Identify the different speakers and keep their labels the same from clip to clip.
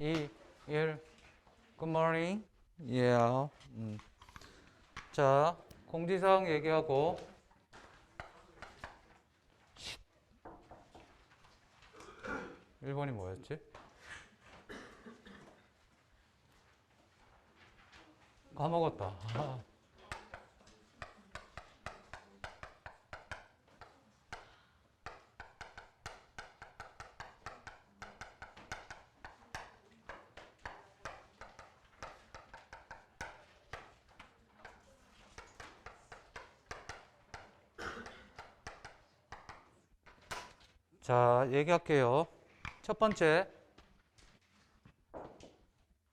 Speaker 1: 2, 1. Good morning. Yeah. 자, 공지사항 얘기하고 1번이 뭐였지? 까먹었다. 자, 얘기할게요. 첫 번째,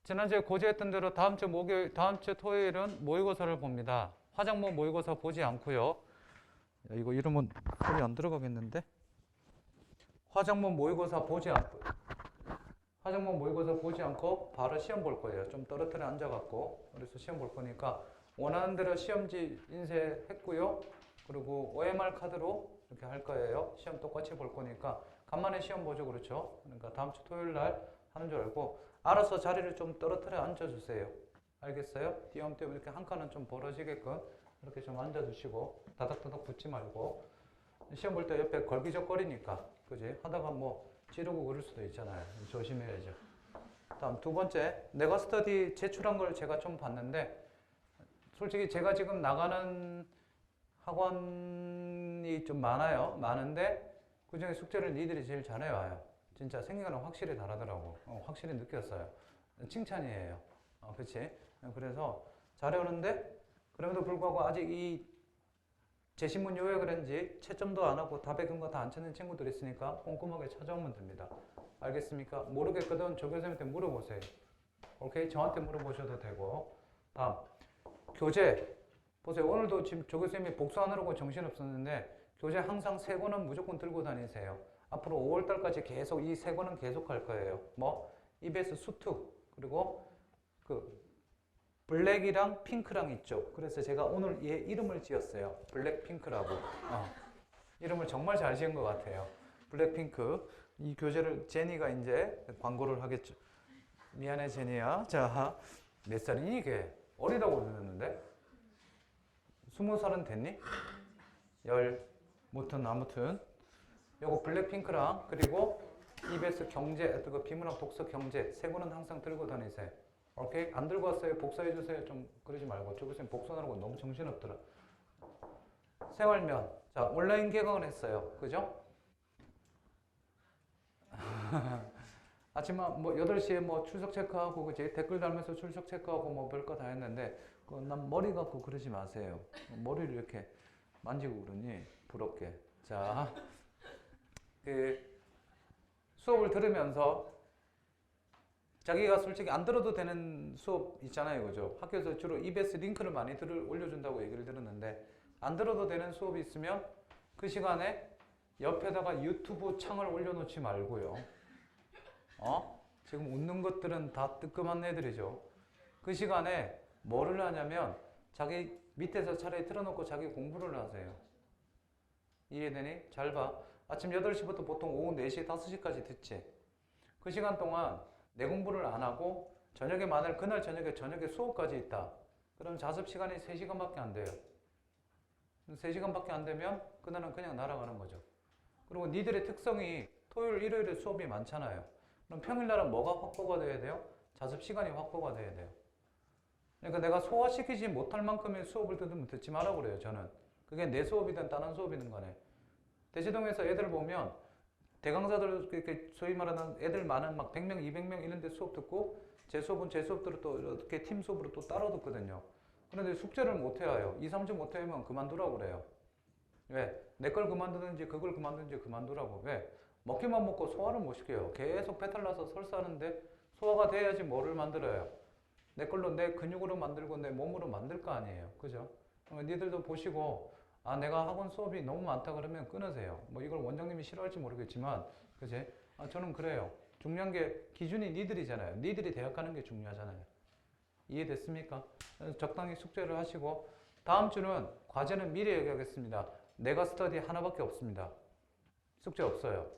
Speaker 1: 지난주에 고지했던 대로 다음 주 토요일은 모의고사를 봅니다. 화장모 모의고사 보지 않고요. 야, 이거 이러면 소리 안 들어가겠는데? 화장모 모의고사 보지 않고 바로 시험 볼 거예요. 좀 떨어뜨려 앉아갖고. 그래서 시험 볼 거니까 원하는 대로 시험지 인쇄했고요. 그리고 OMR 카드로 이렇게 할 거예요. 시험 똑같이 볼 거니까 간만에 시험 보죠, 그렇죠? 그러니까 다음 주 토요일 날 하는 줄 알고 알아서 자리를 좀 떨어뜨려 앉아주세요. 알겠어요? 띄엄띄엄 이렇게 한 칸은 좀 벌어지게끔 이렇게 좀 앉아주시고 다닥다닥 붙지 말고 시험 볼 때 옆에 걸기적거리니까 그지? 하다가 뭐 찌르고 그럴 수도 있잖아요. 조심해야죠. 다음 두 번째, 내가 스터디 제출한 걸 제가 좀 봤는데 솔직히 제가 지금 나가는 학원이 좀 많은데 그 중에 숙제를 니들이 제일 잘해와요. 진짜 생각은 확실히 다르더라고. 확실히 느꼈어요. 칭찬이에요. 그치? 그래서 잘해오는데 그럼에도 불구하고 아직 이 제시문 요약 그런지 채점도 안 하고 답의 근거 다 안 찾는 친구들이 있으니까 꼼꼼하게 찾아오면 됩니다. 알겠습니까? 모르겠거든 조교수님한테 물어보세요. 오케이? 저한테 물어보셔도 되고. 다음 교재 보세요. 오늘도 지금 조교수님이 복수하느라고 정신없었는데 교재 항상 3권은 무조건 들고 다니세요. 앞으로 5월달까지 계속 이 3권은 계속 할 거예요. 뭐 EBS 수특 그리고 그 블랙이랑 핑크랑 있죠. 그래서 제가 오늘 얘 이름을 지었어요. 블랙핑크라고. 이름을 정말 잘 지은 것 같아요. 블랙핑크. 이 교재를 제니가 이제 광고를 하겠죠. 미안해 제니야. 자, 몇 살이니 이게? 어리다고 들었는데? 20살은 됐니? 아무튼 요거 블랙핑크랑 그리고 EBS 경제, 그 비문학 독서 경제 3권은 항상 들고 다니세요. 오케이? 안 들고 왔어요? 복사해주세요. 좀 그러지 말고. 조교수님 복사하느라고 너무 정신없더라. 생활면. 자, 온라인 개강을 했어요. 그죠? 아침 뭐 8시에 뭐 출석 체크하고 그지? 댓글 달면서 출석 체크하고 뭐 별거 다 했는데 난 머리 갖고 그러지 마세요. 머리를 이렇게 만지고 그러니 부럽게. 자, 그 수업을 들으면서 자기가 솔직히 안 들어도 되는 수업 있잖아요. 그죠? 학교에서 주로 EBS 링크를 많이 올려준다고 얘기를 들었는데 안 들어도 되는 수업이 있으면 그 시간에 옆에다가 유튜브 창을 올려놓지 말고요. 지금 웃는 것들은 다 뜨끔한 애들이죠. 그 시간에 뭐를 하냐면 자기 밑에서 차라리 틀어놓고 자기 공부를 하세요. 이해되니? 잘 봐. 아침 8시부터 보통 오후 4시, 5시까지 듣지. 그 시간 동안 내 공부를 안 하고 그날 저녁에 수업까지 있다. 그럼 자습 시간이 3시간밖에 안 돼요. 3시간밖에 안 되면 그날은 그냥 날아가는 거죠. 그리고 니들의 특성이 토요일, 일요일에 수업이 많잖아요. 그럼 평일날은 뭐가 확보가 돼야 돼요? 자습 시간이 확보가 돼야 돼요. 그러니까 내가 소화시키지 못할 만큼의 수업을 들으면 듣지 말라고 그래요, 저는. 그게 내 수업이든 다른 수업이든 간에. 대치동에서 애들 보면 대강사들, 소위 말하는 애들 많은 막 100명, 200명 이런 데 수업 듣고 제 수업은 제 수업대로 또 이렇게 팀 수업으로 또 따로 듣거든요. 그런데 숙제를 못 해와요. 2, 3주 못 해오면 그만두라고 그래요. 왜? 내 걸 그만두든지 그걸 그만두든지 그만두라고. 왜? 먹기만 먹고 소화를 못 시켜요. 계속 배탈 나서 설사하는데 소화가 돼야지 뭐를 만들어요. 내 걸로 내 근육으로 만들고 내 몸으로 만들 거 아니에요. 그죠? 니들도 보시고 내가 학원 수업이 너무 많다 그러면 끊으세요. 뭐 이걸 원장님이 싫어할지 모르겠지만 그지? 저는 그래요. 중요한 게 기준이 니들이잖아요. 니들이 대학 가는 게 중요하잖아요. 이해됐습니까? 적당히 숙제를 하시고 다음 주는 과제는 미리 얘기하겠습니다. 내가 스터디 하나밖에 없습니다. 숙제 없어요.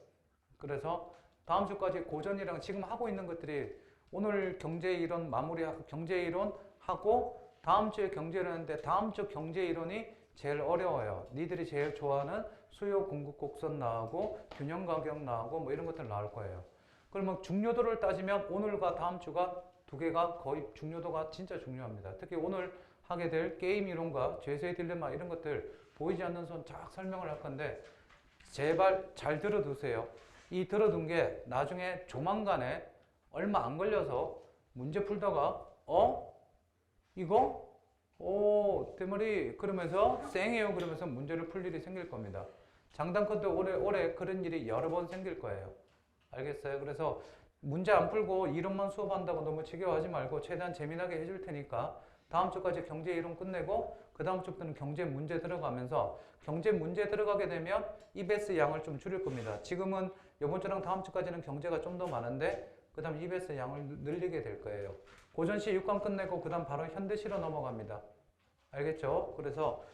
Speaker 1: 그래서 다음 주까지 고전이랑 지금 하고 있는 것들이 오늘 경제이론 마무리하고 경제이론 하고 다음 주에 경제이론 하는데 다음 주 경제이론이 제일 어려워요. 니들이 제일 좋아하는 수요 공급 곡선 나오고 균형 가격 나오고 뭐 이런 것들 나올 거예요. 그러면 중요도를 따지면 오늘과 다음 주가 두 개가 거의 중요도가 진짜 중요합니다. 특히 오늘 하게 될 게임 이론과 죄수의 딜레마 이런 것들 보이지 않는 손 쫙 설명을 할 건데 제발 잘 들어두세요. 이 들어둔 게 나중에 조만간에 얼마 안 걸려서 문제 풀다가 이거? 대머리 그러면서 쌩해요 그러면서 문제를 풀 일이 생길 겁니다. 장단컨대 올해 그런 일이 여러 번 생길 거예요. 알겠어요? 그래서 문제 안 풀고 이론만 수업한다고 너무 지겨워하지 말고 최대한 재미나게 해줄 테니까 다음 주까지 경제 이론 끝내고 그 다음 주부터는 경제 문제 들어가면서 경제 문제 들어가게 되면 EBS 양을 좀 줄일 겁니다. 지금은 이번 주랑 다음 주까지는 경제가 좀 더 많은데 그 다음 EBS 양을 늘리게 될 거예요. 고전시 6강 끝내고 그 다음 바로 현대시로 넘어갑니다. 알겠죠? 그래서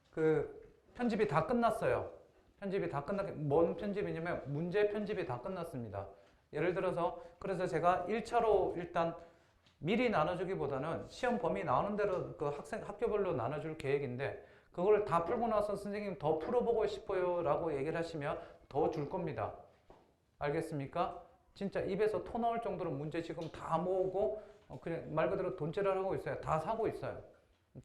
Speaker 1: 그 편집이 다 끝났어요. 편집이 다 뭔 편집이냐면 문제 편집이 다 끝났습니다. 예를 들어서 그래서 제가 1차로 일단 미리 나눠주기보다는 시험 범위 나오는 대로 그 학교별로 나눠줄 계획인데 그걸 다 풀고 나서 선생님 더 풀어보고 싶어요 라고 얘기를 하시면 더 줄 겁니다. 알겠습니까? 진짜 입에서 토 나올 정도로 문제 지금 다 모으고 그냥 말 그대로 돈질을 하고 있어요. 다 사고 있어요.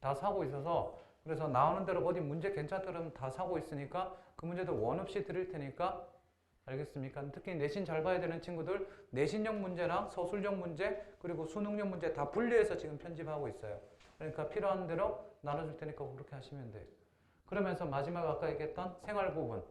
Speaker 1: 다 사고 있어서 그래서 나오는 대로 어디 문제 괜찮다 그러면 다 사고 있으니까 그 문제도 원 없이 드릴 테니까 알겠습니까? 특히 내신 잘 봐야 되는 친구들 내신형 문제랑 서술형 문제 그리고 수능형 문제 다 분리해서 지금 편집하고 있어요. 그러니까 필요한 대로 나눠줄 테니까 그렇게 하시면 돼요. 그러면서 마지막 아까 얘기했던 생활 부분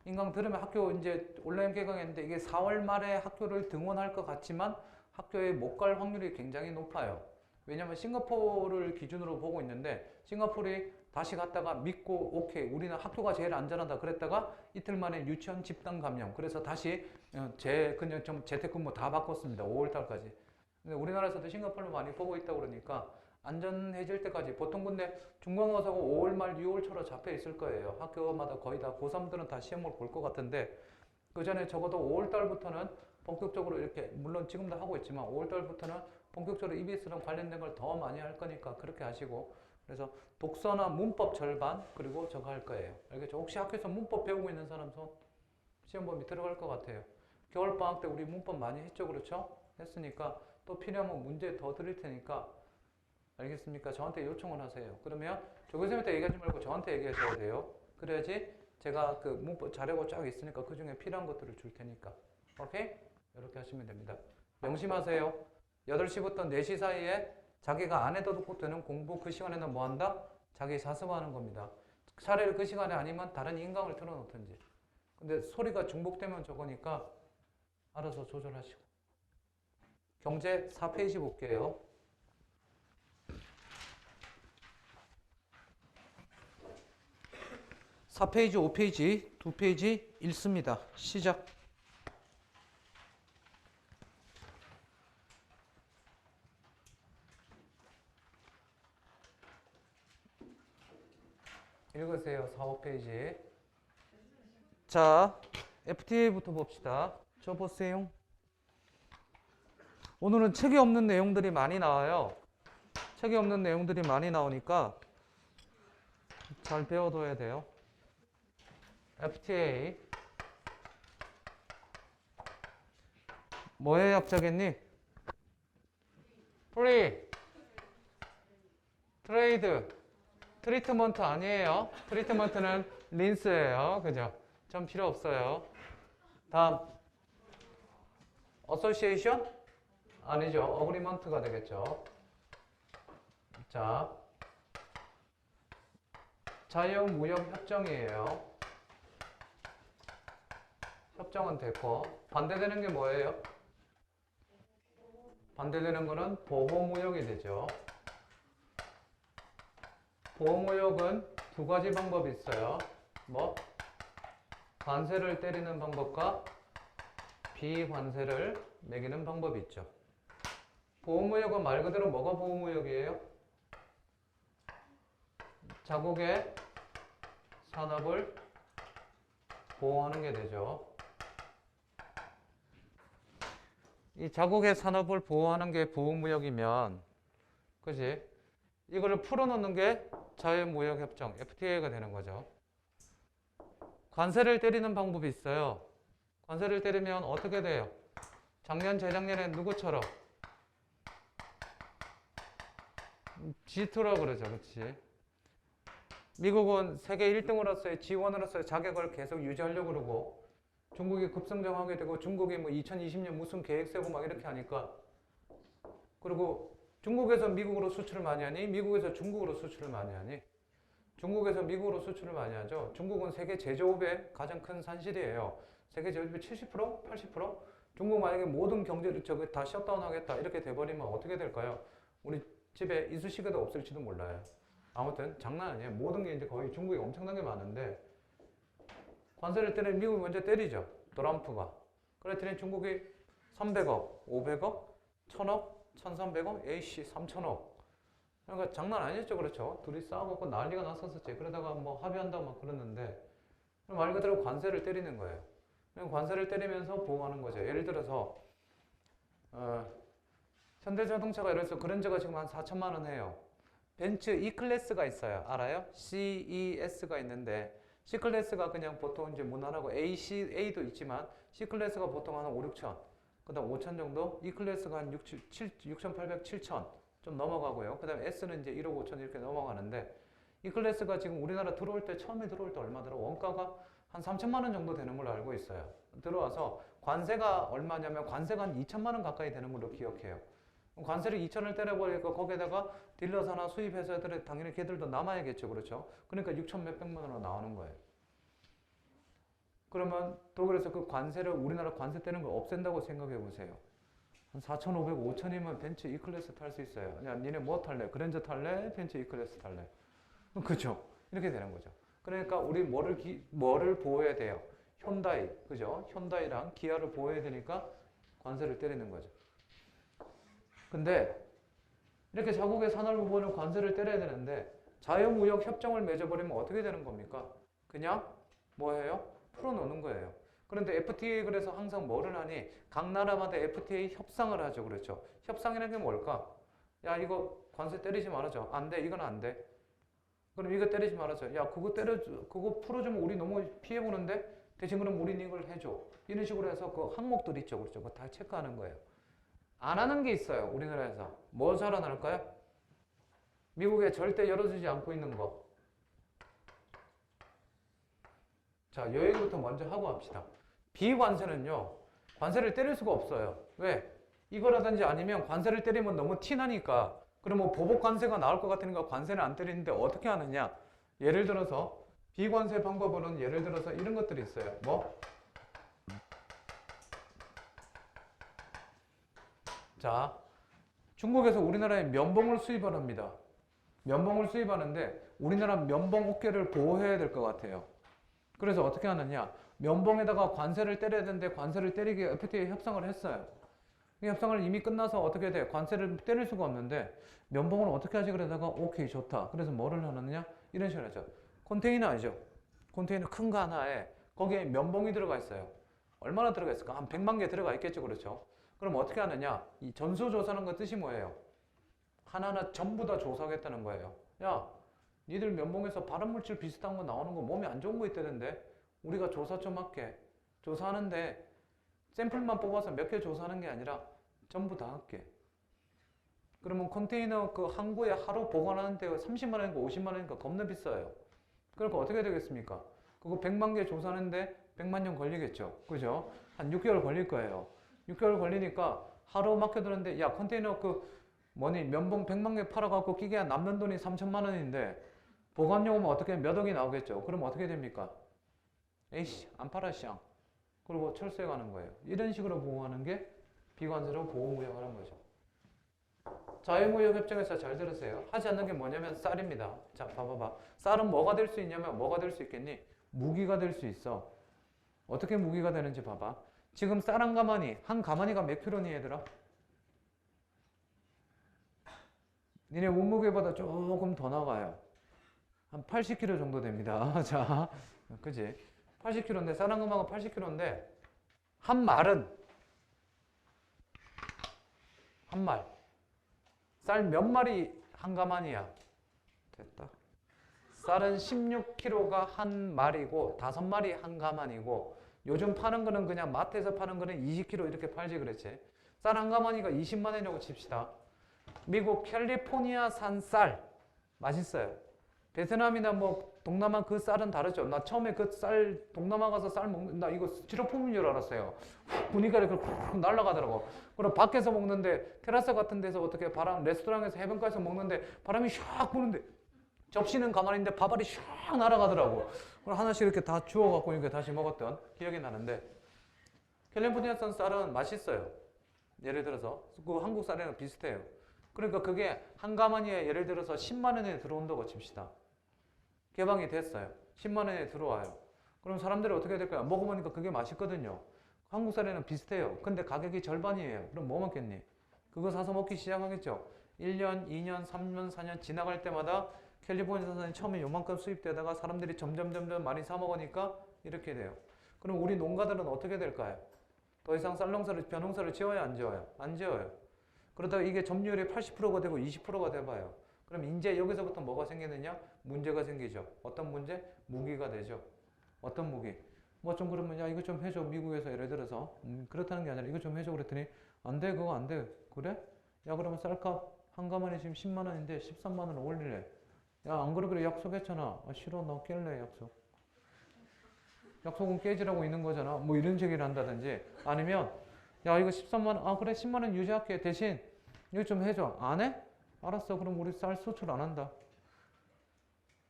Speaker 1: 인강 들으면 학교 이제 온라인 개강했는데 이게 4월 말에 학교를 등원할 것 같지만 학교에 못 갈 확률이 굉장히 높아요. 왜냐면 싱가포르를 기준으로 보고 있는데 싱가포르에 다시 갔다가 믿고 오케이 우리는 학교가 제일 안전하다 그랬다가 이틀 만에 유치원 집단 감염 그래서 다시 그냥 좀 재택근무 다 바꿨습니다. 5월 달까지. 근데 우리나라에서도 싱가포르를 많이 보고 있다 그러니까 안전해질 때까지 보통 근데 중간고사가 5월 말 6월 초로 잡혀 있을 거예요. 학교마다 거의 다 고3들은 다 시험을 볼 것 같은데 그 전에 적어도 5월 달부터는 본격적으로 이렇게 물론 지금도 하고 있지만 5월 달부터는 본격적으로 EBS랑 관련된 걸 더 많이 할 거니까 그렇게 하시고 그래서 독서나 문법 절반 그리고 저거 할 거예요. 알겠죠? 혹시 학교에서 문법 배우고 있는 사람 손 시험 범위 들어갈 것 같아요. 겨울방학 때 우리 문법 많이 했죠? 그렇죠? 했으니까 또 필요하면 문제 더 드릴 테니까 알겠습니까? 저한테 요청을 하세요. 그러면 조교수님한테 얘기하지 말고 저한테 얘기하셔야 돼요. 그래야지 제가 그 문법 자료가 쫙 있으니까 그 중에 필요한 것들을 줄 테니까. 오케이? 이렇게 하시면 됩니다. 명심하세요. 8시부터 4시 사이에 자기가 안 해도 되는 공부 그 시간에는 뭐 한다? 자기 자습하는 겁니다. 차라리 그 시간에 아니면 다른 인강을 틀어놓든지. 근데 소리가 중복되면 저거니까 알아서 조절하시고. 경제 4페이지 볼게요. 4페이지, 5페이지, 2페이지 읽습니다. 시작. 읽으세요. 4, 5페이지. 자, FTA부터 봅시다. 저 보세요. 오늘은 책이 없는 내용들이 많이 나와요. 책이 없는 내용들이 많이 나오니까 잘 배워둬야 돼요. FTA 뭐의 약자겠니? 프리 트레이드 트리트먼트 아니에요. 트리트먼트는 린스예요. 그죠? 전 필요 없어요. 다음 어소시에이션? 아니죠. 어그리먼트가 되겠죠. 자, 자유무역협정이에요. 협정은 됐고 반대되는 게 뭐예요? 반대되는 거는 보호무역이 되죠. 보호무역은 두 가지 방법이 있어요. 뭐? 관세를 때리는 방법과 비관세를 매기는 방법이 있죠. 보호무역은 말 그대로 뭐가 보호무역이에요? 자국의 산업을 보호하는 게 되죠. 이 자국의 산업을 보호하는 게 보호무역이면, 그지? 이거를 풀어놓는 게 자유무역협정, FTA가 되는 거죠. 관세를 때리는 방법이 있어요. 관세를 때리면 어떻게 돼요? 작년, 재작년에 누구처럼? G2라고 그러죠. 그렇지? 미국은 세계 1등으로서의 G1으로서의 자격을 계속 유지하려고 그러고 중국이 급성장하게 되고 중국이 뭐 2020년 무슨 계획 세우고 막 이렇게 하니까 그리고 중국에서 미국으로 수출을 많이 하니? 미국에서 중국으로 수출을 많이 하니? 중국에서 미국으로 수출을 많이 하죠. 중국은 세계 제조업의 가장 큰 산실이에요. 세계 제조업의 70%? 80%? 중국 만약에 모든 경제를 저기 다 셧다운 하겠다 이렇게 돼버리면 어떻게 될까요? 우리 집에 이쑤시개도 없을지도 몰라요. 아무튼 장난 아니에요. 모든 게 이제 거의 중국이 엄청나게 많은데 관세를 때리면 미국이 먼저 때리죠. 트럼프가. 그랬더니 중국이 300억, 500억, 1000억, 1300억, A씨 3000억. 그러니까 장난 아니었죠. 그렇죠. 둘이 싸워갖고 난리가 났었지. 그러다가 뭐 합의한다 막 그러는데 말 그대로 관세를 때리는 거예요. 관세를 때리면서 보호하는 거죠. 예를 들어서 현대자동차가 예를 들어서 그랜저가 지금 한 4천만 원 해요. 벤츠 E클래스가 있어요. 알아요? CES가 있는데 C클래스가 그냥 보통 이제 무난하고 A도 있지만 C클래스가 보통 한 5, 6천 그 다음 5천 정도 E클래스가 한 6,800, 7천 좀 넘어가고요. 그 다음에 S는 이제 1억 5천 이렇게 넘어가는데 E클래스가 지금 우리나라 들어올 때 처음에 들어올 때 얼마 들어? 원가가 한 3천만 원 정도 되는 걸로 알고 있어요. 들어와서 관세가 얼마냐면 관세가 한 2천만 원 가까이 되는 걸로 기억해요. 관세를 2천을 때려버리니까 거기에다가 딜러사나 수입회사들이 당연히 걔들도 남아야겠죠. 그렇죠? 그러니까 6천 몇백만 원으로 나오는 거예요. 그러면 독일에서 그 관세를 우리나라 관세 떼는 걸 없앤다고 생각해 보세요. 한 4,500, 5천이면 벤츠 E클래스 탈 수 있어요. 야, 니네 뭐 탈래? 그랜저 탈래? 벤츠 E클래스 탈래? 그죠? 이렇게 되는 거죠. 그러니까 우리 뭐를 보호해야 돼요? 현다이, 그죠? 현다이랑 기아를 보호해야 되니까 관세를 때리는 거죠. 근데 이렇게 자국의 산업을 보호하는 관세를 때려야 되는데 자유무역 협정을 맺어버리면 어떻게 되는 겁니까? 그냥 뭐예요? 풀어놓는 거예요. 그런데 FTA 그래서 항상 뭐를 하니? 각 나라마다 FTA 협상을 하죠. 그렇죠? 협상이라는 게 뭘까? 야, 이거 관세 때리지 말아줘. 안 돼. 이건 안 돼. 그럼 이거 때리지 말아줘. 야, 그거 풀어주면 우리 너무 피해보는데? 대신 그럼 우리는 이걸 해줘. 이런 식으로 해서 그 항목들 있죠. 그렇죠? 그거 다 체크하는 거예요. 안 하는 게 있어요. 우리나라에서. 뭐 살아날까요? 미국에 절대 열어주지 않고 있는 거. 자, 요 얘기부터 먼저 하고 합시다. 비관세는요. 관세를 때릴 수가 없어요. 왜? 이거라든지 아니면 관세를 때리면 너무 티나니까 그럼 뭐 보복 관세가 나올 것 같으니까 관세를 안 때리는데 어떻게 하느냐? 예를 들어서 비관세 방법으로는 예를 들어서 이런 것들이 있어요. 뭐? 자, 중국에서 우리나라에 면봉을 수입을 합니다. 면봉을 수입하는데 우리나라 면봉 업계를 보호해야 될 것 같아요. 그래서 어떻게 하느냐? 면봉에다가 관세를 때려야 되는데 관세를 때리기 FTA 협상을 했어요. 이 협상을 이미 끝나서 어떻게 돼? 관세를 때릴 수가 없는데 면봉을 어떻게 하지? 그러다가 오케이 좋다. 그래서 뭐를 하느냐? 이런 식으로 하죠. 컨테이너 아니죠? 컨테이너 큰 거 하나에 거기에 면봉이 들어가 있어요. 얼마나 들어가 있을까? 한 100만 개 들어가 있겠죠. 그렇죠? 그럼 어떻게 하느냐? 이 전수조사하는 거 뜻이 뭐예요? 하나하나 전부 다 조사하겠다는 거예요. 야, 니들 면봉에서 발암물질 비슷한 거 나오는 거 몸에 안 좋은 거 있다던데 우리가 조사 좀 할게. 조사하는데 샘플만 뽑아서 몇 개 조사하는 게 아니라 전부 다 할게. 그러면 컨테이너 그 항구에 하루 보관하는데 30만 원인가 50만 원인가 겁나 비싸요. 그러니까 어떻게 되겠습니까? 그거 100만 개 조사하는데 100만 년 걸리겠죠. 그죠? 한 6개월 걸릴 거예요. 6개월 걸리니까 하루 맡겨두는데 야 컨테이너 면봉 100만 개 팔아갖고 끼게 남는 돈이 3천만 원인데 보관료면 어떻게 몇 억이 나오겠죠. 그럼 어떻게 됩니까? 에이씨 안 팔아 쌍. 그리고 철수해 가는 거예요. 이런 식으로 보호하는 게 비관세로 보호무역을 하는 거죠. 자유무역협정에서 잘 들으세요. 하지 않는 게 뭐냐면 쌀입니다. 자 봐봐봐. 쌀은 뭐가 될 수 있냐면 뭐가 될 수 있겠니? 무기가 될 수 있어. 어떻게 무기가 되는지 봐봐. 지금 쌀 한 가마니가 몇 킬로니 얘들아? 니네 몸무게보다 조금 더 나가요. 한 80kg 정도 됩니다. 자, 그지? 80kg인데, 쌀 한 가마가 80kg인데, 한 말은 한 말. 쌀 몇 마리 한 가마니야? 됐다. 쌀은 16kg가 한 마리고 5마리 한 가마니고 요즘 파는 거는 그냥 마트에서 파는 거는 20kg 이렇게 팔지 그랬지. 쌀 한 가마니가 20만 원이라고 칩시다. 미국 캘리포니아산 쌀 맛있어요. 베트남이나 뭐 동남아 그 쌀은 다르죠. 나 처음에 그 쌀 동남아 가서 쌀 먹는 나 이거 스티로폼인 줄 알았어요. 보니까 이렇게 훅 날아가더라고. 그리고 밖에서 먹는데 테라스 같은 데서 어떻게 바람 레스토랑에서 해변가에서 먹는데 바람이 샥 부는데 접시는 가만히 있는데 밥알이 샥 날아가더라고. 그럼 하나씩 이렇게 다 주워갖고 이렇게 다시 먹었던 기억이 나는데 캘리포니아산 쌀은 맛있어요. 예를 들어서 그 한국 쌀이랑 비슷해요. 그러니까 그게 한 가마니에 예를 들어서 10만 원에 들어온다고 칩시다. 개방이 됐어요. 10만 원에 들어와요. 그럼 사람들이 어떻게 될까요? 먹어보니까 그게 맛있거든요. 한국 쌀에는 비슷해요. 근데 가격이 절반이에요. 그럼 뭐 먹겠니? 그거 사서 먹기 시작하겠죠. 1년, 2년, 3년, 4년 지나갈 때마다 캘리포니아산이 처음에 요만큼 수입되다가 사람들이 점점 많이 사 먹으니까 이렇게 돼요. 그럼 우리 농가들은 어떻게 될까요? 더 이상 쌀농사를, 벼농사를 지어야 안 지어요? 안 지어요. 그러다가 이게 점유율이 80%가 되고 20%가 돼봐요. 그럼 이제 여기서부터 뭐가 생기느냐? 문제가 생기죠. 어떤 문제? 무기가 되죠. 어떤 무기? 뭐 좀 그러면 야 이거 좀 해줘. 미국에서 예를 들어서 그렇다는 게 아니라 이거 좀 해줘 그랬더니 안 돼 그거 안 돼. 그래? 야 그러면 쌀값 한 가마니 지금 10만 원인데 13만 원을 올릴래. 야 안 그러기로 약속했잖아. 아 싫어 너 깰래 약속. 약속은 깨지라고 있는 거잖아. 뭐 이런 얘기를 한다든지 아니면 야 이거 13만 원 아 그래 10만 원 유지할게 대신 이거 좀 해줘. 안 해? 알았어 그럼 우리 쌀 수출 안 한다.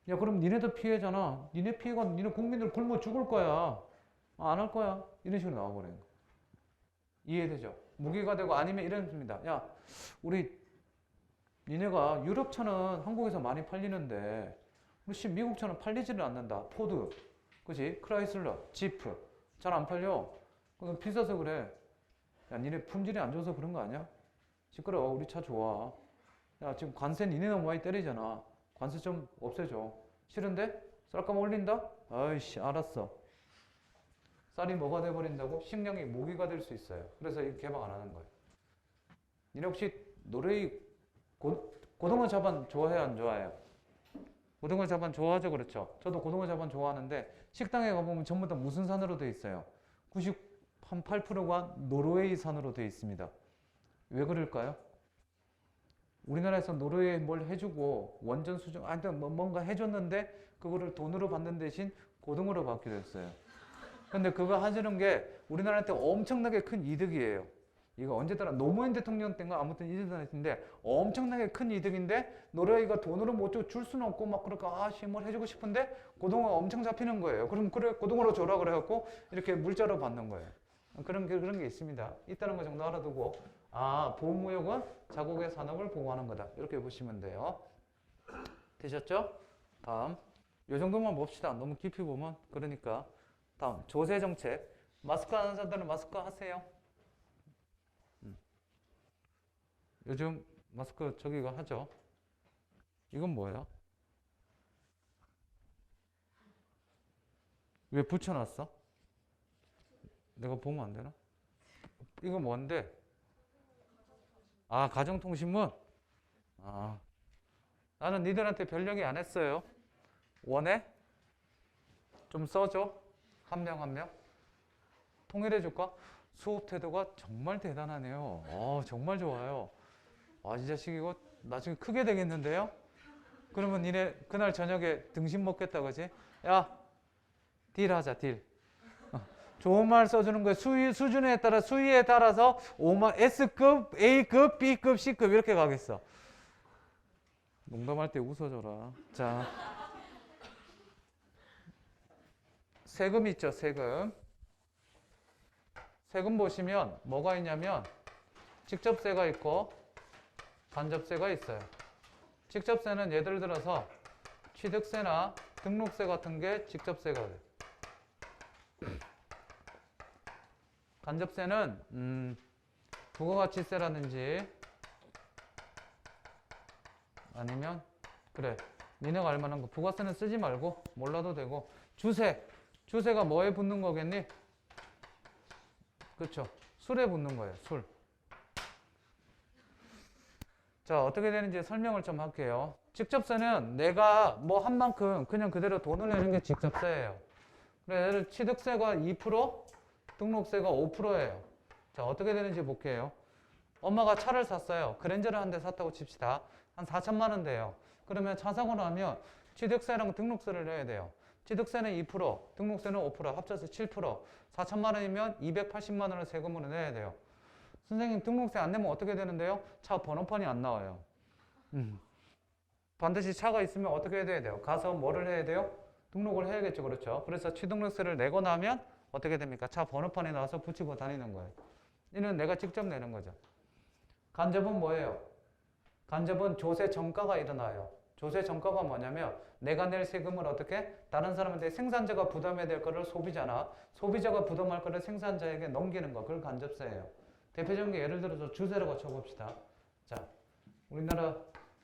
Speaker 1: 야 그럼 니네도 피해잖아. 니네 피해가 니네 국민들 굶어 죽을 거야. 아, 안 할 거야. 이런 식으로 나와버리는 거. 이해되죠? 무기가 되고 아니면 이렇습니다. 야 우리 니네가 유럽 차는 한국에서 많이 팔리는데 우리 미국 차는 팔리지를 않는다. 포드, 그치? 크라이슬러, 지프 잘 안 팔려. 그건 비싸서 그래. 야 니네 품질이 안 좋아서 그런 거 아니야? 시끄러워. 우리 차 좋아. 야 지금 관세 니네 너무 많이 때리잖아. 관세 좀 없애줘. 싫은데? 쌀값 올린다? 아이씨 알았어. 쌀이 뭐가 돼버린다고? 식량이 모기가 될 수 있어요. 그래서 이 개방 안 하는 거예요. 니네 혹시 노르웨이 고등어 자반 좋아해요? 안 좋아해요? 고등어 자반 좋아하죠? 그렇죠? 저도 고등어 자반 좋아하는데 식당에 가보면 전부 다 무슨 산으로 되어 있어요? 98%가 노르웨이산으로 되어 있습니다. 왜 그럴까요? 우리나라에서 노르웨이에 뭘 해주고 원전 수준, 하여튼 뭔가 해줬는데 그거를 돈으로 받는 대신 고등어로 받게 됐어요. 근데 그거 하시는 게 우리나라한테 엄청나게 큰 이득이에요. 이거 언제더라 노무현 대통령 때인가 아무튼 이전인데 엄청나게 큰 이득인데 노르웨이가 돈으로 뭐 줄 수는 없고 막 그럴까 아씨 뭘 해주고 싶은데 고등어가 엄청 잡히는 거예요. 그럼 그래 고등어로 줘라 그래갖고 이렇게 물자로 받는 거예요. 그런 게 있습니다. 있다는 거 정도 알아두고 아 보호무역은 자국의 산업을 보호하는 거다 이렇게 보시면 돼요. 되셨죠? 다음 요 정도만 봅시다. 너무 깊이 보면 그러니까 다음 조세정책. 마스크 하는 사람들은 마스크 하세요. 요즘 마스크 저기가 하죠. 이건 뭐야? 왜 붙여놨어? 내가 보면 안 되나? 이거 뭔데? 아 가정통신문? 아 나는 니들한테 별 얘기 안 했어요. 원해? 좀 써줘. 한 명 한 명. 통일해 줄까? 수업 태도가 정말 대단하네요. 정말 좋아요. 이 자식 이거 나중에 크게 되겠는데요? 그러면 니네 그날 저녁에 등심 먹겠다 그지? 야 딜하자 딜. 좋은 말 써주는 거예요. 수준에 따라 수위에 따라서 S급, A급, B급, C급 이렇게 가겠어. 농담할 때 웃어줘라. 자 세금 있죠 세금. 세금 보시면 뭐가 있냐면 직접세가 있고 간접세가 있어요. 직접세는 예를 들어서 취득세나 등록세 같은 게 직접세가 돼요. 간접세는 부가가치세라든지 아니면 그래 니네가 알만한 거 부가세는 쓰지 말고 몰라도 되고 주세가 뭐에 붙는 거겠니? 그렇죠. 술에 붙는 거예요. 술. 자, 어떻게 되는지 설명을 좀 할게요. 직접세는 내가 뭐 한 만큼 그냥 그대로 돈을 내는 게 직접세예요. 그래, 취득세가 2%, 등록세가 5%예요. 자, 어떻게 되는지 볼게요. 엄마가 차를 샀어요. 그랜저를 한 대 샀다고 칩시다. 한 4천만 원 돼요. 그러면 차 사고 나면 취득세랑 등록세를 내야 돼요. 취득세는 2%, 등록세는 5%, 합쳐서 7%. 4천만 원이면 280만 원을 세금으로 내야 돼요. 선생님 등록세 안 내면 어떻게 되는데요? 차 번호판이 안 나와요. 반드시 차가 있으면 어떻게 해야 돼요? 가서 뭐를 해야 돼요? 등록을 해야겠죠. 그렇죠? 그래서 취등록세를 내고 나면 어떻게 됩니까? 차 번호판에 나와서 붙이고 다니는 거예요. 이는 내가 직접 내는 거죠. 간접은 뭐예요? 간접은 조세 정가가 일어나요. 조세 정가가 뭐냐면 내가 낼 세금을 어떻게 다른 사람한테 생산자가 부담해야 될 거를 소비자나 소비자가 부담할 거를 생산자에게 넘기는 거. 그걸 간접세예요. 대표적인 게 예를 들어서 주세라고 쳐봅시다. 자, 우리나라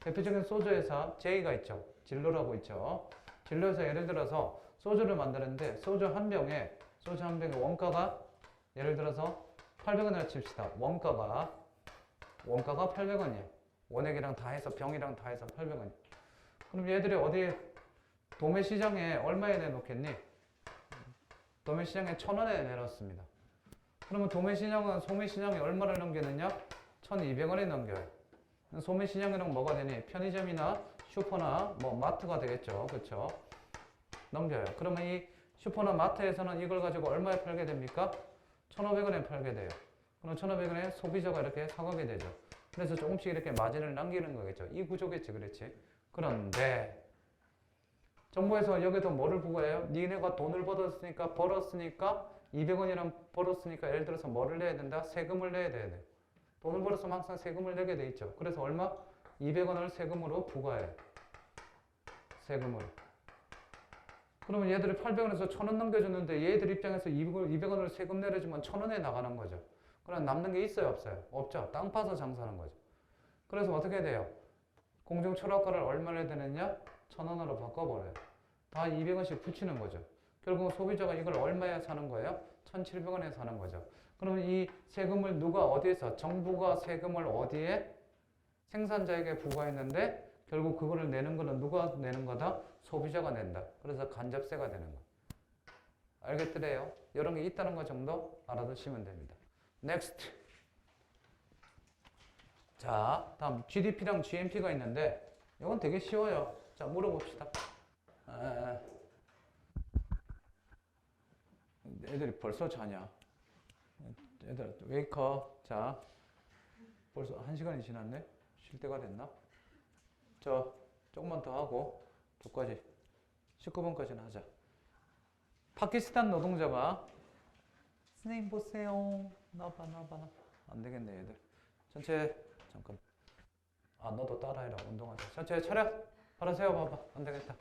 Speaker 1: 대표적인 소주 회사 제이가 있죠. 진로라고 있죠. 진로에서 예를 들어서 소주를 만드는데 소주 한 병에 원가가 예를 들어서 800원이라 칩시다. 원가가 800원이에요. 원액이랑 다 해서 병이랑 다 해서 800원. 그럼 얘들이 어디에 도매시장에 얼마에 내놓겠니? 도매시장에 1,000원에 내놓습니다. 그러면 도매시장은 소매시장에 얼마를 넘기느냐? 1,200원에 넘겨요. 소매시장이랑 뭐가 되니? 편의점이나 슈퍼나 뭐 마트가 되겠죠. 그렇죠? 넘겨요. 그러면 이 슈퍼나 마트에서는 이걸 가지고 얼마에 팔게 됩니까? 1,500원에 팔게 돼요. 그럼 1,500원에 소비자가 이렇게 사가게 되죠. 그래서 조금씩 이렇게 마진을 남기는 거겠죠. 이 구조겠지, 그렇지? 그런데 정부에서 여기서 뭐를 부과해요? 니네가 돈을 벌었으니까 200원이랑 벌었으니까 예를 들어서 뭐를 내야 된다? 세금을 내야 돼. 돈을 벌었으면 항상 세금을 내게 돼 있죠. 그래서 얼마? 200원을 세금으로 부과해. 세금을. 그러면 얘들이 800원에서 1,000원 넘겨줬는데 얘들 입장에서 200원을 세금 내려주면 1,000원에 나가는 거죠. 그럼 남는 게 있어요, 없어요? 없죠. 땅 파서 장사하는 거죠. 그래서 어떻게 돼요? 공중 철학가를 얼마 내야 되느냐? 1,000원으로 바꿔버려요. 다 200원씩 붙이는 거죠. 결국 소비자가 이걸 얼마에 사는 거예요? 1,700원에 사는 거죠. 그러면 이 세금을 누가 어디에서? 정부가 세금을 어디에? 생산자에게 부과했는데 결국 그거를 내는 거는 누가 내는 거다? 소비자가 낸다. 그래서 간접세가 되는 거. 알겠더래요? 이런 게 있다는 거 정도 알아두시면 됩니다. Next. 자, 다음 GDP랑 GNP가 있는데 이건 되게 쉬워요. 자, 물어봅시다. 애들이 벌써 자냐? 애들 웨이커. 자, 벌써 1시간이 지났네? 쉴 때가 됐나? 조금만 더 하고 2까지 19번까지는 하자. 파키스탄 노동자가 선생님 보세요. 나봐. 안 되겠네 얘들. 전체 잠깐. 너도 따라해라. 운동하자. 전체 차렷. 바로 세워봐봐. 안 되겠다.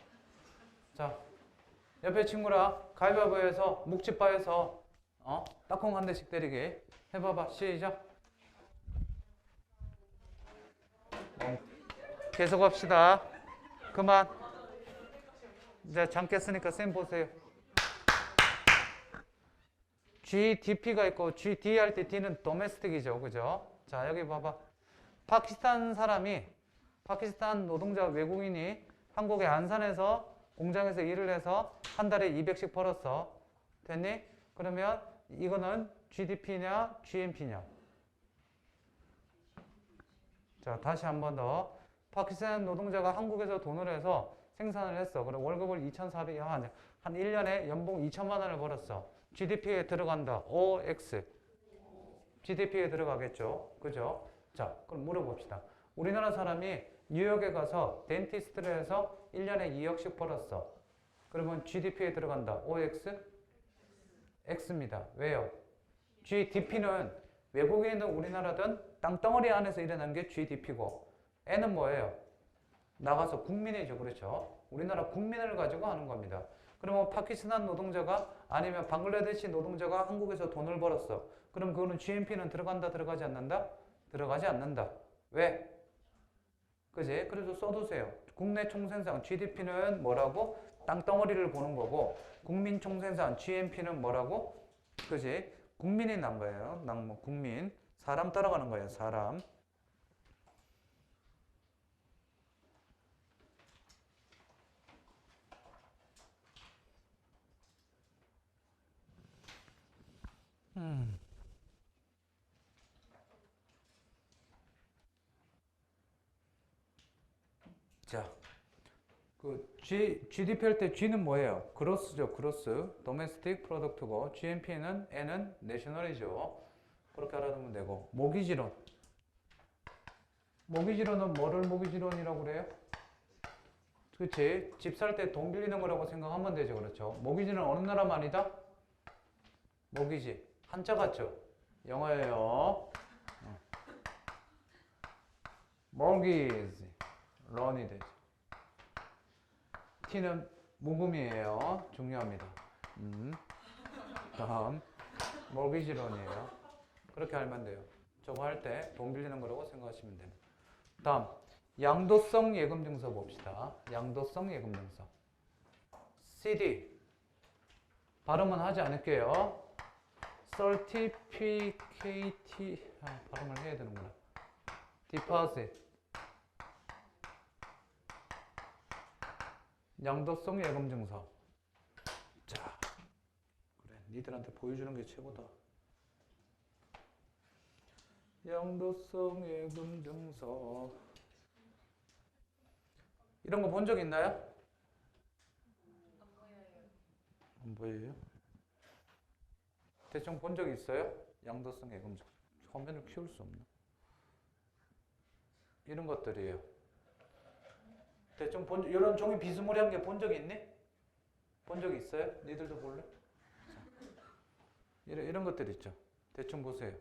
Speaker 1: 자, 옆에 친구랑 가위바위보에서 묵찌바에서 딱콩 한 대씩 때리기 해봐봐. 시작. 계속 합시다. 그만. 이제 잠깼으니까 쌤 보세요. GDP가 있고 GD 할 때 D는 도메스틱이죠. 그죠? 자, 여기 봐봐. 파키스탄 노동자 외국인이 한국의 안산에서 공장에서 일을 해서 한 달에 200씩 벌었어. 됐니? 그러면 이거는 GDP냐 GNP냐? 자, 다시 한 번 더. 파키스탄 노동자가 한국에서 돈을 해서 생산을 했어. 그럼 월급을 2,400, 한 1년에 연봉 2천만 원을 벌었어. GDP에 들어간다. OX. GDP에 들어가겠죠. 그죠? 자, 그럼 물어봅시다. 우리나라 사람이 뉴욕에 가서 덴티스트를 해서 1년에 2억씩 벌었어. 그러면 GDP에 들어간다. OX? X입니다. 왜요? GDP는 외국에 있는 우리나라든 땅덩어리 안에서 일어난 게 GDP고 N은 뭐예요? 나가서 국민이죠. 그렇죠? 우리나라 국민을 가지고 하는 겁니다. 그러면 파키스탄 노동자가 아니면 방글라데시 노동자가 한국에서 돈을 벌었어. 그럼 그거는 GNP는 들어간다, 들어가지 않는다? 들어가지 않는다. 왜? 그지? 그래서 써두세요. 국내 총생산 GDP는 뭐라고? 땅덩어리를 보는 거고 국민 총생산 GNP는 뭐라고? 그지? 국민이 난 거예요. 국민. 사람 따라가는 거예요. 사람. 자, GDP 할 때 G는 뭐예요? 그로스죠, 그로스. 도메스틱 프로덕트고, GNP는 N은 내셔널이죠. 그렇게 알아두면 되고, 모기지론. 모기지론은 뭐를 모기지론이라고 그래요? 그치? 집 살 때 돈 빌리는 거라고 생각하면 되죠, 그렇죠? 모기지는 어느 나라 말이다? 모기지. 한자 같죠? 영어예요. mortgage. 런이 되죠. T는 묵음이에요. 중요합니다. 다음 mortgage 런이에요. 그렇게 알면 돼요. 저거 할 때 돈 빌리는 거라고 생각하시면 됩니다. 다음 양도성 예금증서 봅시다. 양도성 예금증서. CD 발음은 하지 않을게요. Certificate 발음을 해야 되는구나. Deposit 양도성 예금증서. 자, 그래 니들한테 보여주는 게 최고다. 양도성 예금증서 이런 거 본 적 있나요? 안 보여요? 대충 본 적 있어요? 양도성 예금증서. 화면을 키울 수 없나? 이런 것들이에요. 대충 이런 종이 비스무리한 게 본 적 있니? 본 적 있어요? 니들도 볼래? 이런 것들 있죠. 대충 보세요.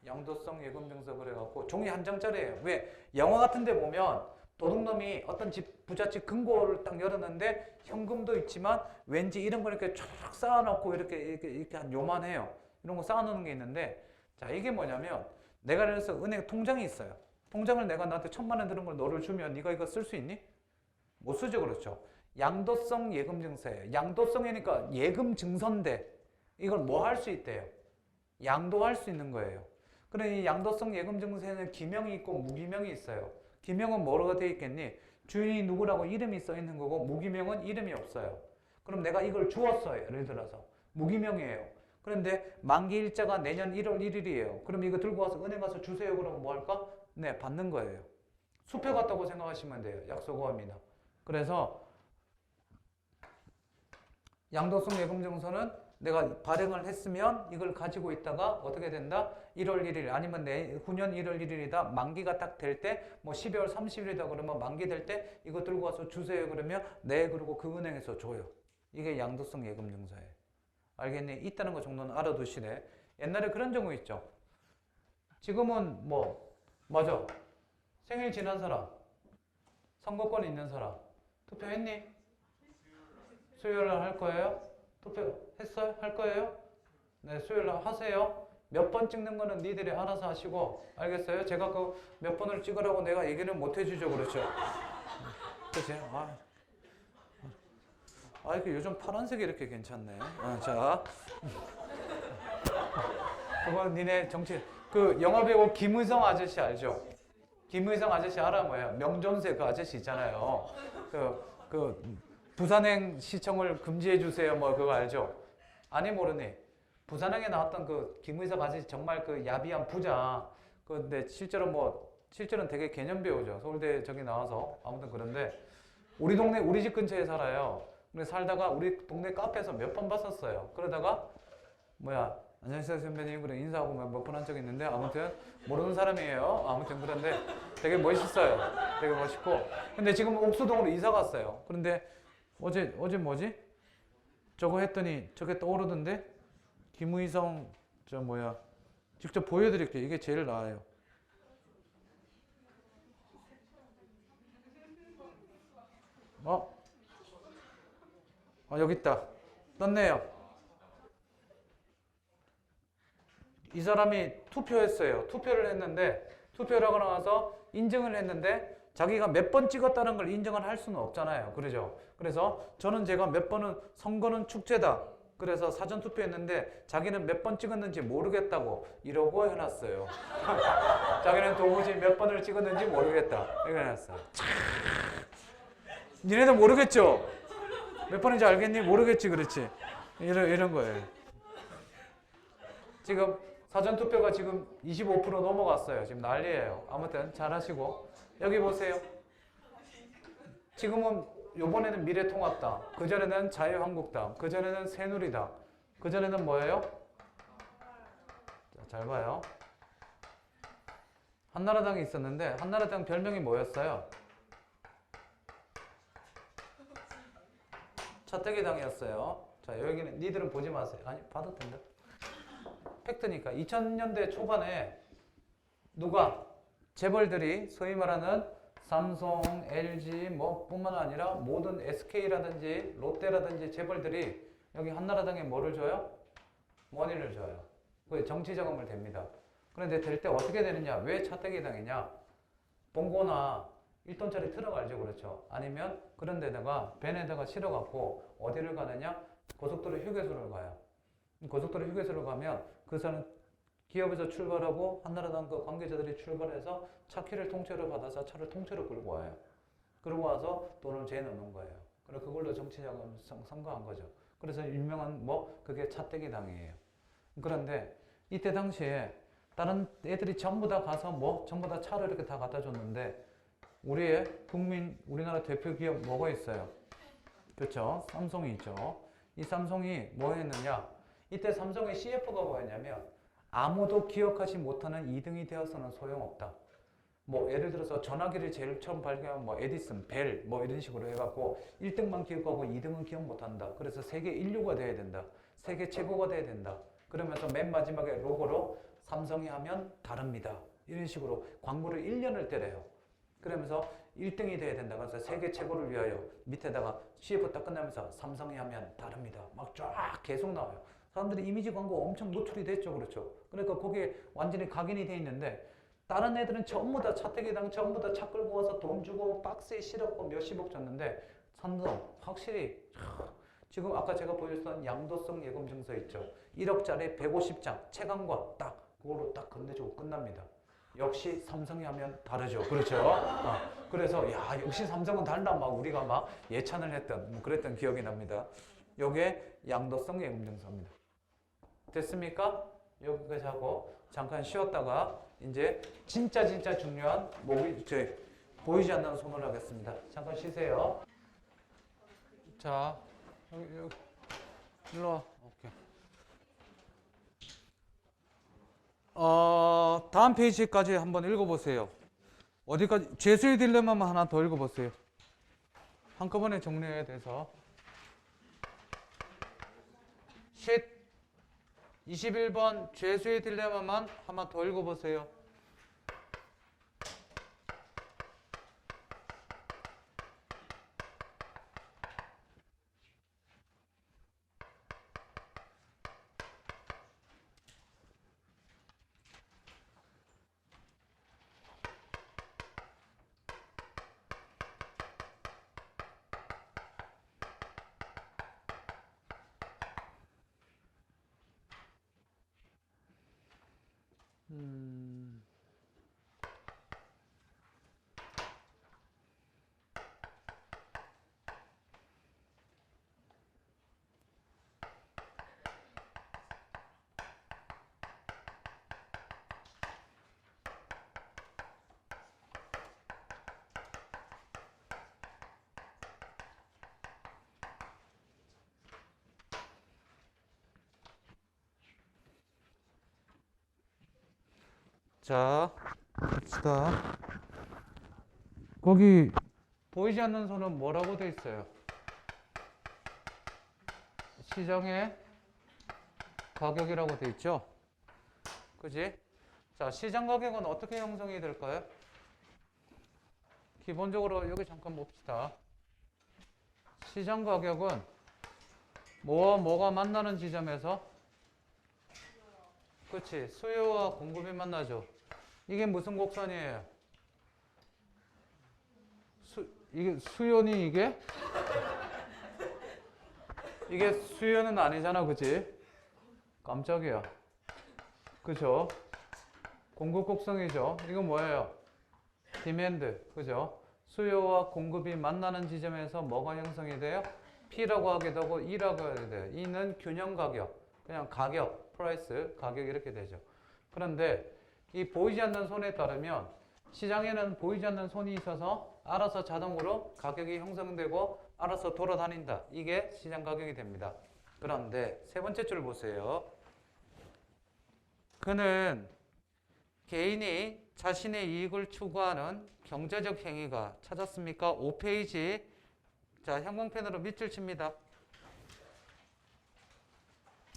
Speaker 1: 양도성 예금증서 그래갖고 종이 한 장짜리예요. 왜? 영화 같은 데 보면 도둑놈이 어떤 집 부잣집 금고를 딱 열었는데 현금도 있지만 왠지 이런 걸 이렇게 쫙 쌓아놓고 이렇게 한 요만해요. 이런 거 쌓아놓는 게 있는데, 자, 이게 뭐냐면 내가 그래서 은행 통장이 있어요. 통장을 내가 나한테 1,000만 원 드는 걸 너를 주면 네가 이거 쓸 수 있니? 못 쓰죠, 그렇죠? 양도성 예금증서예요. 양도성이니까 예금증서인데 이걸 뭐 할 수 있대요? 양도할 수 있는 거예요. 그러니 양도성 예금증서에는 기명이 있고 무기명이 있어요. 기명은 뭐라고 되어 있겠니? 주인이 누구라고 이름이 써 있는 거고, 무기명은 이름이 없어요. 그럼 내가 이걸 주었어요. 예를 들어서 무기명이에요. 그런데 만기 일자가 내년 1월 1일이에요. 그럼 이거 들고 와서 은행 가서 주세요. 그러면 뭐 할까? 네, 받는 거예요. 수표 같다고 생각하시면 돼요. 약속어입니다. 그래서 양도성 예금증서는 내가 발행을 했으면 이걸 가지고 있다가 어떻게 된다? 1월 1일 아니면 후년 1월 1일이다. 만기가 딱 될 때 뭐 12월 30일이다 그러면 만기 될 때 이거 들고 와서 주세요 그러면 네, 그리고 그 은행에서 줘요. 이게 양도성 예금증서예요. 알겠니? 있다는 거 정도는 알아두시래. 옛날에 그런 경우 있죠. 지금은 뭐 맞아. 생일 지난 사람, 선거권 있는 사람 투표했니? 수요일 날 할 거예요? 투표했어요? 할 거예요? 네, 수요일 날 하세요. 몇 번 찍는 거는 니들이 알아서 하시고, 알겠어요? 제가 그 몇 번을 찍으라고 내가 얘기는 못 해주죠, 그렇죠? 그치? 이렇게 요즘 파란색이 이렇게 괜찮네. 자. 그건 니네 정치, 그 영화배우 김의성 아저씨 알죠? 김의성 아저씨 알아 뭐야? 명존세 그 아저씨 있잖아요. 부산행 시청을 금지해 주세요. 뭐 그거 알죠? 아니 모르니? 부산행에 나왔던 그 김의석 아저씨 정말 그 야비한 부자. 근데 실제로는 되게 개념 배우죠. 서울대 저기 나와서 아무튼 그런데 우리 집 근처에 살아요. 근데 살다가 우리 동네 카페에서 몇 번 봤었어요. 그러다가 안녕하세요 선배님 그래 인사하고 몇 번 한 적이 있는데 아무튼 모르는 사람이에요. 아무튼 그런데 되게 멋있어요. 되게 멋있고. 근데 지금 옥수동으로 이사 갔어요. 그런데 어제 뭐지? 저거 했더니 저게 떠오르던데? 김의성 직접 보여드릴게요. 이게 제일 나아요. 여기 있다. 떴네요. 이 사람이 투표했어요. 투표를 했는데 투표를 하고 나서 인증을 했는데 자기가 몇 번 찍었다는 걸 인정을 할 수는 없잖아요. 그러죠? 그래서 제가 몇 번은 선거는 축제다. 그래서 사전 투표했는데 자기는 몇 번 찍었는지 모르겠다고 이러고 해놨어요. 자기는 도무지 몇 번을 찍었는지 모르겠다. 이렇게 해놨어요. 니네도 모르겠죠? 몇 번인지 알겠니? 모르겠지, 그렇지? 이런 거예요. 지금 사전 투표가 지금 25% 넘어갔어요. 지금 난리예요. 아무튼 잘 하시고 여기 보세요. 지금은 요번에는 미래통합당, 그전에는 자유한국당, 그전에는 새누리당, 그전에는 뭐예요? 자, 잘 봐요. 한나라당이 있었는데 한나라당 별명이 뭐였어요? 차떼기당이었어요. 자, 여기는 니들은 보지 마세요. 아니, 봐도 된다. 팩트니까 2000년대 초반에 누가 재벌들이 소위 말하는 삼성, LG 뭐 뿐만 아니라 모든 SK라든지 롯데라든지 재벌들이 여기 한나라당에 뭐를 줘요? 머니를 줘요. 그게 정치 자금을 댑니다. 그런데 될 때 어떻게 되느냐? 왜 차떼기당이냐? 봉고나 1톤짜리 트럭 알죠? 그렇죠? 아니면 그런 데다가 벤에다가 실어갖고 어디를 가느냐? 고속도로 휴게소를 가요. 고속도로 휴게소를 가면 그 사람 기업에서 출발하고 한나라당 그 관계자들이 출발해서 차 키를 통째로 받아서 차를 통째로 끌고 와요. 그러고 와서 돈을 재놓는 거예요. 그래서 그걸로 정치자금 선거한 거죠. 그래서 유명한 그게 차떼기당이에요. 그런데 이때 당시에 다른 애들이 전부 다 가서 전부 다 차를 이렇게 다 갖다 줬는데 우리나라 대표 기업 뭐가 있어요? 그렇죠? 삼성이 있죠. 이 삼성이 뭐 했느냐? 이때 삼성의 CF가 뭐였냐면 아무도 기억하지 못하는 2등이 되어서는 소용없다. 예를 들어서 전화기를 제일 처음 발견한 에디슨, 벨 이런 식으로 해갖고 1등만 기억하고 2등은 기억 못한다. 그래서 세계 인류가 돼야 된다. 세계 최고가 돼야 된다. 그러면서 맨 마지막에 로고로 삼성이 하면 다릅니다. 이런 식으로 광고를 1년을 때려요. 그러면서 1등이 돼야 된다. 그래서 세계 최고를 위하여 밑에다가 CF 딱 끝나면서 삼성이 하면 다릅니다. 막 쫙 계속 나와요. 사람들이 이미지 광고 엄청 노출이 됐죠. 그렇죠. 그러니까 거기에 완전히 각인이 돼 있는데 다른 애들은 전부 다 차떼기당 전부 다 차 끌고 와서 돈 주고 박스에 실었고 몇십억 줬는데 삼성 확실히 지금 아까 제가 보여줬던 양도성 예금 증서 있죠. 1억짜리 150장 채광과 딱 그걸로 딱 건네주고 끝납니다. 역시 삼성이 하면 다르죠. 그렇죠? 그래서 역시 삼성은 달라 막 우리가 막 예찬을 했던 그랬던 기억이 납니다. 요게 양도성 예금 증서입니다. 됐습니까? 여기까지 하고 잠깐 쉬었다가 이제 진짜 중요한 보이지 않는 손을 하겠습니다. 잠깐 쉬세요. 자, 여기 일로 와. 오케이. 다음 페이지까지 한번 읽어보세요. 어디까지? 죄수의 딜레마만 하나 더 읽어보세요. 한꺼번에 정리해야 돼서. 21번 죄수의 딜레마만 한번 더 읽어보세요. 자, 봅시다. 거기 보이지 않는 선은 뭐라고 돼 있어요? 시장의 가격이라고 돼 있죠? 그지? 자, 시장 가격은 어떻게 형성이 될까요? 기본적으로 여기 잠깐 봅시다. 시장 가격은 뭐와 뭐가 만나는 지점에서 그렇지. 수요와 공급이 만나죠. 이게 무슨 곡선이에요? 이게 수요니 이게? 이게 수요는 아니잖아. 그치? 깜짝이야. 그죠? 공급 곡선이죠. 이건 뭐예요? 디맨드. 그죠? 수요와 공급이 만나는 지점에서 뭐가 형성이 돼요? P라고 하게 되고 E라고 하게 돼요. E는 균형 가격. 그냥 가격, 프라이스, 가격 이렇게 되죠. 그런데 이 보이지 않는 손에 따르면 시장에는 보이지 않는 손이 있어서 알아서 자동으로 가격이 형성되고 알아서 돌아다닌다. 이게 시장 가격이 됩니다. 그런데 세 번째 줄 보세요. 그는 개인이 자신의 이익을 추구하는 경제적 행위가 찾았습니까? 5페이지. 자, 형광펜으로 밑줄 칩니다.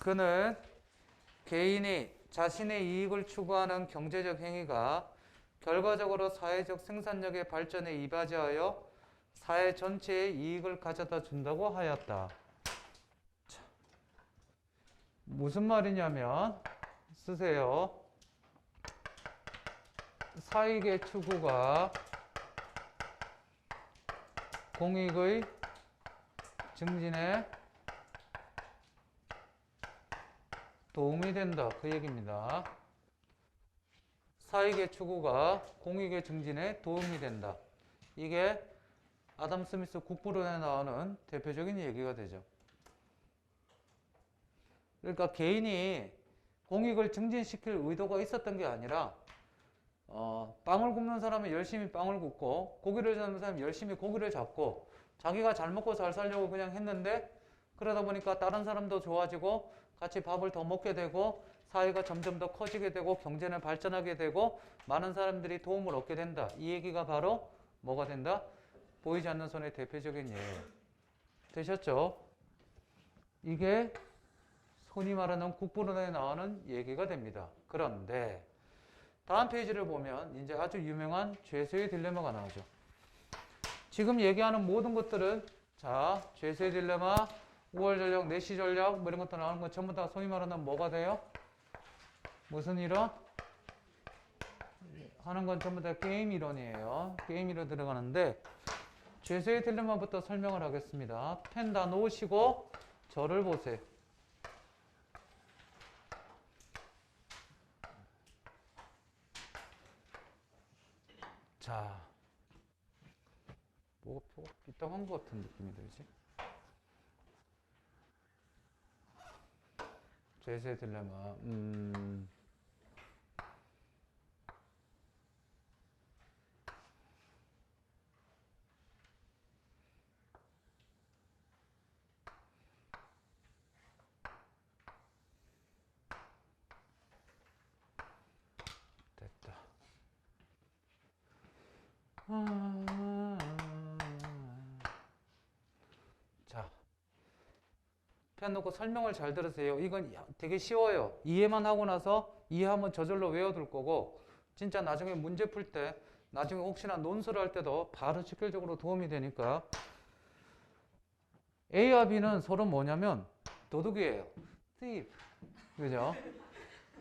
Speaker 1: 그는 개인이 자신의 이익을 추구하는 경제적 행위가 결과적으로 사회적 생산력의 발전에 이바지하여 사회 전체에 이익을 가져다 준다고 하였다. 자, 무슨 말이냐면 쓰세요. 사익의 추구가 공익의 증진에 도움이 된다. 그 얘기입니다. 사익의 추구가 공익의 증진에 도움이 된다. 이게 아담 스미스 국부론에 나오는 대표적인 얘기가 되죠. 그러니까 개인이 공익을 증진시킬 의도가 있었던 게 아니라 빵을 굽는 사람은 열심히 빵을 굽고 고기를 잡는 사람은 열심히 고기를 잡고 자기가 잘 먹고 잘 살려고 그냥 했는데 그러다 보니까 다른 사람도 좋아지고 같이 밥을 더 먹게 되고 사회가 점점 더 커지게 되고 경제는 발전하게 되고 많은 사람들이 도움을 얻게 된다. 이 얘기가 바로 뭐가 된다? 보이지 않는 손의 대표적인 예예요. 되셨죠? 이게 손이 말하는 국부론에 나오는 얘기가 됩니다. 그런데 다음 페이지를 보면 이제 아주 유명한 죄수의 딜레마가 나오죠. 지금 얘기하는 모든 것들은 자, 죄수의 딜레마, 5월 전략, 내시 전략 뭐 이런 것들 나오는 건 전부 다 소위 말하는 뭐가 돼요? 무슨 이론? 하는 건 전부 다 게임 이론이에요. 게임 이론 들어가는데 죄수의 딜레마부터 설명을 하겠습니다. 펜 다 놓으시고 저를 보세요. 자, 뭐가 표가 삐딱한 것 같은 느낌이 들지? 죄수의 딜레마. 됐다. 자, 펜 놓고 설명을 잘 들으세요. 이건 되게 쉬워요. 이해만 하고 나서 이해하면 저절로 외워둘 거고 진짜 나중에 문제 풀 때 나중에 혹시나 논술을 할 때도 바로 직결적으로 도움이 되니까 A와 B는 서로 뭐냐면 도둑이에요. thief. 그죠?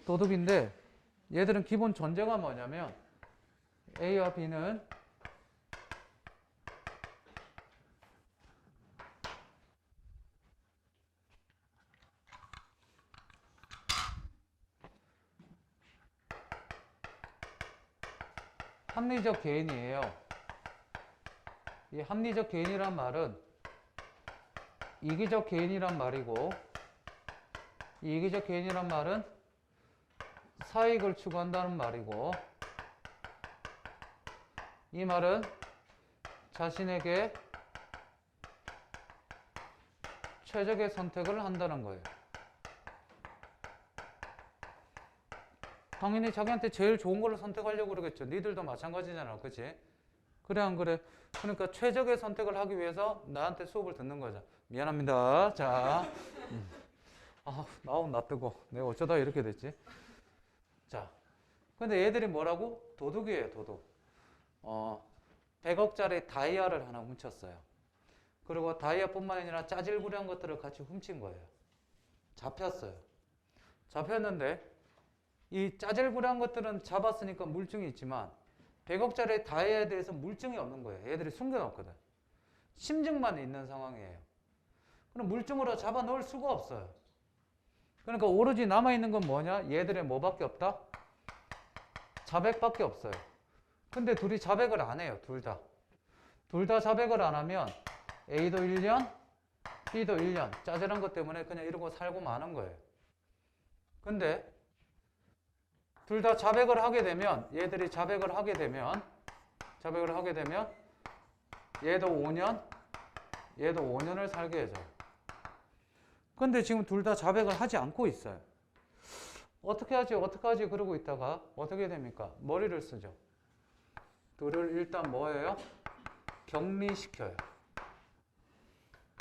Speaker 1: 도둑인데 얘들은 기본 전제가 뭐냐면 A와 B는 합리적 개인이에요. 이 합리적 개인이란 말은 이기적 개인이란 말이고 이 이기적 개인이란 말은 사익을 추구한다는 말이고 이 말은 자신에게 최적의 선택을 한다는 거예요. 당연히 자기한테 제일 좋은 걸로 선택하려고 그러겠죠. 니들도 마찬가지잖아. 그치? 그래 안 그래? 그러니까 최적의 선택을 하기 위해서 나한테 수업을 듣는 거죠. 미안합니다. 자, 나 뜨거. 내가 어쩌다 이렇게 됐지? 자, 근데 얘들이 뭐라고? 도둑이에요. 도둑. 100억짜리 다이아를 하나 훔쳤어요. 그리고 다이아뿐만 아니라 짜질구리한 것들을 같이 훔친 거예요. 잡혔어요. 잡혔는데 이 짜질구리한 것들은 잡았으니까 물증이 있지만 100억짜리 다이아에 대해서 물증이 없는 거예요. 얘들이 숨겨놨거든. 심증만 있는 상황이에요. 그럼 물증으로 잡아 넣을 수가 없어요. 그러니까 오로지 남아있는 건 뭐냐? 얘들의 뭐밖에 없다? 자백밖에 없어요. 근데 둘이 자백을 안 해요. 둘 다. 둘 다 자백을 안 하면 A도 1년, B도 1년. 짜잘한 것 때문에 그냥 이러고 살고 마는 거예요. 근데 둘 다 자백을 하게 되면, 얘들이 자백을 하게 되면 얘도 5년, 얘도 5년을 살게 해줘요. 근데 지금 둘 다 자백을 하지 않고 있어요. 어떻게 하지? 그러고 있다가 어떻게 됩니까? 머리를 쓰죠. 둘을 일단 뭐예요? 격리시켜요.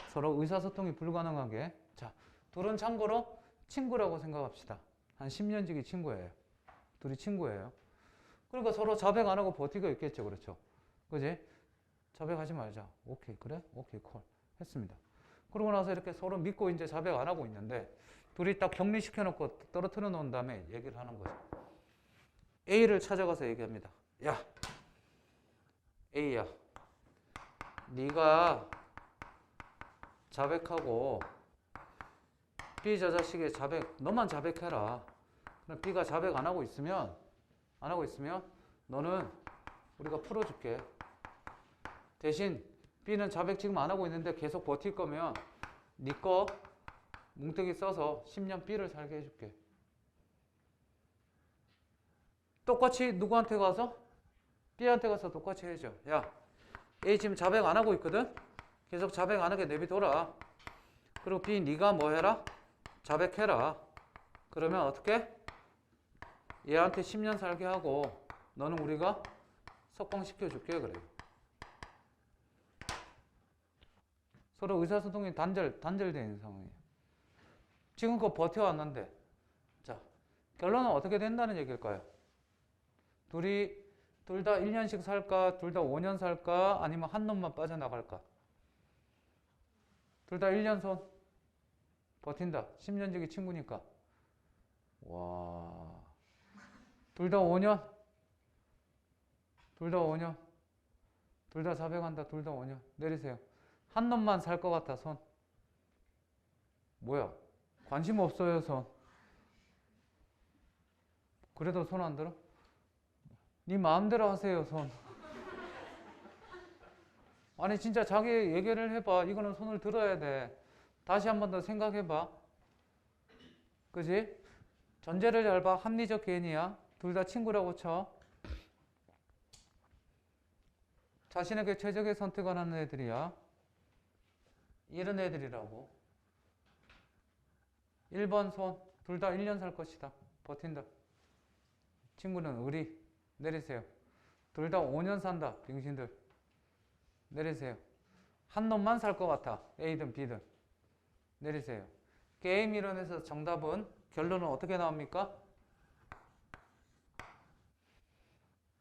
Speaker 1: 서로 의사소통이 불가능하게. 자, 둘은 참고로 친구라고 생각합시다. 한 10년 지기 친구예요. 둘이 친구예요. 그러니까 서로 자백 안 하고 버티고 있겠죠. 그렇죠? 그지? 자백하지 말자. 오케이, 그래? 오케이, 콜. 했습니다. 그러고 나서 이렇게 서로 믿고 이제 자백 안 하고 있는데 둘이 딱 격리시켜놓고 떨어뜨려 놓은 다음에 얘기를 하는 거죠. A를 찾아가서 얘기합니다. 야, A야, 네가 자백하고 B 저 자식의 자백, 너만 자백해라. 그럼 B가 자백 안 하고 있으면 너는 우리가 풀어줄게. 대신 B는 자백 지금 안 하고 있는데 계속 버틸 거면 네 거 뭉태기 써서 10년 B를 살게 해줄게. 똑같이 누구한테 가서? B한테 가서 똑같이 해줘. 야, A 지금 자백 안 하고 있거든? 계속 자백 안 하게 내비둬라. 그리고 B 네가 뭐 해라? 자백해라. 그러면 어떻게? 얘한테 10년 살게 하고 너는 우리가 석방시켜줄게. 그래요. 서로 의사소통이 단절되어 있는 상황이에요. 지금껏 버텨왔는데, 자, 결론은 어떻게 된다는 얘기일까요? 둘 다 1년씩 살까? 둘 다 5년 살까? 아니면 한 놈만 빠져나갈까? 둘 다 1년 손 버틴다. 10년 지기 친구니까. 와. 둘 다 5년? 둘 다 5년? 둘 다 자백한다. 둘 다 5년. 내리세요. 한 놈만 살 것 같아, 손. 뭐야? 관심 없어요, 손. 그래도 손 안 들어? 네 마음대로 하세요, 손. 아니, 진짜 자기 얘기를 해봐. 이거는 손을 들어야 돼. 다시 한 번 더 생각해봐. 그지? 전제를 잘 봐. 합리적 개인이야. 둘 다 친구라고 쳐. 자신에게 최적의 선택을 하는 애들이야. 이런 애들이라고. 1번 손. 둘 다 1년 살 것이다. 버틴다. 친구는 의리. 내리세요. 둘 다 5년 산다. 병신들. 내리세요. 한 놈만 살 것 같아. A든 B든. 내리세요. 게임 이론에서 정답은, 결론은 어떻게 나옵니까?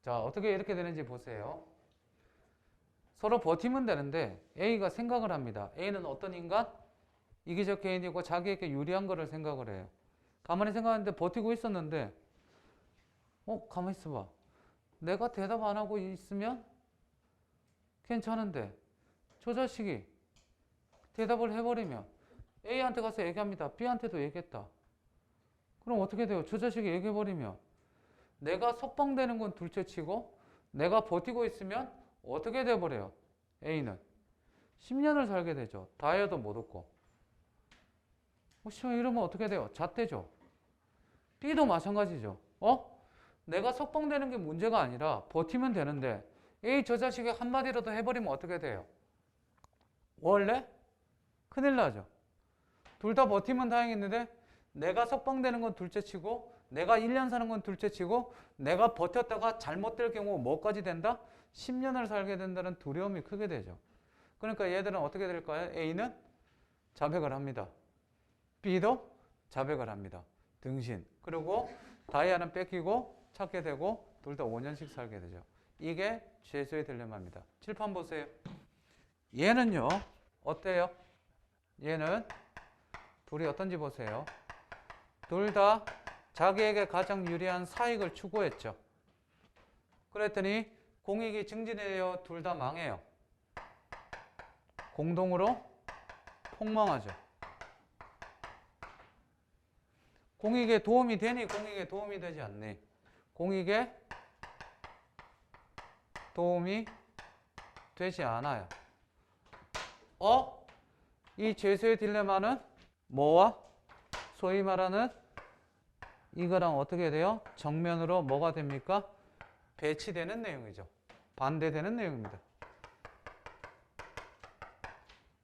Speaker 1: 자, 어떻게 이렇게 되는지 보세요. 서로 버티면 되는데 A가 생각을 합니다. A는 어떤 인간? 이기적 개인이고 자기에게 유리한 거를 생각을 해요. 가만히 생각하는데 버티고 있었는데 가만히 있어봐. 내가 대답 안 하고 있으면 괜찮은데 저 자식이 대답을 해버리면 A한테 가서 얘기합니다. B한테도 얘기했다. 그럼 어떻게 돼요? 저 자식이 얘기해버리면 내가 석방되는 건 둘째치고 내가 버티고 있으면 어떻게 돼버려요? A는 10년을 살게 되죠. 다이어도 못 얻고. 이러면 어떻게 돼요? 잣대죠. B도 마찬가지죠. 내가 석방되는 게 문제가 아니라 버티면 되는데 A 저 자식이 한마디라도 해버리면 어떻게 돼요? 원래 큰일 나죠. 둘 다 버티면 다행인데 내가 석방되는 건 둘째치고 내가 1년 사는 건 둘째치고 내가 버텼다가 잘못될 경우 뭐까지 된다? 10년을 살게 된다는 두려움이 크게 되죠. 그러니까 얘들은 어떻게 될까요? A는 자백을 합니다. B도 자백을 합니다. 등신. 그리고 다이아는 뺏기고 찾게 되고 둘 다 5년씩 살게 되죠. 이게 죄수의 딜레마입니다. 칠판 보세요. 얘는요. 어때요? 얘는 둘이 어떤지 보세요. 둘 다 자기에게 가장 유리한 사익을 추구했죠. 그랬더니 공익이 증진해요. 둘 다 망해요. 공동으로 폭망하죠. 공익에 도움이 되니 공익에 도움이 되지 않니? 공익에 도움이 되지 않아요. 이 죄수의 딜레마는 뭐와 소위 말하는 이거랑 어떻게 돼요? 정면으로 뭐가 됩니까? 배치되는 내용이죠. 반대되는 내용입니다.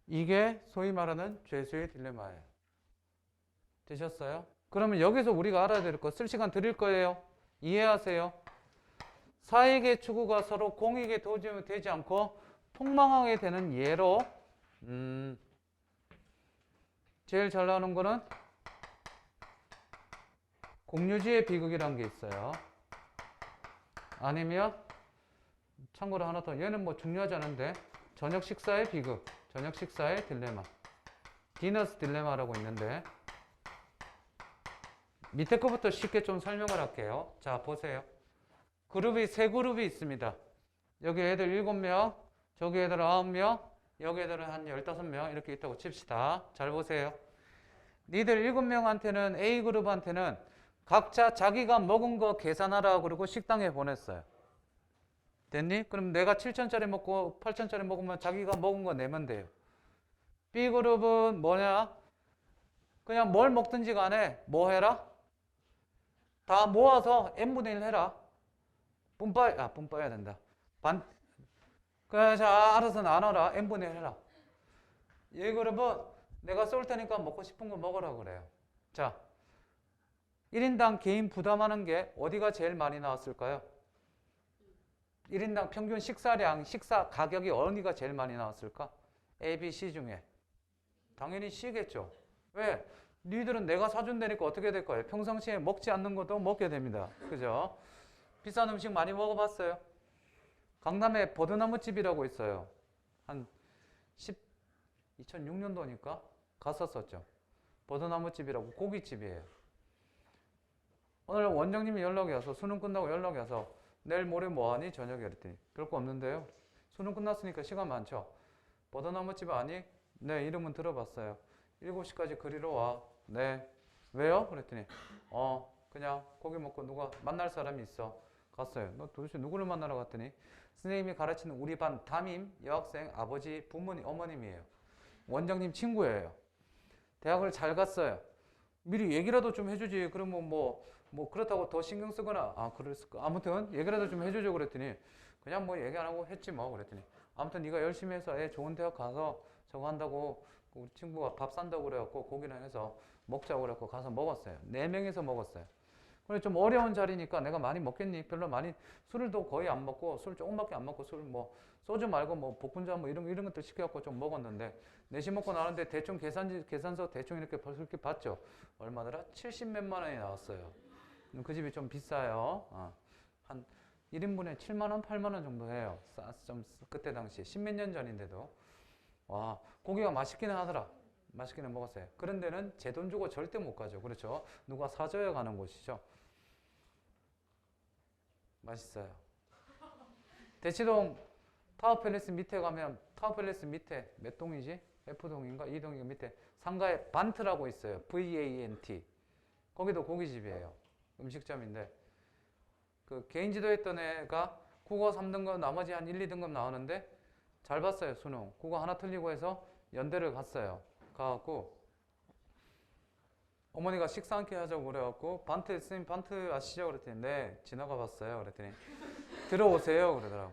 Speaker 1: 이게 소위 말하는 죄수의 딜레마예요. 되셨어요? 그러면 여기서 우리가 알아야 될 거, 쓸 시간 드릴 거예요. 이해하세요? 사익의 추구가 서로 공익에 도움이 되지 않고 폭망하게 되는 예로, 제일 잘 나오는 거는 공유지의 비극이라는 게 있어요. 아니면 참고로 하나 더, 얘는 뭐 중요하지 않은데 저녁 식사의 비극, 저녁 식사의 딜레마, 디너스 딜레마라고 있는데 밑에 거부터 쉽게 좀 설명을 할게요. 자, 보세요. 그룹이 세 그룹이 있습니다. 여기 애들 7명, 저기 애들 9명, 여기 애들은 한 15명 이렇게 있다고 칩시다. 잘 보세요. 니들 7명한테는 A그룹한테는 각자 자기가 먹은 거 계산하라 그러고 식당에 보냈어요. 됐니? 그럼 내가 7,000짜리 먹고 8,000짜리 먹으면 자기가 먹은 거 내면 돼요. B그룹은 뭐냐? 그냥 뭘 먹든지 간에 뭐 해라? 다 모아서 n분의 1 해라. 분빠야 된다. 그래서 알아서 나눠라. n분의 1 해라. 이 그룹은 내가 쏠 테니까 먹고 싶은 거 먹으라 그래요. 자, 1인당 개인 부담하는 게 어디가 제일 많이 나왔을까요? 1인당 평균 식사량, 식사 가격이 어디가 제일 많이 나왔을까? A, B, C 중에. 당연히 C겠죠. 왜? 니들은 내가 사준다니까 어떻게 될 거예요? 평상시에 먹지 않는 것도 먹게 됩니다. 그죠? 비싼 음식 많이 먹어봤어요? 강남에 버드나무집이라고 있어요. 한 2006년도니까 갔었었죠. 버드나무집이라고 고깃집이에요. 오늘 원장님이 연락이 와서 수능 끝나고 연락이 와서 내일 모레 뭐하니? 저녁에 그랬더니 별거 없는데요. 수능 끝났으니까 시간 많죠. 버드나무집 아니? 네, 이름은 들어봤어요. 7시까지 그리러 와. 네. 왜요? 그랬더니 그냥 고기 먹고 누가 만날 사람이 있어. 갔어요. 너 도대체 누구를 만나러 갔더니 선생님이 가르치는 우리 반 담임 여학생 아버지 부모님 어머님이에요. 원장님 친구예요. 대학을 잘 갔어요. 미리 얘기라도 좀 해주지. 그러면 뭐 그렇다고 더 신경 쓰거나 그랬을까. 아무튼 얘기라도 좀 해주죠. 그랬더니 그냥 뭐 얘기 안 하고 했지 뭐. 그랬더니 아무튼 네가 열심히 해서 애 좋은 대학 가서 저거 한다고 우리 친구가 밥 산다고 그래갖고 고기는 해서 먹자고 그래갖고 가서 먹었어요. 4명이서 먹었어요. 그래 좀 어려운 자리니까 내가 많이 먹겠니? 별로 많이 술을 또 거의 안 먹고 술 조금밖에 안 먹고 술 뭐 소주 말고 뭐 복분자 뭐 이런 것들 시켜갖고 좀 먹었는데 4시 먹고 나는데 대충 계산서 대충 이렇게 봤죠. 얼마더라? 70몇만 원이 나왔어요. 그 집이 좀 비싸요. 한 1인분에 7만 원, 8만 원 정도 해요. 좀 그때 당시 10몇 년 전인데도 와 고기가 맛있기는 하더라. 맛있기는 먹었어요. 그런 데는 제 돈 주고 절대 못 가죠. 그렇죠? 누가 사줘야 가는 곳이죠. 맛있어요. 대치동 타워팰리스 밑에 가면 타워팰리스 밑에 몇 동이지? F동인가? 2동인가 밑에 상가에 반트라고 있어요. VANT. 거기도 고깃집이에요. 음식점인데 그 개인지도 했던 애가 국어 3등급 나머지 한 1, 2등급 나오는데 잘 봤어요. 수능. 국어 하나 틀리고 해서 연대를 갔어요. 가갖고 어머니가 식사 함께 하자고 그래갖고 반트 선생님 반트 아시죠? 그랬더니 네 지나가 봤어요. 그랬더니 들어오세요 그러더라고.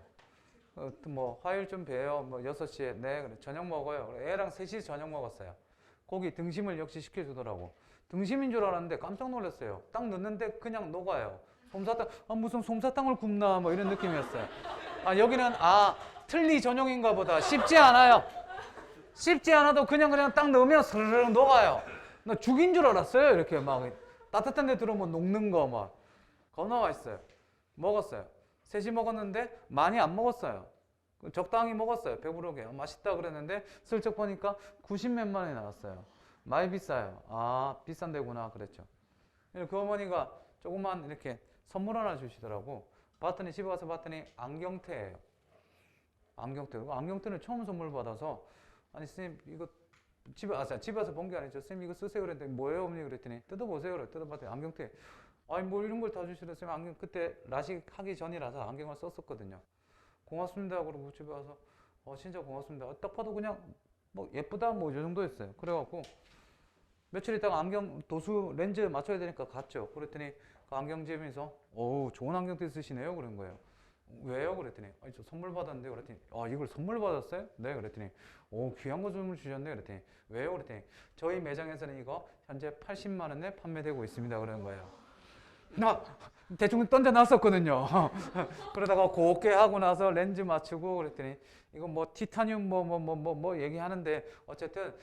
Speaker 1: 뭐 화요일 좀 봬요. 뭐 6시에 네 그래 저녁 먹어요. 그래, 애랑 셋이 저녁 먹었어요. 고기 등심을 역시 시켜주더라고. 등심인 줄 알았는데 깜짝 놀랐어요. 딱 넣는데 그냥 녹아요. 솜사탕 무슨 솜사탕을 굽나 뭐 이런 느낌이었어요. 여기는 틀니 전용인가 보다. 쉽지 않아요. 쉽지 않아도 그냥 딱 넣으면 스르륵 녹아요. 나 죽인 줄 알았어요. 이렇게 막 따뜻한 데 들어오면 녹는 거 막. 겁나 맛있어요. 먹었어요. 셋이 먹었는데 많이 안 먹었어요. 적당히 먹었어요. 배부르게. 맛있다 그랬는데 슬쩍 보니까 90몇만 원이 나왔어요. 많이 비싸요. 비싼 데구나 그랬죠. 그 어머니가 조금만 이렇게 선물 하나 주시더라고. 봤더니 집에 가서 봤더니 안경테예요. 안경테는 처음 선물 받아서 아니 선생님 이거 집에 와서 본 게 아니죠. 선생님 이거 쓰세요 그랬더니 뭐예요 어머니 그랬더니 뜯어보세요 그래. 뜯어봤더니 안경테. 뭐 이런 걸 다 주시더라고요. 선생님 안경 그때 라식 하기 전이라서 안경을 썼었거든요. 고맙습니다 그러고 집에 와서 진짜 고맙습니다. 딱 봐도 그냥 뭐 예쁘다 뭐 이 정도였어요. 그래갖고 며칠 있다가 안경 도수 렌즈 맞춰야 되니까 갔죠. 그랬더니 그 안경점에서 좋은 안경테 쓰시네요. 그런 거예요. 왜요? 그랬더니 저 선물 받았는데. 그랬더니 이걸 선물 받았어요? 네. 그랬더니 귀한 거 선물 주셨네. 그랬더니 왜요? 그랬더니 저희 매장에서는 이거 현재 80만 원에 판매되고 있습니다. 그런 거예요. 나 대충 던져 놨었거든요. 그러다가 곱게 하고 나서 렌즈 맞추고 그랬더니 이거 뭐 티타늄 뭐 얘기하는데 어쨌든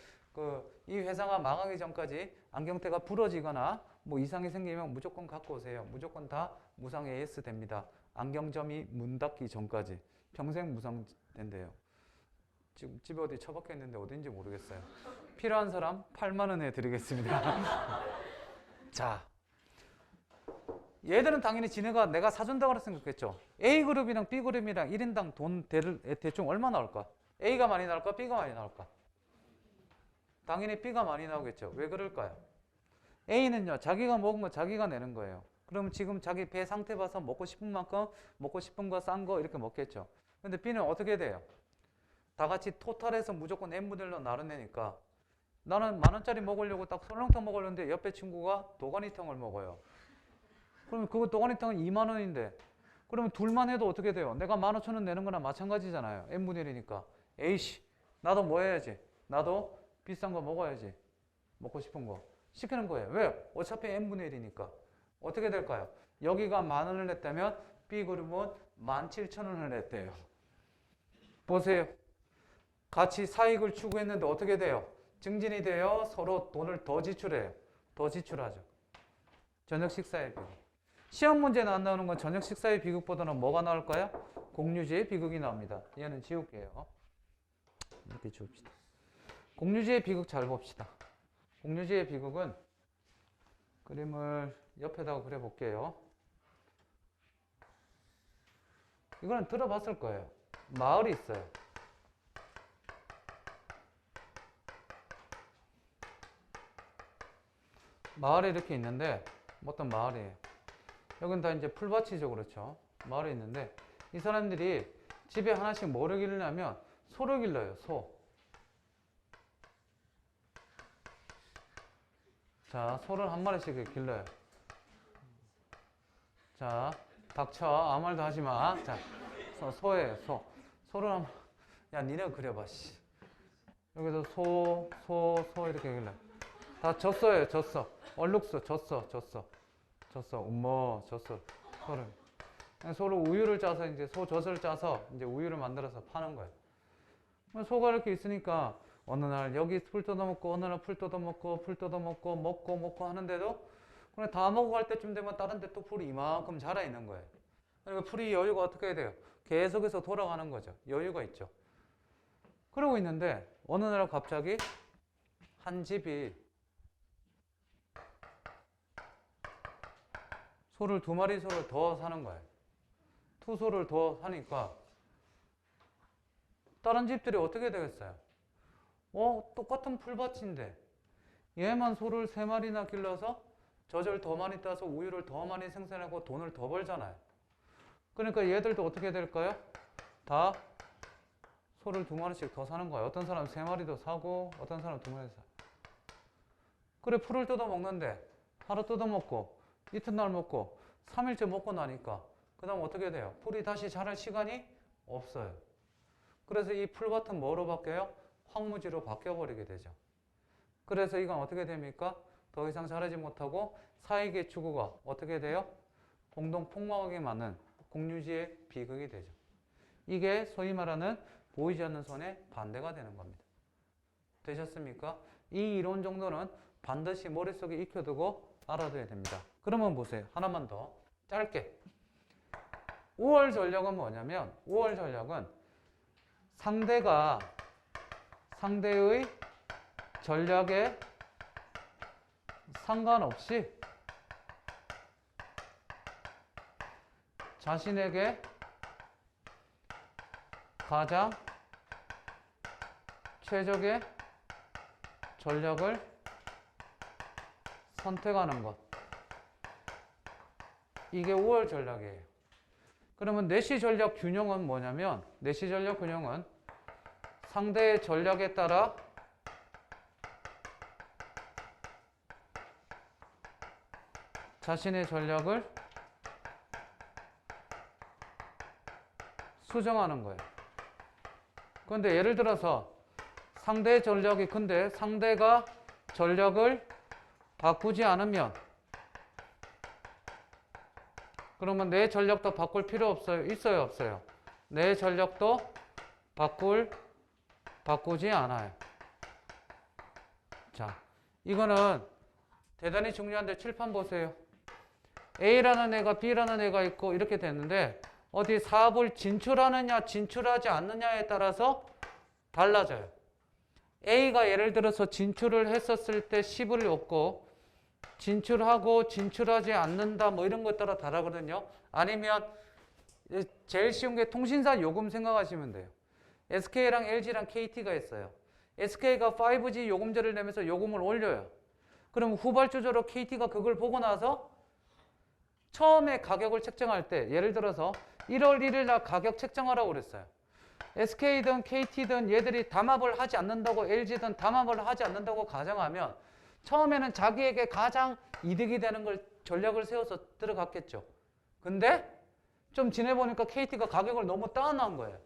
Speaker 1: 이 회사가 망하기 전까지 안경테가 부러지거나 뭐 이상이 생기면 무조건 갖고 오세요. 무조건 다 무상 AS 됩니다. 안경점이 문 닫기 전까지 평생 무상 된대요. 지금 집에 어디 처박혀 있는데 어딘지 모르겠어요. 필요한 사람 8만 원에 드리겠습니다. 자, 얘들은 당연히 지네가 내가 사준다고 생각했죠. A그룹이랑 B그룹이랑 1인당 돈 대충 얼마 나올까? A가 많이 나올까? B가 많이 나올까? 당연히 B가 많이 나오겠죠. 왜 그럴까요? A는요, 자기가 먹은 거 자기가 내는 거예요. 그럼 지금 자기 배 상태 봐서 먹고 싶은 만큼 먹고 싶은 거 싼 거 이렇게 먹겠죠. 근데 B는 어떻게 돼요? 다 같이 토탈해서 무조건 N분의 1로 나눠내니까 나는 10,000원짜리 먹으려고 딱 설렁탕 먹으려는데 옆에 친구가 도가니탕을 먹어요. 그러면 그거 도가니탕은 2만 원인데 그러면 둘만 해도 어떻게 돼요? 내가 15,000원 내는 거나 마찬가지잖아요. N분의 1이니까. 에이씨, 나도 뭐 해야지? 나도 비싼 거 먹어야지. 먹고 싶은 거. 시키는 거예요. 왜? 어차피 N분의 1이니까. 어떻게 될까요? 여기가 10,000원을 냈다면 B그룹은 17,000원을 냈대요. 보세요. 같이 사익을 추구했는데 어떻게 돼요? 증진이 돼요. 서로 돈을 더 지출해요. 더 지출하죠. 저녁 식사의 비극. 시험 문제는 안 나오는 건 저녁 식사의 비극보다는 뭐가 나올까요? 공유제의 비극이 나옵니다. 얘는 지울게요. 이렇게 지웁시다. 공유제의 비극 잘 봅시다. 공유제의 비극은 그림을 옆에다가 그려볼게요. 이거는 들어봤을 거예요. 마을이 있어요. 마을이 이렇게 있는데 어떤 마을이에요. 여긴 다 이제 풀밭이죠. 그렇죠. 마을에 있는데 이 사람들이 집에 하나씩 뭐를 기르냐면 소를 길러요. 소. 자, 소를 한 마리씩 길러요. 자, 닥쳐. 아무 말도 하지 마. 자, 소예요. 소. 소를 야, 니네가 그려봐. 씨. 여기서 소 이렇게 길러요. 다 젖소예요. 젖소. 얼룩소. 젖소. 젖소. 소를. 소를 우유를 짜서 이제 소 젖을 짜서 이제 우유를 만들어서 파는 거예요. 소가 이렇게 있으니까 어느 날 여기 풀 뜯어먹고 어느 날 풀 뜯어먹고 먹고 하는데도 그냥 다 먹어갈 때쯤 되면 다른 데 또 풀이 이만큼 자라 있는 거예요. 그러니까 풀이 여유가 어떻게 해야 돼요? 계속해서 돌아가는 거죠. 여유가 있죠. 그러고 있는데 어느 날 갑자기 한 집이 소를 2마리 소를 더 사는 거예요. 투소를 더 사니까 다른 집들이 어떻게 되겠어요? 똑같은 풀밭인데 얘만 소를 3마리나 길러서 젖을 더 많이 따서 우유를 더 많이 생산하고 돈을 더 벌잖아요. 그러니까 얘들도 어떻게 될까요? 다 소를 2마리씩 더 사는 거예요. 어떤 사람은 3마리도 사고 어떤 사람은 2마리 사. 그래, 풀을 뜯어 먹는데 하루 뜯어 먹고 이튿날 먹고 3일째 먹고 나니까 그 다음 어떻게 돼요? 풀이 다시 자랄 시간이 없어요. 그래서 이 풀밭은 뭐로 바뀌어요? 황무지로 바뀌어버리게 되죠. 그래서 이건 어떻게 됩니까? 더 이상 자라지 못하고 사익의 추구가 어떻게 돼요? 공동 폭망하게 맞는 공유지의 비극이 되죠. 이게 소위 말하는 보이지 않는 손의 반대가 되는 겁니다. 되셨습니까? 이 이론 정도는 반드시 머릿속에 익혀두고 알아둬야 됩니다. 그러면 보세요. 하나만 더 짧게. 5월 전략은 뭐냐면 5월 전략은 상대가 상대의 전략에 상관없이 자신에게 가장 최적의 전략을 선택하는 것. 이게 5월 전략이에요. 그러면 내시 전략 균형은 뭐냐면 내시 전략 균형은 상대의 전략에 따라 자신의 전력을 수정하는 거예요. 그런데 예를 들어서 상대의 전력이 근데 상대가 전력을 바꾸지 않으면 그러면 내 전력도 바꿀 필요 없어요? 있어요? 없어요? 내 전력도 바꾸지 않아요. 자, 이거는 대단히 중요한데 칠판 보세요. A라는 애가 B라는 애가 있고 이렇게 됐는데 어디 사업을 진출하느냐 진출하지 않느냐에 따라서 달라져요. A가 예를 들어서 진출을 했었을 때 10을 얻고 진출하고 진출하지 않는다 뭐 이런 것 따라 다르거든요. 아니면 제일 쉬운 게 통신사 요금 생각하시면 돼요. SK랑 LG랑 KT가 있어요. SK가 5G 요금제를 내면서 요금을 올려요. 그럼 후발주자로 KT가 그걸 보고 나서 처음에 가격을 책정할 때 예를 들어서 1월 1일 날 가격 책정하라고 그랬어요. SK든 KT든 얘들이 담합을 하지 않는다고 LG든 담합을 하지 않는다고 가정하면 처음에는 자기에게 가장 이득이 되는 걸 전략을 세워서 들어갔겠죠. 근데 좀 지내보니까 KT가 가격을 너무 다운한 거예요.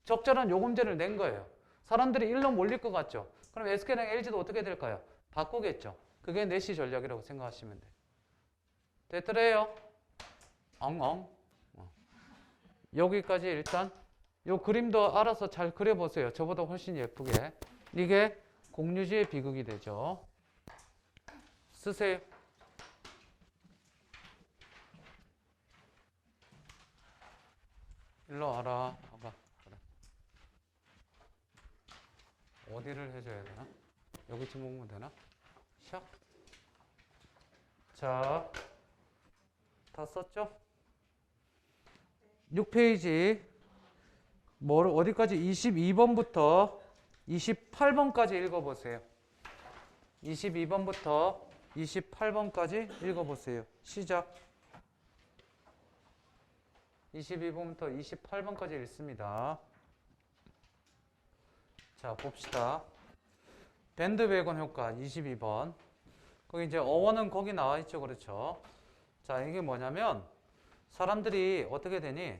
Speaker 1: 적절한 요금제를 낸 거예요. 사람들이 일로 몰릴 것 같죠. 그럼 SK랑 LG도 어떻게 될까요? 바꾸겠죠. 그게 내시 전략이라고 생각하시면 돼요. 됐더래요? 엉엉. 여기까지 일단 요 그림도 알아서 잘 그려보세요. 저보다 훨씬 예쁘게. 이게 공유지의 비극이 되죠. 쓰세요. 일로 와라. 봐봐. 그래. 어디를 해줘야 되나? 여기쯤 오면 되나? 샥. 자, 다 썼죠? 6페이지 뭐를 어디까지 22번부터 28번까지 읽어보세요. 22번부터 28번까지 읽어보세요. 시작. 22번부터 28번까지 읽습니다. 자, 봅시다. 밴드웨건 효과 22번. 거기 이제 어원은 거기 나와 있죠. 그렇죠? 자, 이게 뭐냐면 사람들이 어떻게 되니?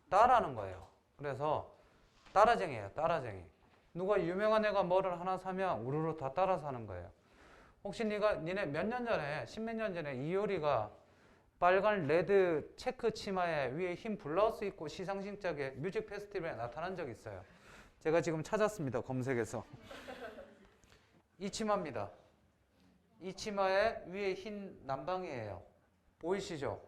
Speaker 1: 따라하는 거예요. 그래서 따라쟁이에요. 따라쟁이. 누가 유명한 애가 뭐를 하나 사면 우르르 다 따라서 하는 거예요. 혹시 니네 몇 년 전에, 십몇 년 전에 이효리가 빨간 레드 체크 치마에 위에 흰 블라우스 입고 시상식장에 뮤직 페스티벌에 나타난 적 있어요. 제가 지금 찾았습니다. 검색해서. 이 치마입니다. 이 치마에 위에 흰 남방이에요. 보이시죠?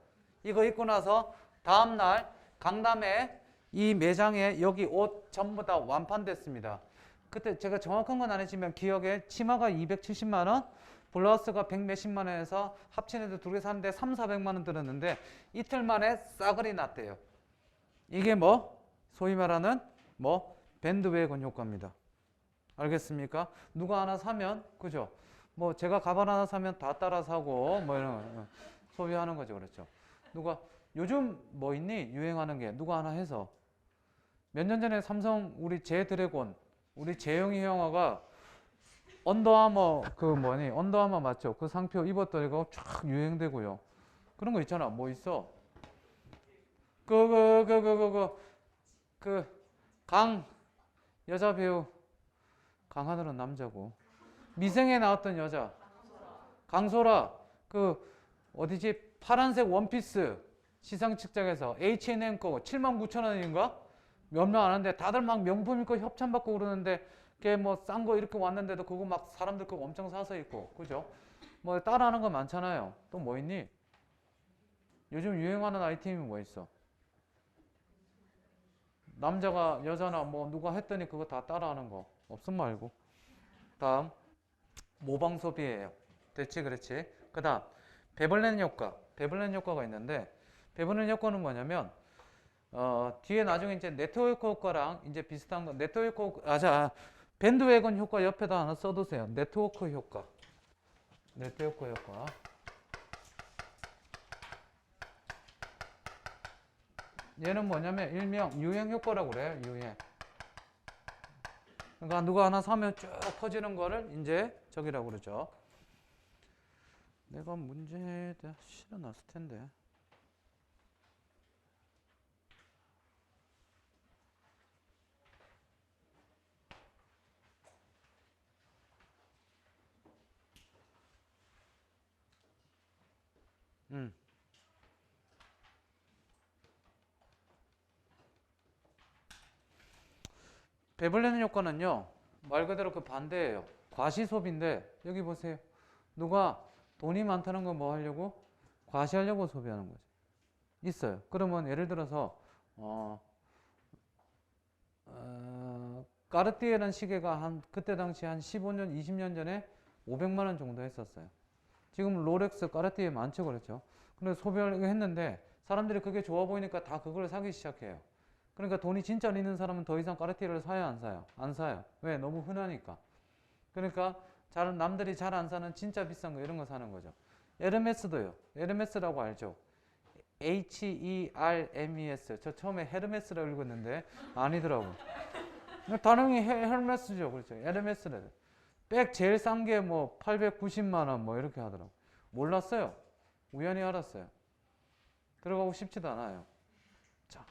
Speaker 1: 이거 입고 나서 다음날 강남에 이 매장에 여기 옷 전부 다 완판됐습니다. 그때 제가 정확한 건 아니지만 기억에 치마가 270만 원, 블라우스가 100 몇십만 원에서 합친해도 두 개 샀는데 3, 400만 원 들었는데 이틀 만에 싸그리 났대요. 이게 뭐 소위 말하는 뭐 밴드웨건 효과입니다. 알겠습니까? 누가 하나 사면 그죠? 뭐 제가 가발 하나 사면 다 따라 사고 뭐 이런 소비하는 거죠. 그렇죠? 누가 요즘 뭐 있니? 유행하는 게 누가 하나 해서 몇 년 전에 삼성 우리 제드래곤 우리 재영이 형아가 언더아머 언더아머 맞죠? 그 상표 입었더니 그거 쫙 유행되고요. 그런 거 있잖아. 뭐 있어? 강 여자 배우 강하늘은 남자고 미생에 나왔던 여자 강소라 그 어디지 파란색 원피스 시상 측정에서 H&M 거 79,000원인가? 몇명 안 하는데 다들 막 명품 입고 협찬받고 그러는데 걔 뭐 싼 거 이렇게 왔는데도 그거 막 사람들 그거 엄청 사서 입고 그죠? 뭐 따라하는 거 많잖아요. 또 뭐 있니? 요즘 유행하는 아이템이 뭐 있어? 남자가 여자나 뭐 누가 했더니 그거 다 따라하는 거 없음 말고. 다음 모방 소비예요. 됐지 그렇지? 그 다음 베벌렌 효과. 베벌렌 효과가 있는데 베벌렌 효과는 뭐냐면 뒤에 나중에 이제 네트워크 효과랑 이제 비슷한 거 네트워크 효과 밴드웨건 효과 옆에다 하나 써두세요. 네트워크 효과. 네트워크 효과. 얘는 뭐냐면 일명 유행 효과라고 그래요. 유행. 그러니까 누가 하나 사면 쭉 퍼지는 거를 이제 저기라고 그러죠. 내가 문제에다 실어놨을 텐데. 배불리는 효과는요, 말 그대로 그 반대예요. 과시소비인데, 여기 보세요. 누가 돈이 많다는 건 뭐 하려고? 과시하려고 소비하는 거지. 있어요. 그러면 예를 들어서, 까르띠에라는 시계가 그때 당시 한 15년, 20년 전에 500만 원 정도 했었어요. 지금 롤렉스, 까르띠에 많죠, 그렇죠? 근데 소비하려고 했는데, 사람들이 그게 좋아 보이니까 다 그걸 사기 시작해요. 그러니까 돈이 진짜 있는 사람은 더 이상 까르띠에를 사요, 안 사요? 안 사요. 왜? 너무 흔하니까. 그러니까 남들이 잘 안 사는 진짜 비싼 거 이런 거 사는 거죠. 에르메스도요. 에르메스라고 알죠? Hermes. 저 처음에 헤르메스라고 읽었는데 아니더라고. 단응이 헤르메스죠, 그렇죠? 에르메스래. 백 제일 싼 게 뭐 890만 원 뭐 이렇게 하더라고. 몰랐어요. 우연히 알았어요. 들어가고 싶지도 않아요. 자,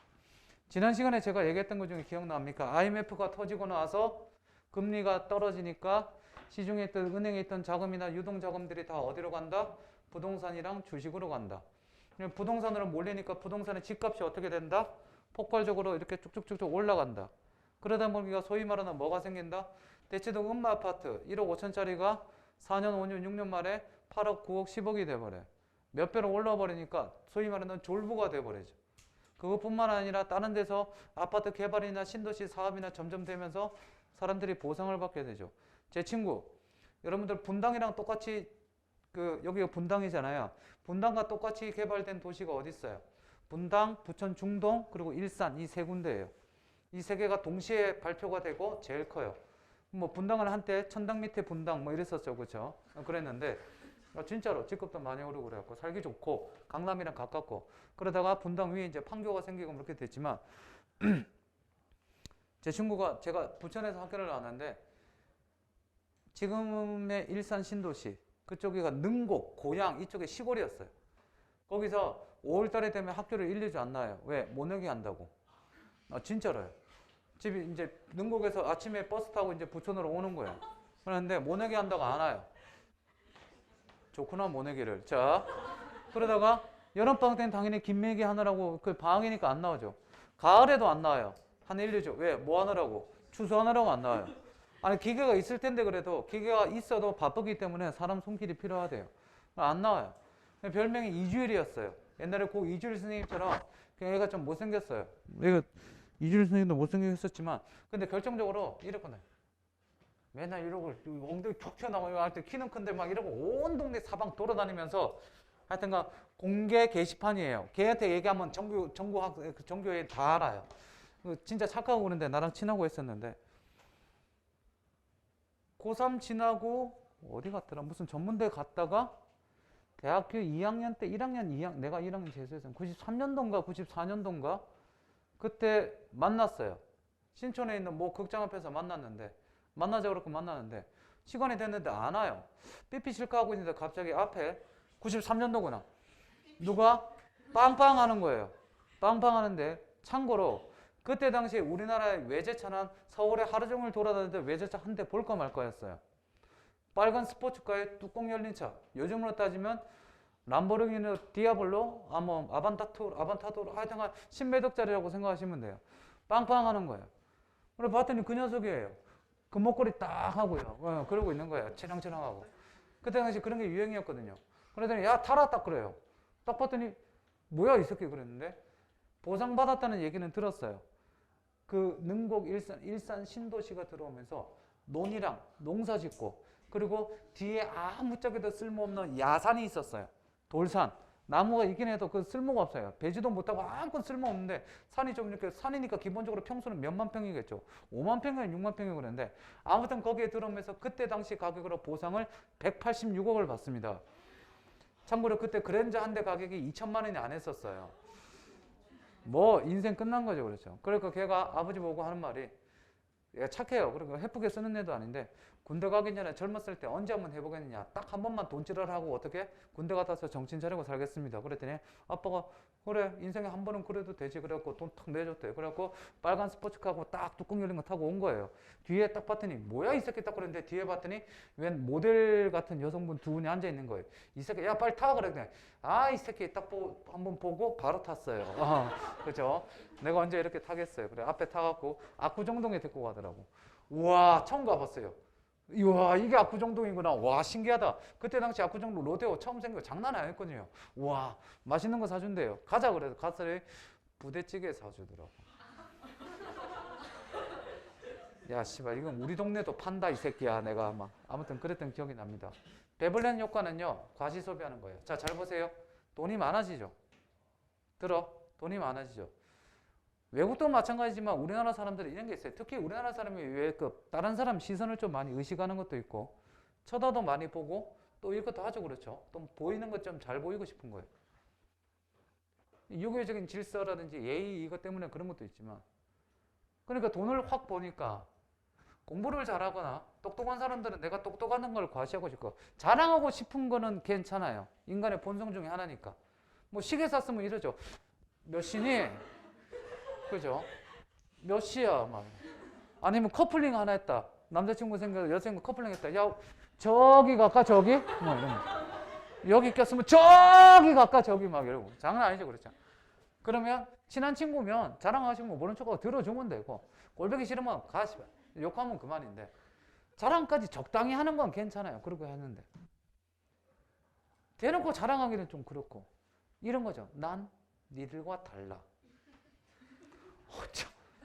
Speaker 1: 지난 시간에 제가 얘기했던 것 중에 기억납니까? IMF가 터지고 나서 금리가 떨어지니까 시중에 있던 은행에 있던 자금이나 유동자금들이 다 어디로 간다? 부동산이랑 주식으로 간다. 부동산으로 몰리니까 부동산의 집값이 어떻게 된다? 폭발적으로 이렇게 쭉쭉쭉쭉 올라간다. 그러다 보니까 소위 말하는 뭐가 생긴다? 대치동 음마 아파트 1억 5천짜리가 4년, 5년, 6년 만에 8억, 9억, 10억이 돼버려요. 몇 배로 올라와 버리니까 소위 말하는 졸부가 돼버리죠. 그것뿐만 아니라 다른 데서 아파트 개발이나 신도시 사업이나 점점 되면서 사람들이 보상을 받게 되죠. 제 친구, 여러분들 분당이랑 똑같이 여기가 분당이잖아요. 분당과 똑같이 개발된 도시가 어디 있어요? 분당, 부천 중동, 그리고 일산 이 세 군데예요. 이 세 개가 동시에 발표가 되고 제일 커요. 뭐 분당은 한때 천당 밑에 분당 뭐 이랬었죠, 그렇죠? 그랬는데 진짜로 집값도 많이 오르고 그래갖고 살기 좋고 강남이랑 가깝고 그러다가 분당 위에 이제 판교가 생기고 그렇게 됐지만 제 친구가 제가 부천에서 학교를 나왔는데 지금의 일산 신도시 그쪽이가 능곡, 고양 이쪽에 시골이었어요. 거기서 5월달에 되면 학교를 1, 2주 안 나와요. 왜? 모내기 한다고. 진짜로요. 집이 이제 능곡에서 아침에 버스 타고 이제 부천으로 오는 거예요. 그런데 모내기 한다고 안 와요. 좋구나 모내기를. 자, 그러다가 여름방학 때는 당연히 김매기 하느라고 그 방학이니까 안 나오죠. 가을에도 안 나와요. 한 1, 2주. 왜? 뭐 하느라고? 추수하느라고 안 나와요. 아니 기계가 있을 텐데 그래도 기계가 있어도 바쁘기 때문에 사람 손길이 필요하대요. 안 나와요. 별명이 이주일이었어요. 옛날에 고 이주일 선생님처럼 얘가 좀 못생겼어요. 얘가 이주일 선생님도 못생겼었지만 근데 결정적으로 이랬거든요. 맨날 이러고 엉덩이 툭 튀어나오고 할 때 키는 큰데 막 이러고 온 동네 사방 돌아다니면서 하여튼간 공개 게시판이에요. 걔한테 얘기하면 전교에 다 알아요. 진짜 착하고 그런데 나랑 친하고 했었는데 고3 지나고 어디 갔더라? 무슨 전문대 갔다가 대학교 2학년 때 1학년 2학년 내가 1학년 재수했어요. 93년도인가 94년도인가 그때 만났어요. 신촌에 있는 뭐 극장 앞에서 만나자 그렇고 만나는데 시간이 됐는데 안 와요. 삐삐 실까 하고 있는데 갑자기 앞에 93년도구나. 누가 빵빵 하는 거예요. 빵빵 하는데 참고로 그때 당시에 우리나라의 외제차는 서울에 하루 종일 돌아다니는데 외제차 한 대 볼까 말까였어요. 빨간 스포츠카에 뚜껑 열린 차. 요즘으로 따지면 람보르기니 디아블로, 아반타도로 하여튼간 10매덕짜리라고 생각하시면 돼요. 빵빵 하는 거예요. 그래 봤더니 그 녀석이에요. 그 목걸이 딱 하고요. 그러고 있는 거예요. 치렁치렁하고. 그때 당시 그런 게 유행이었거든요. 그러더니 야 타라 딱 그래요. 딱 봤더니 뭐야 이 새끼 그랬는데 보상받았다는 얘기는 들었어요. 그 능곡 일산 신도시가 들어오면서 논이랑 농사 짓고 그리고 뒤에 아무짝에도 쓸모없는 야산이 있었어요. 돌산. 나무가 있긴 해도 그 쓸모가 없어요. 배지도 못하고 아무것도 쓸모없는데 산이 좀 이렇게 산이니까 기본적으로 평수는 몇만 평이겠죠. 5만 평이나 6만 평이 그랬는데 아무튼 거기에 들어오면서 그때 당시 가격으로 보상을 186억을 받습니다. 참고로 그때 그랜저 한 대 가격이 2천만 원이 안 했었어요. 뭐 인생 끝난 거죠, 그렇죠. 그러니까 걔가 아버지 보고 하는 말이 얘가 착해요. 그리고 해프게 쓰는 애도 아닌데 군대 가기 전에 젊었을 때 언제 한번 해보겠느냐. 딱 한 번만 돈질을 하고 어떻게 군대 갔다 와서 정신 차리고 살겠습니다. 그랬더니 아빠가 그래 인생에 한 번은 그래도 되지. 그래갖고 돈 탁 내줬대요. 그래갖고 빨간 스포츠카하고 딱 뚜껑 열린 거 타고 온 거예요. 뒤에 딱 봤더니 뭐야 이 새끼 딱 그랬는데 뒤에 봤더니 웬 모델 같은 여성분 두 분이 앉아 있는 거예요. 이 새끼 야 빨리 타 그랬더니 아 이 새끼 딱 한번 보고 바로 탔어요. 그죠? 내가 언제 이렇게 타겠어요. 그래 앞에 타갖고 압구정동에 데리고 가더라고. 우와 처음 가봤어요. 이야 이게 압구정동이구나. 와 신기하다. 그때 당시 압구정동 로데오 처음 생겨 장난 아니었거든요. 와 맛있는 거 사준대요. 가자 그래서 갔더니 부대찌개 사주더라고. 야 씨발 이건 우리 동네도 판다 이 새끼야. 내가 막 아무튼 그랬던 기억이 납니다. 베블렌 효과는요 과시 소비하는 거예요. 자 잘 보세요. 돈이 많아지죠. 들어 돈이 많아지죠. 외국도 마찬가지지만 우리나라 사람들은 이런 게 있어요. 특히 우리나라 사람이 왜 그 다른 사람 시선을 좀 많이 의식하는 것도 있고 쳐다도 많이 보고 또 이것도 하죠. 그렇죠. 또 보이는 것 좀 잘 보이고 싶은 거예요. 유교적인 질서라든지 예의 이것 때문에 그런 것도 있지만 그러니까 돈을 확 보니까 공부를 잘하거나 똑똑한 사람들은 내가 똑똑한 걸 과시하고 싶고 자랑하고 싶은 거는 괜찮아요. 인간의 본성 중에 하나니까. 뭐 시계 샀으면 이러죠. 몇 시니? 그죠? 몇 시야? 막. 아니면 커플링 하나 했다. 남자친구 생겨서 여자친구 커플링 했다. 야, 저기 갈까, 저기? 뭐 이런 거. 여기 꼈으면 저기 갈까, 저기 막 이러고. 장난 아니죠, 그렇죠? 그러면 친한 친구면 자랑하시는 거 모른 척하고 들어주면 되고, 꼴보기 싫으면 가시, 욕하면 그만인데, 자랑까지 적당히 하는 건 괜찮아요. 그러고 했는데. 대놓고 자랑하기는 좀 그렇고, 이런 거죠. 난 니들과 달라.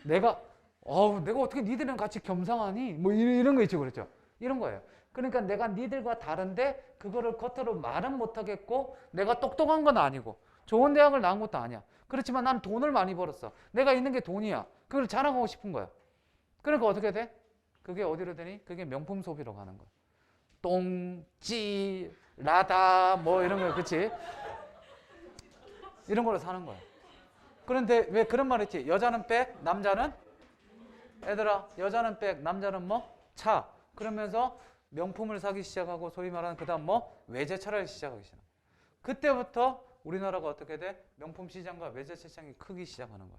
Speaker 1: 내가 어떻게 니들이랑 같이 겸상하니? 뭐 이런 거 있죠. 그렇죠? 이런 거예요. 그러니까 내가 니들과 다른데 그거를 겉으로 말은 못하겠고 내가 똑똑한 건 아니고 좋은 대학을 나온 것도 아니야. 그렇지만 난 돈을 많이 벌었어. 내가 있는 게 돈이야. 그걸 자랑하고 싶은 거야. 그러니까 어떻게 돼? 그게 어디로 되니? 그게 명품 소비로 가는 거야. 똥, 찌, 라다 뭐 이런 거 그치? 이런 걸로 사는 거야. 그런데 왜 그런 말 했지? 여자는 백, 남자는? 얘들아, 여자는 백, 남자는 뭐? 차. 그러면서 명품을 사기 시작하고 소위 말하는 그 다음 뭐? 외제차를 시작하기 시작. 그때부터 우리나라가 어떻게 돼? 명품 시장과 외제차 시장이 크기 시작하는 거야.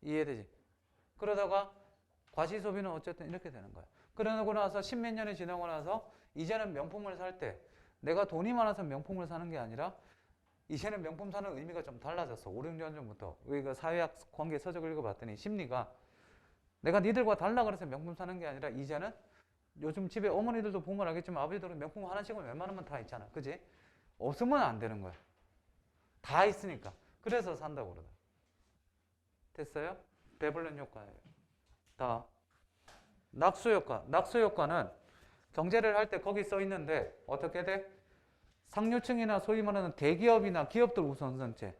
Speaker 1: 이해되지? 그러다가 과시 소비는 어쨌든 이렇게 되는 거야. 그러고 나서 십몇 년이 지나고 나서 이제는 명품을 살 때 내가 돈이 많아서 명품을 사는 게 아니라 이제는 명품 사는 의미가 좀 달라졌어. 5, 6년 전부터. 우리가 사회학 관계 서적을 읽어봤더니 심리가 내가 니들과 달라 그래서 명품 사는 게 아니라 이제는 요즘 집에 어머니들도 보면 알겠지만 아버지들은 명품 하나씩은 웬만하면 다 있잖아. 그지? 없으면 안 되는 거야. 다 있으니까. 그래서 산다고 그러더라. 됐어요? 베블렌 효과예요. 다. 낙수 효과. 낙수 효과는 경제를 할 때 거기 써 있는데 어떻게 돼? 상류층이나 소위 말하는 대기업이나 기업들 우선선제.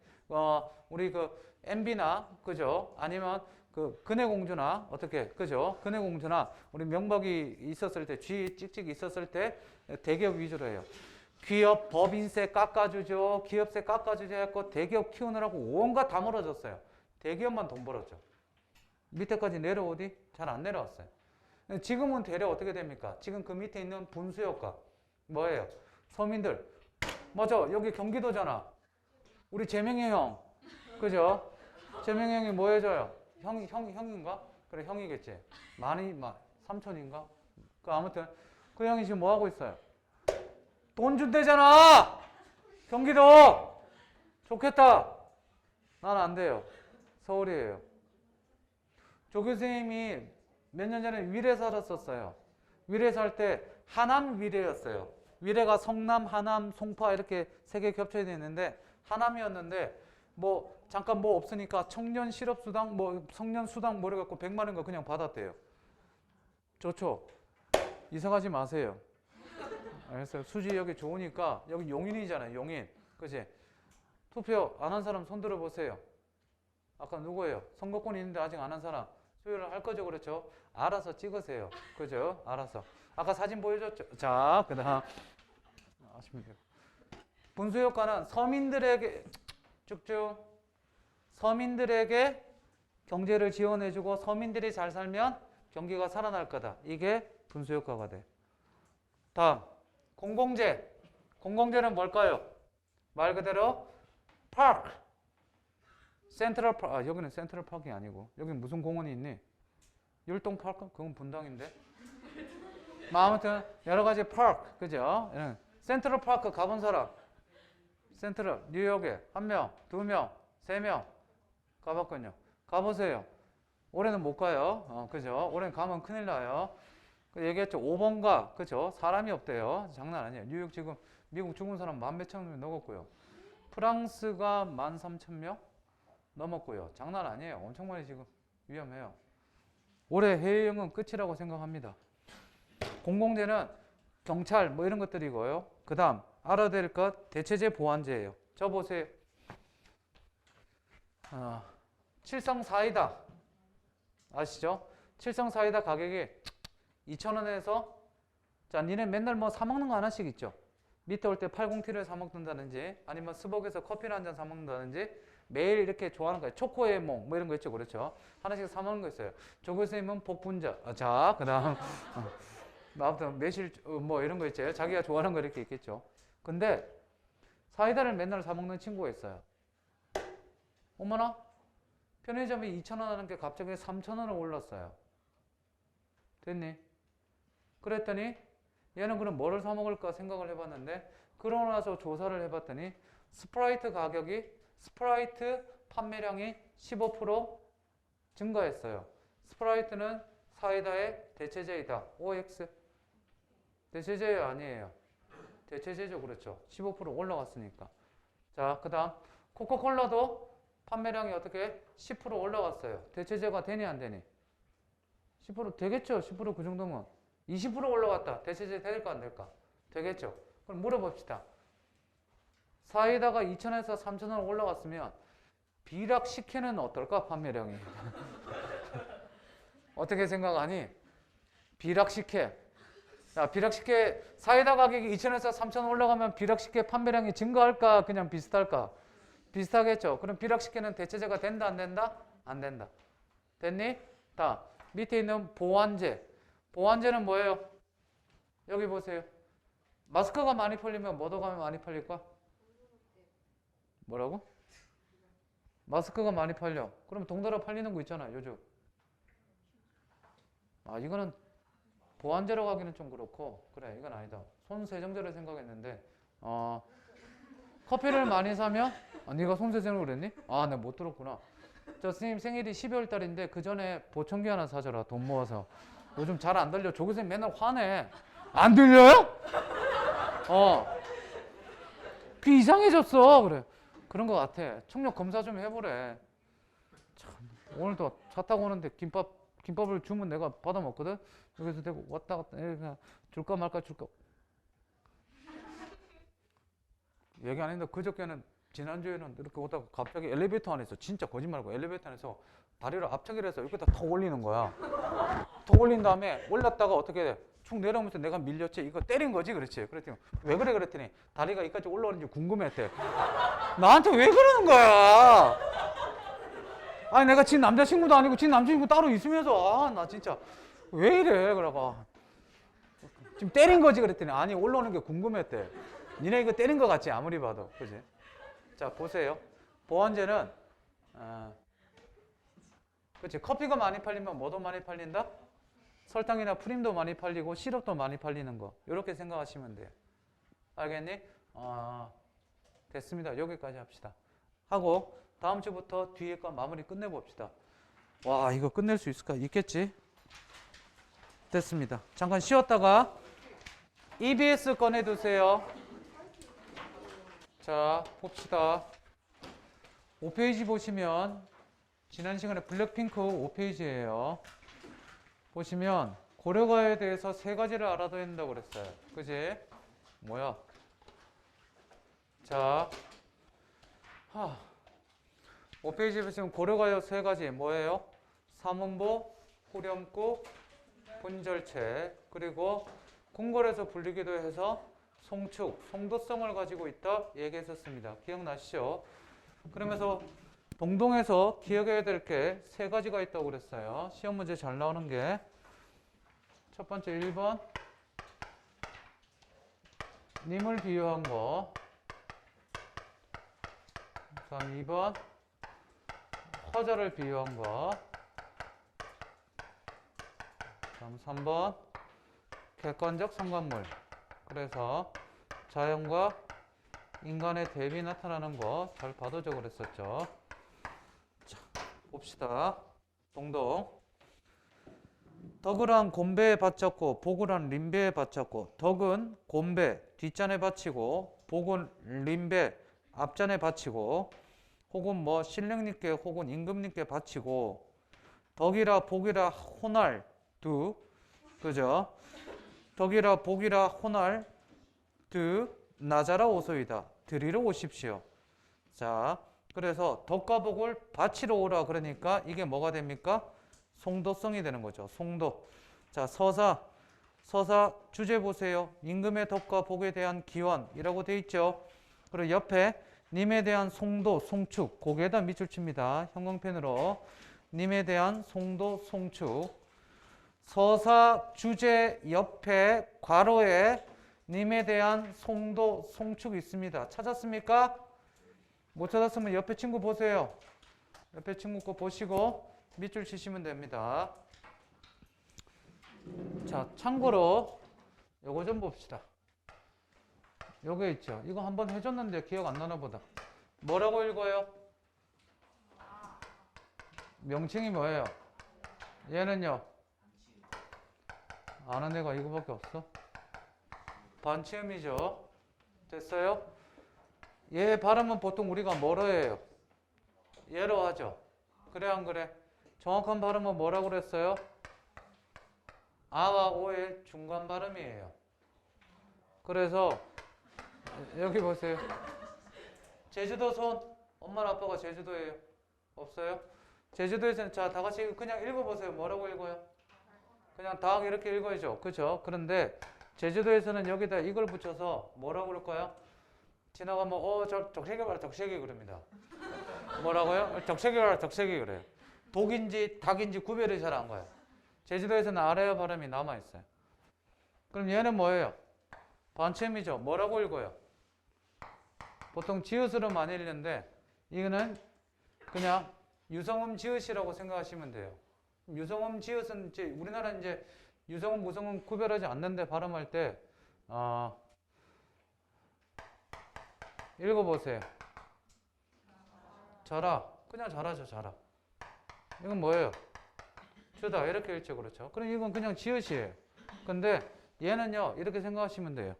Speaker 1: 우리 그 MB나 그죠? 아니면 그 근해공주나 어떻게 그죠? 근해공주나 우리 명박이 있었을 때 G 찍찍 있었을 때 대기업 위주로 해요. 기업 법인세 깎아주죠. 기업세 깎아주죠 했고 대기업 키우느라고 온갖 다 멀어졌어요. 대기업만 돈 벌었죠. 밑에까지 내려오디? 잘 안 내려왔어요. 지금은 대략 어떻게 됩니까? 지금 그 밑에 있는 분수효과 뭐예요? 서민들 맞아 여기 경기도잖아. 우리 재명이 형 그죠? 재명이 형이 뭐 해줘요? 형인가? 그래 형이겠지. 많이 삼촌인가? 그 아무튼 그 형이 지금 뭐 하고 있어요? 돈 준대잖아. 경기도 좋겠다. 난 안 돼요. 서울이에요. 조 교수님이 몇 년 전에 위례 살았었어요. 위례 살 때 하남 위례였어요. 위례가 성남, 하남, 송파 이렇게 세 개 겹쳐야 되는데 하남이었는데 뭐 잠깐 뭐 없으니까 청년 실업수당 뭐 청년 수당 뭐 이래갖고 100만 원인가 그냥 받았대요. 좋죠? 이사 가지 마세요. 알겠어요? 수지 여기 좋으니까 여기 용인이잖아요. 용인. 그치? 투표 안 한 사람 손 들어보세요. 아까 누구예요? 선거권이 있는데 아직 안 한 사람. 수요일날 할 거죠, 그렇죠? 알아서 찍으세요. 그죠? 알아서. 아까 사진 보여줬죠? 자, 그 다음. 아시면 돼요. 분수효과는 서민들에게, 쭉쭉. 서민들에게 경제를 지원해주고 서민들이 잘 살면 경기가 살아날 거다. 이게 분수 효과가 돼. 다음 공공재. 공공재는 뭘까요? 말 그대로 파크. 센트럴 파크. 아, 여기는 센트럴 파크가 아니고 여기는 무슨 공원이 있니? 율동 파크? 그건 분당인데. 아무튼 여러 가지 파크, 그죠? 센트럴 파크 가본 사람? 센트럴 뉴욕에 1명, 2명, 3명 가봤군요. 가보세요. 올해는 못 가요. 그죠? 올해는 가면 큰일 나요. 얘기했죠. 5번가, 그죠? 사람이 없대요. 장난 아니에요. 뉴욕 지금 미국 죽은 사람 10,000명 넘었고요. 프랑스가 13,000명 넘었고요. 장난 아니에요. 엄청 많이 지금 위험해요. 올해 해외여행은 끝이라고 생각합니다. 공공재는 경찰 뭐 이런 것들이고요. 그 다음 알아야 될 것 대체재 보완재예요. 저 보세요. 칠성사이다 아시죠? 칠성사이다 가격이 2,000원에서 자 니네 맨날 뭐 사먹는 거 하나씩 있죠. 밑에 올 때 80T를 사먹는다든지 아니면 스벅에서 커피를 한 잔 사먹는다든지 매일 이렇게 좋아하는 거예요. 초코에몽 뭐 이런 거 있죠. 그렇죠? 하나씩 사먹는 거 있어요. 조 교수님은 복분자. 자, 그 다음 아무튼 매실 뭐 이런 거 있죠. 자기가 좋아하는 거 이렇게 있겠죠. 근데 사이다를 맨날 사먹는 친구가 있어요. 어머나 편의점이 2,000원 하는 게 갑자기 3,000원을 올랐어요. 됐니? 그랬더니 얘는 그럼 뭐를 사 먹을까 생각을 해봤는데 그러고 나서 조사를 해봤더니 스프라이트 가격이 스프라이트 판매량이 15% 증가했어요. 스프라이트는 사이다의 대체재이다. OX 대체재 아니에요. 대체재죠. 그렇죠. 15% 올라갔으니까. 자, 그 다음 코카콜라도 판매량이 어떻게 10% 올라갔어요. 대체재가 되니 안 되니? 10% 되겠죠. 10%그 정도면 20% 올라갔다. 대체재 될까 안 될까? 되겠죠. 그럼 물어봅시다. 사이다가 2,000원에서 3,000원 올라갔으면 비락식혜는 어떨까? 판매량이. 어떻게 생각하니? 비락식혜. 자, 비락식혜 사이다 가격이 2,000원에서 3,000원 올라가면 비락식혜 판매량이 증가할까? 그냥 비슷할까? 비슷하겠죠. 그럼 비락식혜는 대체재가 된다 안 된다? 안 된다. 됐니? 다 밑에 있는 보완재. 보완재는 뭐예요? 여기 보세요. 마스크가 많이 팔리면 뭐도 가면 많이 팔릴까? 뭐라고? 마스크가 많이 팔려. 그럼 동달아 팔리는 거 있잖아, 요즘. 아, 이거는 보완재로 가기는 좀 그렇고, 그래, 이건 아니다. 손세정제를 생각했는데, 커피를 많이 사면, 네가 손세정을 그랬니? 아, 내가 못 들었구나. 저 선생님 생일이 12월 달인데, 그 전에 보청기 하나 사줘라, 돈 모아서. 요즘 잘 안 들려. 조 교수님 맨날 화내. 안 들려요? 귀 이상해졌어. 그래. 그런 거 같아. 청력 검사 좀 해보래. 참, 오늘도 차 타고 오는데 김밥을 주면 내가 받아 먹거든. 여기서 대고 왔다 갔다 그냥 줄까 말까 줄까. 얘기 안 했는데 그저께는 지난주에는 이렇게 오다가 갑자기 엘리베이터 안에서 진짜 거짓말고 엘리베이터 안에서 다리를 앞차기를 해서 이렇게 턱 올리는 거야. 턱 올린 다음에 올랐다가 어떻게 돼? 축 내려오면서 내가 밀렸지. 이거 때린 거지, 그렇지? 그랬더니 왜 그래? 그랬더니 다리가 여기까지 올라오는지 궁금했대. 나한테 왜 그러는 거야? 아니 내가 지 남자친구도 아니고 지 남자친구 따로 있으면서 나 진짜 왜 이래? 그러가 지금 때린 거지? 그랬더니 아니 올라오는 게 궁금했대. 니네 이거 때린 거 같지? 아무리 봐도, 그지? 자 보세요. 보완재는 그렇지. 커피가 많이 팔리면 뭐도 많이 팔린다? 설탕이나 프림도 많이 팔리고 시럽도 많이 팔리는 거. 이렇게 생각하시면 돼요. 알겠니? 됐습니다. 여기까지 합시다. 하고 다음 주부터 뒤에 거 마무리 끝내봅시다. 와, 이거 끝낼 수 있을까? 있겠지? 됐습니다. 잠깐 쉬었다가 EBS 꺼내두세요. 자, 봅시다. 5페이지 보시면 지난 시간에 블랙핑크 5페이지예요. 보시면 고려가에 대해서 3가지를 알아둬야 된다고 그랬어요. 그지? 뭐야? 자, 5페이지에 보시면 고려가요 3가지 뭐예요? 삼음보, 후렴구, 분절체, 그리고 궁궐에서 불리기도 해서 송축, 송도성을 가지고 있다 얘기했었습니다. 기억나시죠? 그러면서 동동에서 기억해야 될 게 3가지가 있다고 그랬어요. 시험 문제 잘 나오는 게 첫 번째 1번 님을 비유한 거. 다음 2번 화자를 비유한 거. 다음 3번 객관적 상관물. 그래서 자연과 인간의 대비 나타나는 거 잘 봐두죠 그랬었죠. 자, 봅시다. 동동. 덕을한 곰배에 바쳤고 복을한 림배에 바쳤고, 덕은 곰배 뒷잔에 바치고 복은 림배 앞잔에 바치고, 혹은 뭐 신령님께 혹은 임금님께 바치고, 덕이라 복이라 혼할 두, 그죠? 덕이라 복이라 혼할 두 나자라 오소이다. 드리러 오십시오. 자, 그래서 덕과 복을 바치러 오라 그러니까 이게 뭐가 됩니까? 송도성이 되는 거죠. 송도. 자, 서사 주제 보세요. 임금의 덕과 복에 대한 기원이라고 돼 있죠. 그리고 옆에 님에 대한 송도, 송축, 거기에다 밑줄 칩니다. 형광펜으로. 님에 대한 송도, 송축. 서사 주제 옆에 괄호에 님에 대한 송도, 송축이 있습니다. 찾았습니까? 못 찾았으면 옆에 친구 보세요. 옆에 친구 거 보시고 밑줄 치시면 됩니다. 자, 참고로 요거 좀 봅시다. 요거 있죠. 이거 한번 해줬는데 기억 안 나나 보다. 뭐라고 읽어요? 명칭이 뭐예요? 얘는요? 아는 애가 이거밖에 없어? 반치음이죠. 됐어요? 얘 발음은 보통 우리가 뭐로 해요? 얘로 하죠. 그래 안 그래? 정확한 발음은 뭐라고 그랬어요? 아와 오의 중간 발음이에요. 그래서 여기 보세요. 제주도 손. 엄마랑 아빠가 제주도예요. 없어요? 제주도에서는 자, 다 같이 그냥 읽어보세요. 뭐라고 읽어요? 그냥 다 이렇게 읽어야죠. 그죠? 그런데 제주도에서는 여기다 이걸 붙여서 뭐라고 그럴까요? 지나가면 저 적색이 봐라 적색이 그럽니다. 뭐라고요? 적색이 봐라 적색이 그래요. 독인지 닭인지 구별이 잘 안 가요. 제주도에서는 아래어 발음이 남아있어요. 그럼 얘는 뭐예요? 반체음이죠. 뭐라고 읽어요? 보통 지읒으로 많이 읽는데 이거는 그냥 유성음 지읒이라고 생각하시면 돼요. 유성음 지읒은 이제 우리나라는 이제 유성음 무성음 구별하지 않는데 발음할 때 읽어보세요. 자라. 그냥 자라죠. 자라. 이건 뭐예요? 주다. 이렇게 읽죠. 그렇죠. 그럼 이건 그냥 지읒이에요. 근데 얘는요. 이렇게 생각하시면 돼요.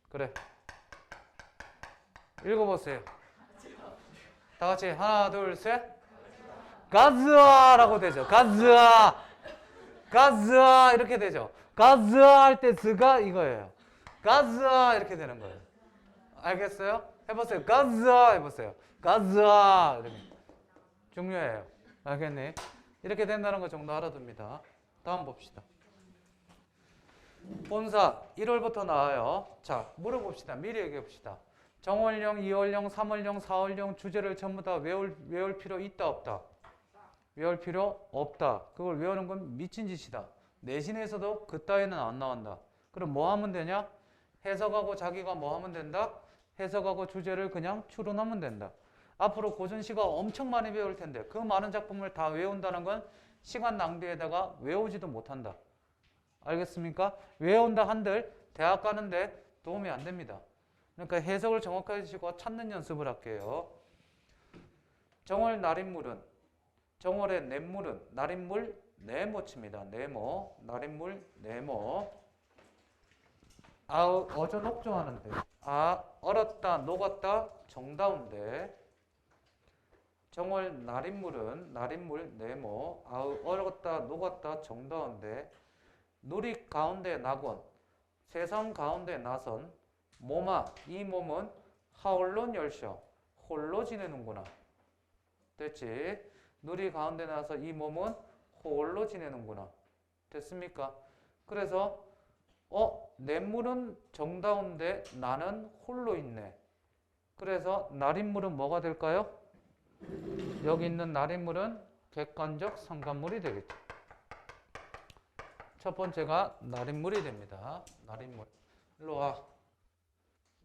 Speaker 1: 그래. 읽어보세요. 다 같이 하나 둘 셋. 가즈아라고 되죠. 가즈아. 가즈아 이렇게 되죠. 가즈아 할 때 스가 이거예요. 가즈아 이렇게 되는 거예요. 알겠어요? 해보세요. 가즈아 해보세요. 가즈아 이렇게. 중요해요. 알겠니? 이렇게 된다는 거 정도 알아둡니다. 다음 봅시다. 본사 1월부터 나와요. 자, 물어봅시다. 미리 얘기해 봅시다. 정월령, 2월령, 3월령, 4월령 주제를 전부 다 외울 필요 있다 없다? 외울 필요 없다. 그걸 외우는 건 미친 짓이다. 내신에서도 그따위는 안 나온다. 그럼 뭐 하면 되냐? 해석하고 자기가 뭐 하면 된다? 해석하고 주제를 그냥 추론하면 된다. 앞으로 고전시가 엄청 많이 배울 텐데 그 많은 작품을 다 외운다는 건 시간 낭비에다가 외우지도 못한다. 알겠습니까? 외운다 한들 대학 가는데 도움이 안 됩니다. 그러니까 해석을 정확하게 해주시고 찾는 연습을 할게요. 정월 날인물은 정월의 냇물은 날인물 네모 칩니다. 네모 날인물 네모 어저 녹조하는데 얼었다 녹았다 정다운데 정월 날인물은 날인물 네모 얼었다 녹았다 정다운데 누리 가운데 낙원 세상 가운데 나선 몸아 이 몸은 하홀로 열셔 홀로 지내는구나. 됐지? 누리 가운데 나서 이 몸은 홀로 지내는구나. 됐습니까? 그래서 냇물은 정다운데 나는 홀로 있네. 그래서 날인물은 뭐가 될까요? 여기 있는 날인물은 객관적 상관물이 되겠죠. 첫 번째가 날인물이 됩니다. 날인물. 일로 와.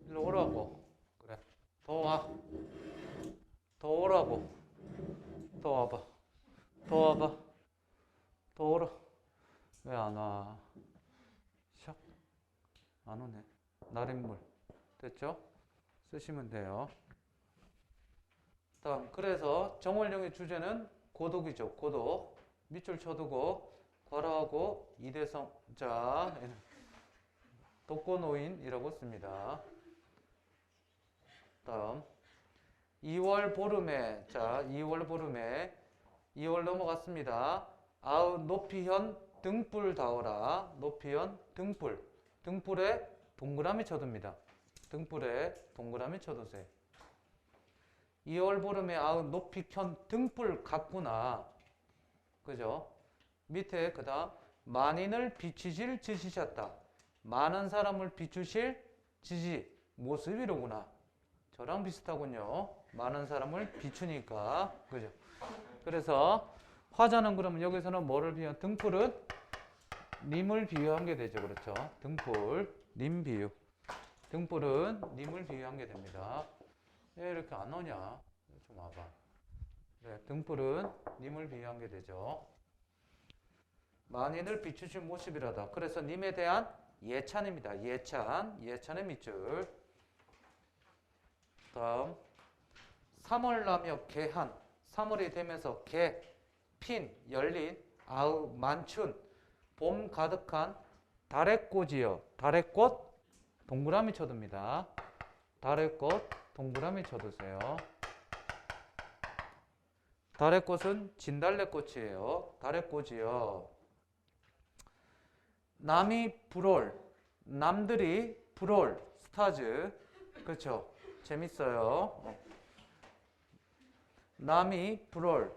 Speaker 1: 일로 오라고. 그래. 더 와. 더 오라고. 더 와봐. 더 와봐. 더 오라. 왜 안 와? 샥. 안 오네. 날인물. 됐죠? 쓰시면 돼요. 다음, 그래서 정월령의 주제는 고독이죠. 고독. 밑줄 쳐두고 괄호하고 이대성. 자, 독거노인이라고 씁니다. 다음 2월 보름에, 자 2월 보름에 2월 넘어갔습니다. 아우 높이현 등불 다오라. 높이현 등불. 등불에 동그라미 쳐둡니다. 등불에 동그라미 쳐두세요. 2월 보름에 아우 높이 켠 등불 같구나. 그죠? 밑에 그 다음 만인을 비추실 지시셨다. 많은 사람을 비추실 지시 모습이로구나. 저랑 비슷하군요. 많은 사람을 비추니까. 그죠? 그래서 화자는 그러면 여기서는 뭐를 비유한? 등불은 님을 비유한 게 되죠. 그렇죠? 등불, 님 비유. 등불은 님을 비유한 게 됩니다. 왜 이렇게 안 오냐? 좀 와봐. 네, 등불은 님을 비유한 게 되죠. 만인을 비추신 모습이라다. 그래서 님에 대한 예찬입니다. 예찬, 예찬의 밑줄. 다음 3월 나며 개한. 3월이 되면서 개, 핀, 열린, 아우, 만춘, 봄 가득한 달의 꽃이여. 달의 꽃, 동그라미 쳐둡니다. 달의 꽃, 동그라미 쳐두세요. 달의 꽃은 진달래꽃이에요. 달의 꽃이요. 남이 불올, 남들이 불올, 스타즈. 그렇죠? 재밌어요. 남이 불올,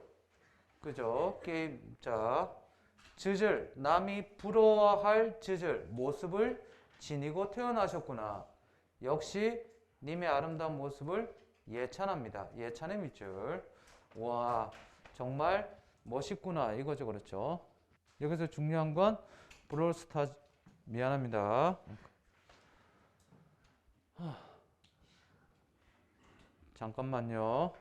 Speaker 1: 그죠? 게임. 자, 즈을, 남이 부러워할 즈을, 모습을 지니고 태어나셨구나. 역시 님의 아름다운 모습을 예찬합니다. 예찬의 밑줄. 와, 정말 멋있구나. 이거죠. 그렇죠? 여기서 중요한 건 브롤스타, 미안합니다. 잠깐만요.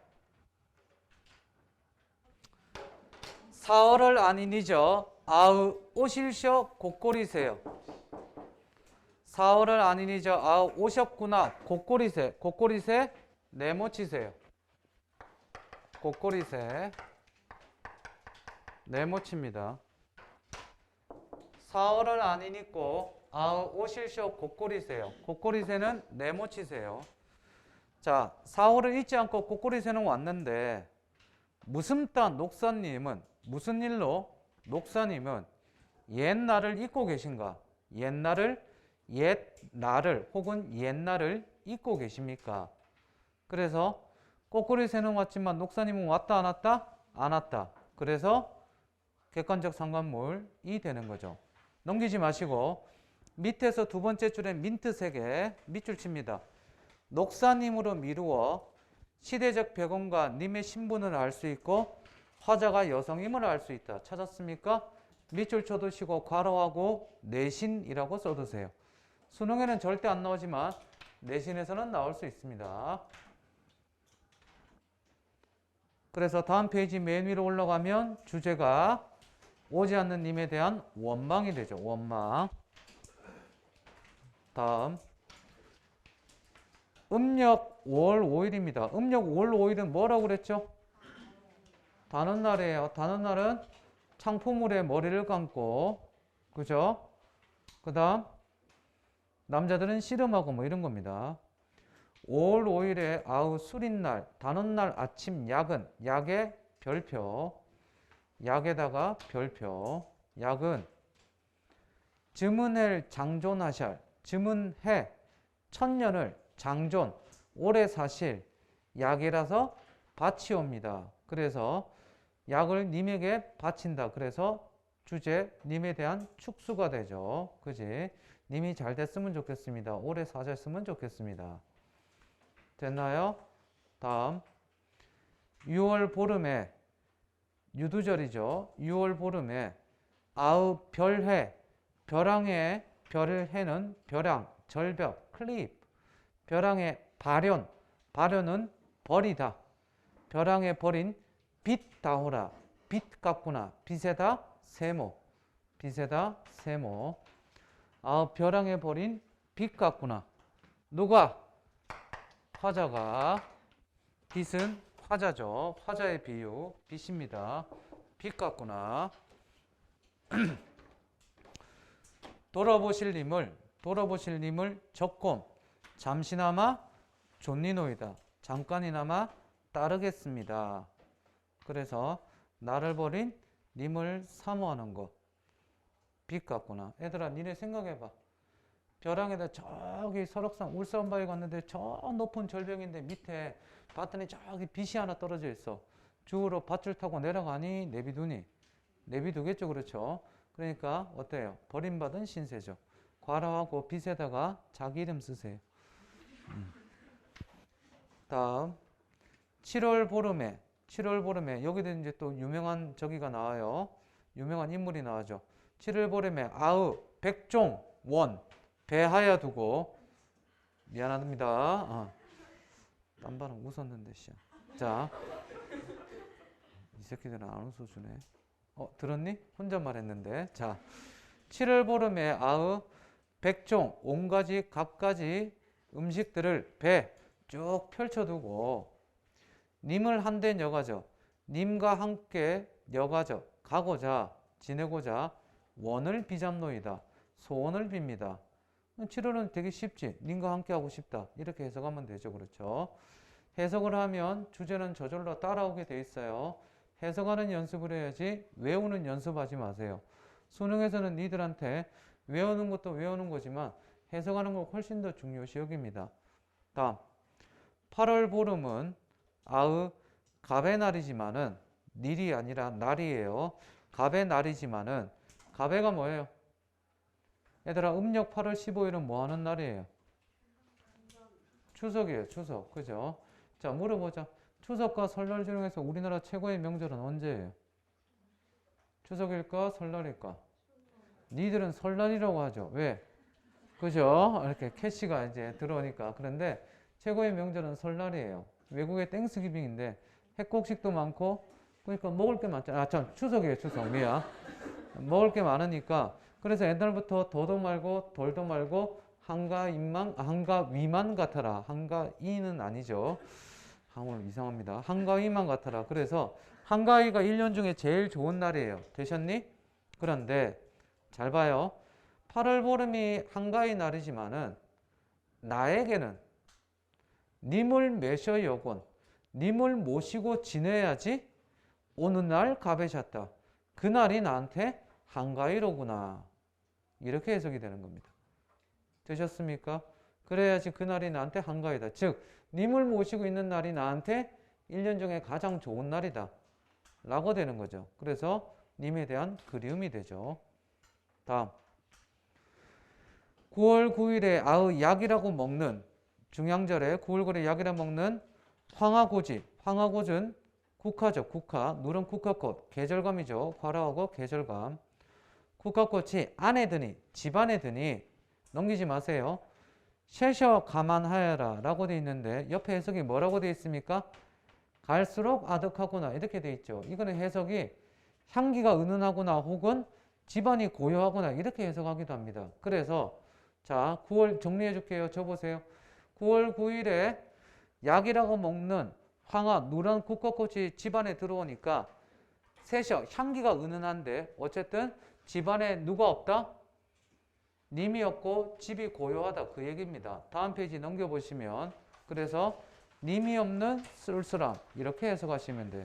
Speaker 1: 4월을 아니니죠. 아우 오실셔 곧골이세요. 4월을 아니니죠. 아우 오셨구나. 곧골이세. 곧골이세 네모치세요. 곧골이세 네모칩니다. 4월을 아니니고 아우 오실셔 곧골이세요. 곧골이세는 네모치세요. 자, 4월을 잊지 않고 곧골이세는 왔는데 무슨 녹사님은 무슨 일로 녹사님은 옛날을 잊고 계신가? 옛날을 혹은 옛날을 잊고 계십니까? 그래서 꼬꾸리새는 왔지만 녹사님은 왔다 안 왔다? 안 왔다. 그래서 객관적 상관물이 되는 거죠. 넘기지 마시고 밑에서 두 번째 줄에 민트 3개 밑줄 칩니다. 녹사님으로 미루어 시대적 배경과 님의 신분을 알 수 있고 화자가 여성임을 알 수 있다. 찾았습니까? 밑줄 쳐두시고 괄호하고 내신이라고 써두세요. 수능에는 절대 안 나오지만 내신에서는 나올 수 있습니다. 그래서 다음 페이지 맨 위로 올라가면 주제가 오지 않는 님에 대한 원망이 되죠. 원망. 다음 음력 5월 5일입니다. 음력 5월 5일은 뭐라고 그랬죠? 단오날이에요. 단오날은 창포물에 머리를 감고, 그죠? 그 다음 남자들은 씨름하고 뭐 이런 겁니다. 5월 5일에 아우 술인날, 단오날 아침 야근, 약의 별표, 약에다가 별표, 약은 즈문헬 장존하샬, 즈문해 천년을 장존, 오래 사실, 약이라서 바치옵니다. 그래서 약을 님에게 바친다. 그래서 주제 님에 대한 축수가 되죠. 그지? 님이 잘 됐으면 좋겠습니다. 오래 사셨으면 좋겠습니다. 됐나요? 다음 6월 보름에 유두절이죠. 6월 보름에 아우 별해 벼랑의 별해는 벼랑, 절벽, 클립. 벼랑의 발현, 발현은 벌이다. 벼랑의 벌인 빛 다호라, 빛 같구나. 빛에다 세모, 빛에다 세모. 벼랑의 벌인 빛 같구나. 누가? 화자가. 빛은 화자죠. 화자의 비유, 빛입니다. 빛 같구나. 돌아보실 님을 적금, 잠시나마 존니노이다. 잠깐이나마 따르겠습니다. 그래서 나를 버린 님을 사모하는 것. 빛 같구나. 얘들아, 니네 생각해봐. 벼랑에다 저기 설악산 울산바위 갔는데 저 높은 절벽인데 밑에 봤더니 저기 빛이 하나 떨어져 있어. 주우러 밧줄 타고 내려가니 내비두니? 내비두겠죠. 그렇죠. 그러니까 어때요? 버림받은 신세죠. 괄호하고 빛에다가 자기 이름 쓰세요. 다음 7월 보름에 여기도 이제 또 유명한 저기가 나와요. 유명한 인물이 나와죠. 7월 보름에 백종 원 배하여 두고. 미안합니다. 딴 발음 웃었는데 자, 이 새끼들은 안 웃어주네. 들었니? 혼잣말 했는데. 자, 7월 보름에 백종 온가지 갖가지 음식들을 배 쭉 펼쳐두고 님을 한데 여가죠. 님과 함께 여가죠. 가고자 지내고자 원을 비잡노이다. 소원을 빕니다. 7월은 되게 쉽지. 님과 함께 하고 싶다. 이렇게 해석하면 되죠. 그렇죠. 해석을 하면 주제는 저절로 따라오게 돼 있어요. 해석하는 연습을 해야지 외우는 연습하지 마세요. 수능에서는 니들한테 외우는 것도 외우는 거지만 해석하는 거 훨씬 더 중요시 여깁니다. 다음 8월 보름은 갑의 날이지만은 일이 아니라 날이에요. 갑의 날이지만은 갑의가 뭐예요? 얘들아, 음력 8월 15일은 뭐 하는 날이에요? 추석이에요. 추석. 그죠? 자, 물어보자. 추석과 설날 중에서 우리나라 최고의 명절은 언제예요? 추석일까? 설날일까? 니들은 설날이라고 하죠. 왜? 그죠? 이렇게 캐시가 이제 들어오니까. 그런데 최고의 명절은 설날이에요. 외국의 땡스기빙인데 핵곡식도 많고, 그러니까 먹을 게 많잖아. 참, 추석이에요. 추석. 미안. 먹을 게 많으니까. 그래서 옛날부터 도도 말고 돌도 말고 한가위만 같아라. 한가위는 아니죠. 오늘 이상합니다. 한가위만 같아라. 그래서 한가위가 1년 중에 제일 좋은 날이에요. 되셨니? 그런데 잘 봐요. 8월 보름이 한가위 날이지만은 나에게는 님을 매셔여곤, 님을 모시고 지내야지 어느 날 갑에셨다. 그날이 나한테 한가위로구나. 이렇게 해석이 되는 겁니다. 되셨습니까? 그래야지 그날이 나한테 한가위다. 즉 님을 모시고 있는 날이 나한테 1년 중에 가장 좋은 날이다 라고 되는 거죠. 그래서 님에 대한 그리움이 되죠. 다음 9월 9일에 약이라고 먹는, 중양절에 9월 9일에 약이라 먹는 황화고지. 황화고지는 국화죠. 국화. 누런 국화꽃. 계절감이죠. 괄호하고 계절감. 국화꽃이 안에 드니, 집안에 드니. 넘기지 마세요. 쉐셔 감안하여라 라고 되어 있는데 옆에 해석이 뭐라고 되어 있습니까? 갈수록 아득하구나 이렇게 되어 있죠. 이거는 해석이 향기가 은은하구나 혹은 집안이 고요하구나 이렇게 해석하기도 합니다. 그래서 자 9월 정리해 줄게요. 적어보세요. 9월 9일에 약이라고 먹는 황화 누런 국화꽃이 집안에 들어오니까 셋이요. 향기가 은은한데 어쨌든 집안에 누가 없다? 님이 없고 집이 고요하다 그 얘기입니다. 다음 페이지 넘겨보시면 그래서 님이 없는 쓸쓸함 이렇게 해석하시면 돼요.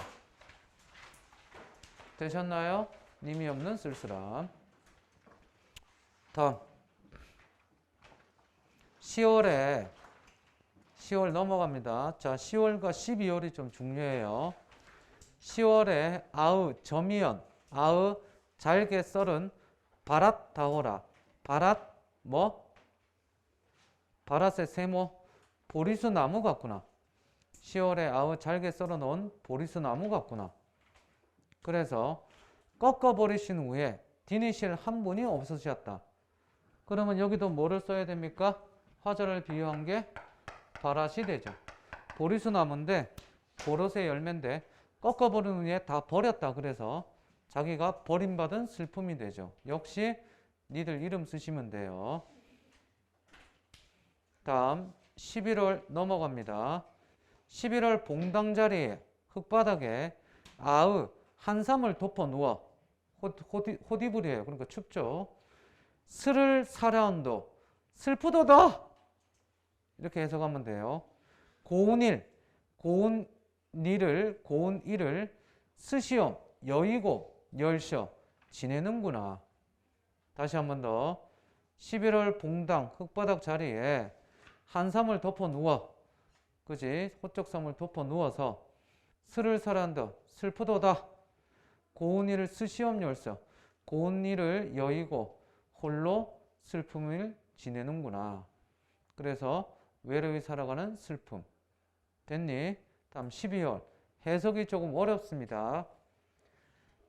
Speaker 1: 되셨나요? 님이 없는 쓸쓸함. 다음 10월 넘어갑니다. 자 10월과 12월이 좀 중요해요. 10월에 점이연 잘게 썰은 바랏 다오라. 바랏 바랏의 세모 보리수 나무 같구나. 10월에 잘게 썰어 놓은 보리수 나무 같구나. 그래서 꺾어 버리신 후에 디니실 한 분이 없으셨다. 그러면 여기도 뭐를 써야 됩니까? 화자를 비유한 게 바랏이 되죠. 보리수 나무인데 보롯의 열매인데 꺾어버리는 애 다 버렸다. 그래서 자기가 버림받은 슬픔이 되죠. 역시 니들 이름 쓰시면 돼요. 다음 11월 넘어갑니다. 11월 봉당자리에 흙바닥에 아으 한삼을 덮어 누워 호디불이에요. 그러니까 춥죠. 스를 사려한도 슬프도다 이렇게 해석하면 돼요. 고운일 고운일을 스시옴 여의고 열셔 지내는구나. 다시 한 번 더. 11월 봉당 흙바닥 자리에 한삼을 덮어 누워, 그지? 호적삼을 덮어 누워서 스를 사란다 슬프도다. 고운 일을 스시엄 열서 고운 일을 여의고 홀로 슬픔을 지내는구나. 그래서 외로이 살아가는 슬픔. 됐니? 다음 12월 해석이 조금 어렵습니다.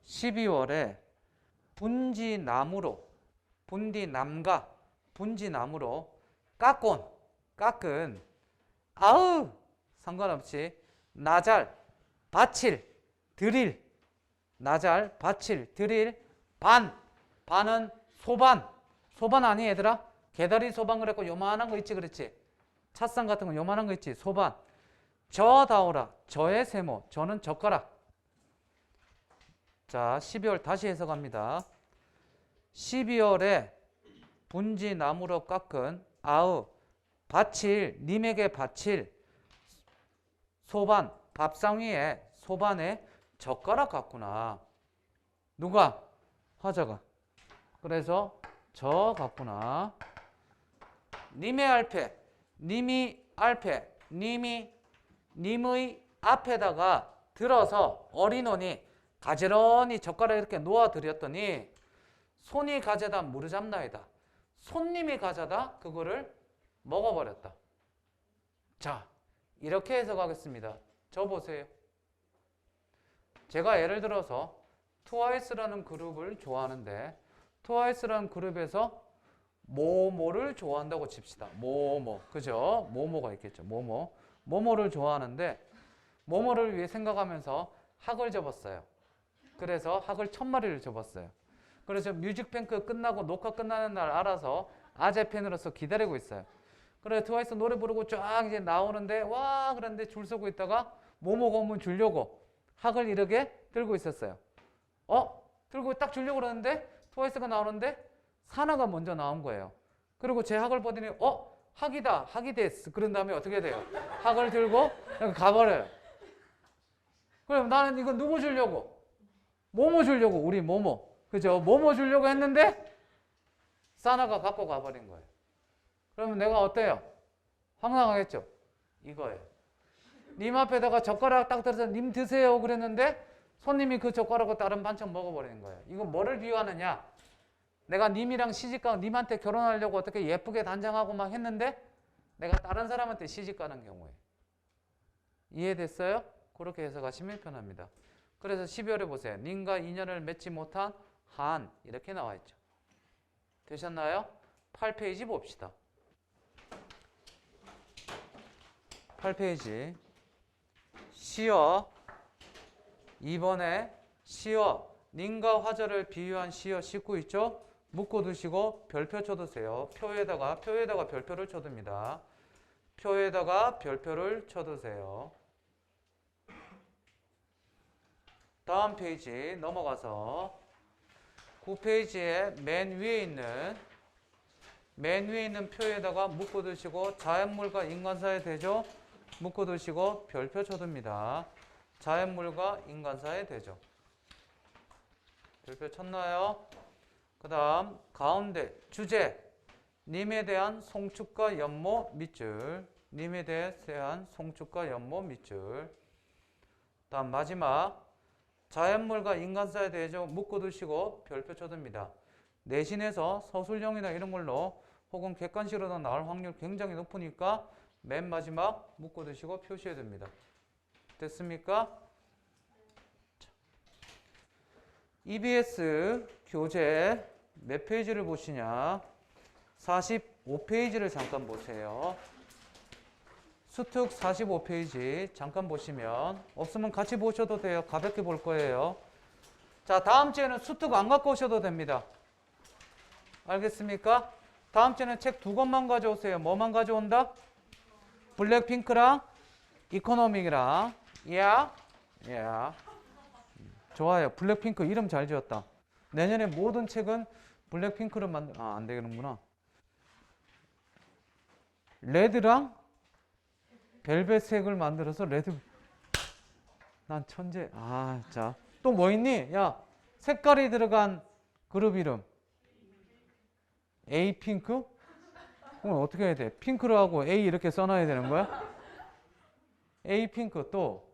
Speaker 1: 12월에 분지나무로 분디남가 분지나무로 깎은 아으 상관없이 나잘 바칠 드릴 나잘 바칠 드릴 반은 소반 아니 얘들아? 개다리 소반 그랬고 요만한 거 있지 그랬지? 찻상 같은 거 요만한 거 있지? 소반 저다오라 저의 세모 저는 젓가락. 자 12월 다시 해석합니다. 12월에 분지나무로 깎은 아으 바칠 님에게 바칠 소반 밥상 위에 소반에 젓가락 같구나. 누가? 화자가. 그래서 저 같구나. 님의 알패 님의 앞에다가 들어서 어린원이 가지런히 젓가락 이렇게 놓아드렸더니 손이 가져다 무르잡나이다. 손님이 가져다 그거를 먹어버렸다. 자, 이렇게 해석하겠습니다. 저 보세요. 제가 예를 들어서 트와이스라는 그룹을 좋아하는데 트와이스라는 그룹에서 모모를 좋아한다고 칩시다. 모모, 그죠? 모모가 있겠죠. 모모를 좋아하는데 모모를 위해 생각하면서 학을 접었어요. 그래서 학을 1000마리를 접었어요. 그래서 뮤직뱅크 끝나고 녹화 끝나는 날 알아서 아재팬으로서 기다리고 있어요. 그래 트와이스 노래 부르고 쫙 이제 나오는데 와 그런데 줄 서고 있다가 모모가 오면 주려고 학을 이렇게 들고 있었어요. 들고 딱 주려고 그러는데 트와이스가 나오는데 사나가 먼저 나온 거예요. 그리고 제 학을 보더니 학이다 학이 됐어. 그런 다음에 어떻게 돼요? 학을 들고 가버려요. 그럼 나는 이거 누구 주려고? 모모 주려고 우리 모모. 그죠? 모모 주려고 했는데 사나가 갖고 가버린 거예요. 그러면 내가 어때요? 황당하겠죠? 이거예요. 님 앞에다가 젓가락 딱 들어서 님 드세요 그랬는데 손님이 그 젓가락을 다른 반찬 먹어버리는 거예요. 이거 뭐를 비유하느냐? 내가 님이랑 시집가고 님한테 결혼하려고 어떻게 예쁘게 단장하고 막 했는데 내가 다른 사람한테 시집가는 경우에. 이해됐어요? 그렇게 해석하시면 편합니다. 그래서 12월에 보세요. 님과 인연을 맺지 못한 한 이렇게 나와 있죠. 되셨나요? 8페이지 봅시다. 8페이지 시어 2번에 시어 님과 화자를 비유한 시어 싣고 있죠? 묶어두시고 별표 쳐두세요. 표에다가 별표를 쳐둡니다. 표에다가 별표를 쳐두세요. 다음 페이지 넘어가서 9페이지에 맨 위에 있는 표에다가 묶어두시고 자연물과 인간사의 대조 묶어두시고 별표 쳐둡니다. 자연물과 인간사의 대조. 별표 쳤나요? 그 다음 가운데 주제 님에 대한 송축과 연모 밑줄 님에 대한 송축과 연모 밑줄. 다음 마지막 자연물과 인간사에 대해서 묶어두시고 별표 쳐둡니다. 내신에서 서술형이나 이런 걸로 혹은 객관식으로 나올 확률 굉장히 높으니까 맨 마지막 묶어두시고 표시해 둡니다. 됐습니까? EBS 교재 몇 페이지를 보시냐? 45페이지를 잠깐 보세요. 수특 45페이지 잠깐 보시면, 없으면 같이 보셔도 돼요. 가볍게 볼 거예요. 자, 다음 주에는 수특 안 갖고 오셔도 됩니다. 알겠습니까? 다음 주에는 책 2권만 가져오세요. 뭐만 가져온다? 블랙핑크랑 이코노믹이랑. 좋아요. 블랙핑크 이름 잘 지었다. 내년에 모든 책은 블랙핑크를 안 되는구나. 레드랑 벨벳색을 만들어서 레드. 난 천재. 자. 또 뭐 있니? 야, 색깔이 들어간 그룹 이름. 에이핑크? 그럼 어떻게 해야 돼? 핑크로 하고 A 이렇게 써놔야 되는 거야? 에이핑크 또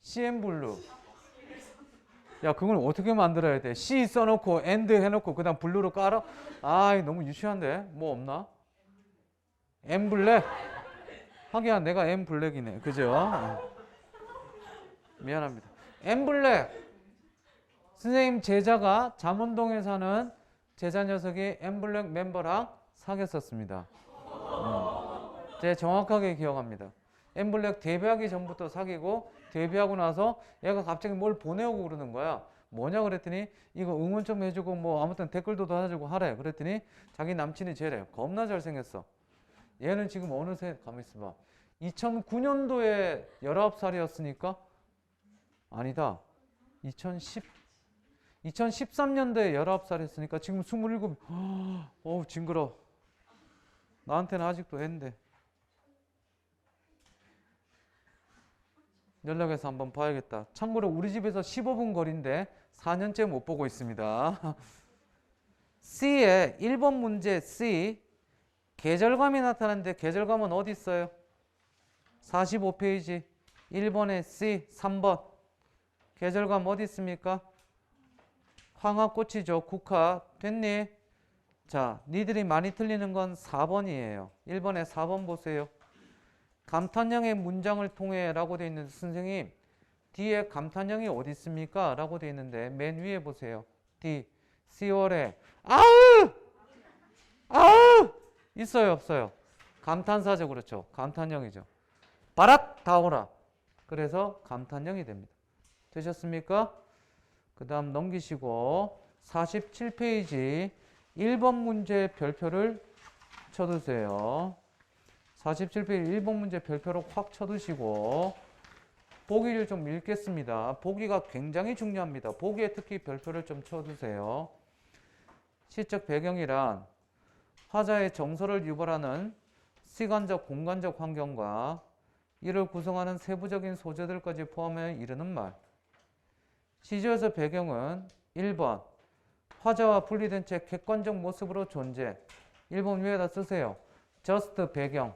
Speaker 1: CN블루. 야, 그걸 어떻게 만들어야 돼? C 써놓고 and 해놓고 그 다음 블루로 깔아? 너무 유치한데? 뭐 없나? M블랙? 하기야 내가 M블랙이네. 그죠? 미안합니다. M블랙. 선생님 제자가 잠원동에 사는 제자 녀석이 M블랙 멤버랑 사귀었었습니다. 제가 정확하게 기억합니다. M블랙 데뷔하기 전부터 사귀고, 데뷔하고 나서 얘가 갑자기 뭘 보내오고 그러는 거야. 뭐냐 그랬더니 이거 응원 좀 해주고 뭐 아무튼 댓글도 달아주고 하래. 그랬더니 자기 남친이 쟤래. 겁나 잘생겼어. 얘는 지금 어느새 가만 있어봐. 2009년도에 19살이었으니까 아니다. 2013년도에 19살이었으니까 지금 27. 어우 징그러. 나한테는 아직도 애인데. 연락해서 한번 봐야겠다. 참고로 우리 집에서 15분 거리인데 4년째 못 보고 있습니다. C의 1번 문제 C. 계절감이 나타나는데 계절감은 어디 있어요? 45페이지 1번에 C 3번. 계절감 어디 있습니까? 황화꽃이죠. 국화. 됐니? 자, 니들이 많이 틀리는 건 4번이에요. 1번에 4번 보세요. 감탄형의 문장을 통해 라고 되어 있는데, 선생님 뒤에 감탄형이 어디 있습니까? 라고 되어 있는데 맨 위에 보세요. D. 10월에 아으! 있어요 없어요? 감탄사죠. 그렇죠. 감탄형이죠. 바락 다오라. 그래서 감탄형이 됩니다. 되셨습니까? 그 다음 넘기시고 47페이지 1번 문제 별표를 쳐두세요. 47페이지 1번 문제 별표로 확 쳐두시고 보기를 좀 읽겠습니다. 보기가 굉장히 중요합니다. 보기에 특히 별표를 좀 쳐두세요. 시적 배경이란 화자의 정서를 유발하는 시간적, 공간적 환경과 이를 구성하는 세부적인 소재들까지 포함해 이르는 말. 시조에서 배경은 1번 화자와 분리된 채 객관적 모습으로 존재. 1번 위에다 쓰세요. just 배경.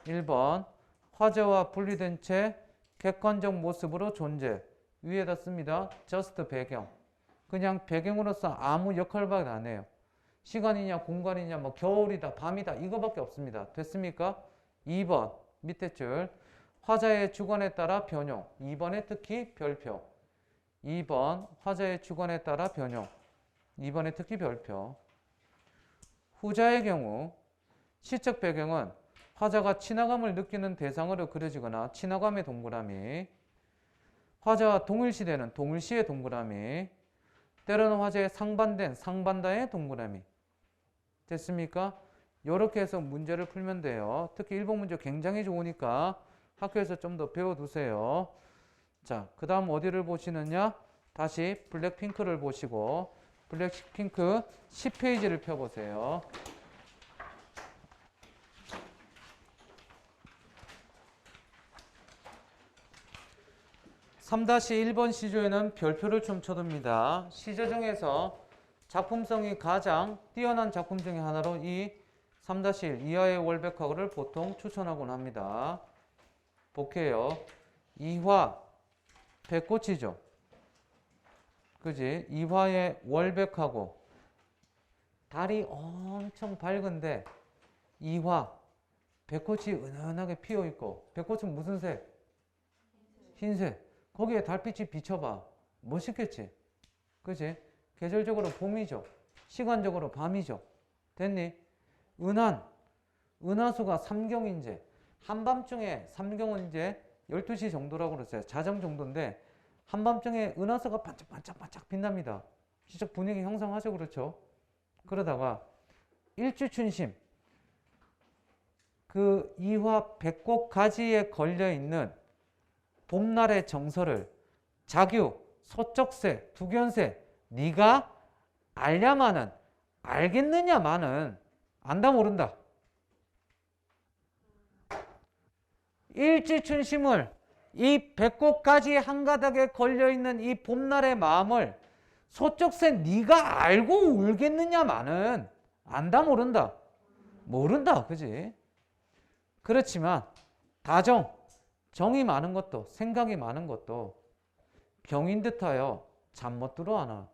Speaker 1: 1번 화자와 분리된 채 객관적 모습으로 존재. 위에다 씁니다. just 배경. 그냥 배경으로서 아무 역할밖에 안 해요. 시간이냐 공간이냐 뭐 겨울이다 밤이다 이거밖에 없습니다. 됐습니까? 2번 밑에 줄 화자의 주관에 따라 변형. 2번에 특히 별표. 2번 화자의 주관에 따라 변형. 2번에 특히 별표. 후자의 경우 시적 배경은 화자가 친화감을 느끼는 대상으로 그려지거나 친화감의 동그라미. 화자와 동일시되는 동일시의 동그라미. 때로는 화자의 상반된 상반다의 동그라미. 됐습니까? 이렇게 해서 문제를 풀면 돼요. 특히 1번 문제 굉장히 좋으니까 학교에서 좀 더 배워두세요. 자, 그 다음 어디를 보시느냐? 다시 블랙핑크를 보시고 블랙핑크 10페이지를 펴보세요. (3-1번) 시조에는 별표를 좀 쳐둡니다. 시조 중에서 작품성이 가장 뛰어난 작품 중에 하나로 이 3-1 이하의 월백화를 보통 추천하곤 합니다. 볼게요. 이화 백꽃이죠. 그지? 이화의 월백하고 달이 엄청 밝은데 이화 백꽃이 은은하게 피어있고, 백꽃은 무슨 색? 흰색. 거기에 달빛이 비춰봐. 멋있겠지? 그지? 계절적으로 봄이죠. 시간적으로 밤이죠. 됐니? 은하수가 삼경인제. 한밤중에 삼경은 이제 12시 정도라고 그랬어요. 자정 정도인데 한밤중에 은하수가 반짝반짝 빛납니다. 시적 분위기 형성하죠. 그렇죠? 그러다가 일주춘심, 그 이화 백곡 가지에 걸려있는 봄날의 정서를 자규, 소쩍새, 두견새 네가 알냐마는, 알겠느냐마는, 안다 모른다. 일지춘심을, 이 백곡가지 한가닥에 걸려있는 이 봄날의 마음을 소쩍새 네가 알고 울겠느냐마는, 안다 모른다. 모른다. 그지? 그렇지만 다정, 정이 많은 것도, 생각이 많은 것도 병인 듯하여 잠 못 들어 하나.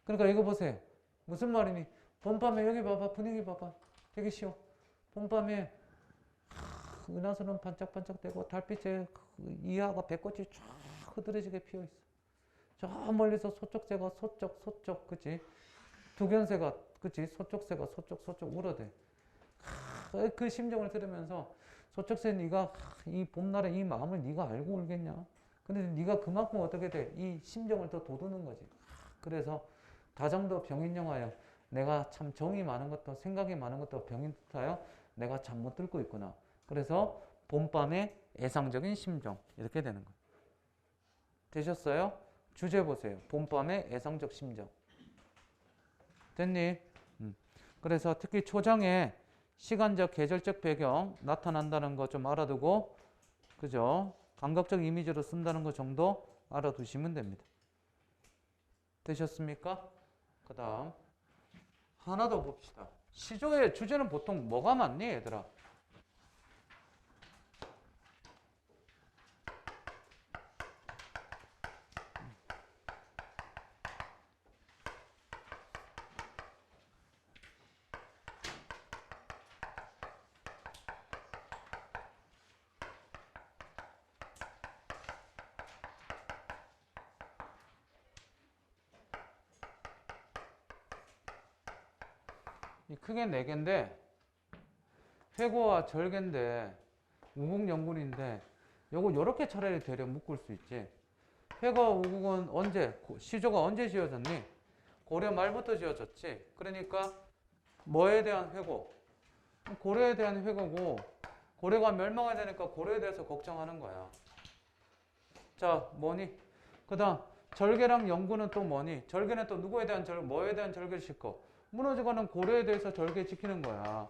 Speaker 1: 그러니까 이거 보세요. 무슨 말이니? 봄밤에 여기 봐봐. 분위기 봐봐. 되게 쉬워. 봄밤에 은하수는 반짝반짝대고 달빛에 이하가 배꽃이 쫙 흐드러지게 피어있어. 저 멀리서 소쩍새가 소쩍 그치? 두견새가 그치? 소쩍새가 소쩍 울어대. 그 심정을 들으면서 소쩍새 네가 이 봄날에 이 마음을 네가 알고 울겠냐? 근데 네가 그만큼 어떻게 돼? 이 심정을 더 돋우는 거지. 그래서 다정도 병인영하여 내가 참 정이 많은 것도 생각이 많은 것도 병인 듯하여 내가 잠 못 들고 있구나. 그래서 봄밤의 애상적인 심정 이렇게 되는 거예요. 되셨어요? 주제 보세요. 봄밤의 애상적 심정. 됐니? 그래서 특히 초장에 시간적, 계절적 배경 나타난다는 거 좀 알아두고, 그죠? 감각적 이미지로 쓴다는 거 정도 알아두시면 됩니다. 되셨습니까? 그 다음 하나 더 봅시다. 시조의 주제는 보통 뭐가 많니, 얘들아? 크게 4개인데 회고와 절개인데 우국연군인데 요거 요렇게 차라리 대략 묶을 수 있지. 회고와 우국은 언제, 시조가 언제 지어졌니? 고려 말부터 지어졌지. 그러니까 뭐에 대한 회고? 고려에 대한 회고고, 고려가 멸망해야 되니까 고려에 대해서 걱정하는 거야. 자, 뭐니? 그 다음 절개랑 연구는 또 뭐니? 절개는 또 누구에 대한 뭐에 대한 절개를 싣고? 무너져가는 고려에 대해서 절개 지키는 거야.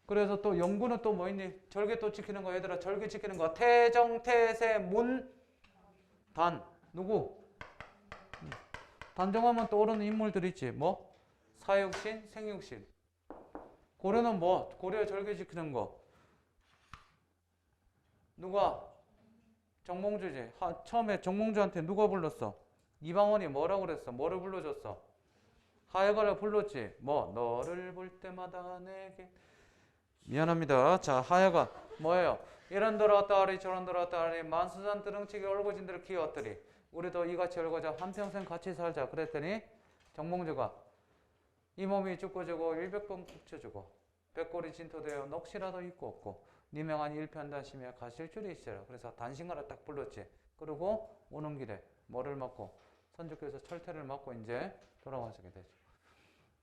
Speaker 1: 그래서 또 연구는 또 뭐 있니? 절개 또 지키는 거. 얘들아, 절개 지키는 거. 태정, 태세, 문, 단. 누구? 단정하면 떠오르는 인물들 있지. 뭐? 사육신, 생육신. 고려는 뭐? 고려의 절개 지키는 거. 누가? 정몽주지. 처음에 정몽주한테 누가 불렀어? 이방원이 뭐라고 그랬어? 뭐를 불러줬어? 하여가를 불렀지. 뭐? 너를 볼 때마다 내게. 미안합니다. 자, 하여가 뭐예요? 이런들 왔다리 저런들 왔다리 만수산 뜨릉치기 얼고진들 키웠더리. 우리도 이같이 얼고자 한평생 같이 살자. 그랬더니 정몽주가 이 몸이 죽고 주고 일백번 국쳐주고 백골이 진토되어 넋이라도 있고 없고 니명한 일편단심에 가실 줄이 있어라. 그래서 단신가를 딱 불렀지. 그리고 오는 길에 뭐를 맞고 선주께서 철퇴를 맞고 이제 돌아가시게 되죠.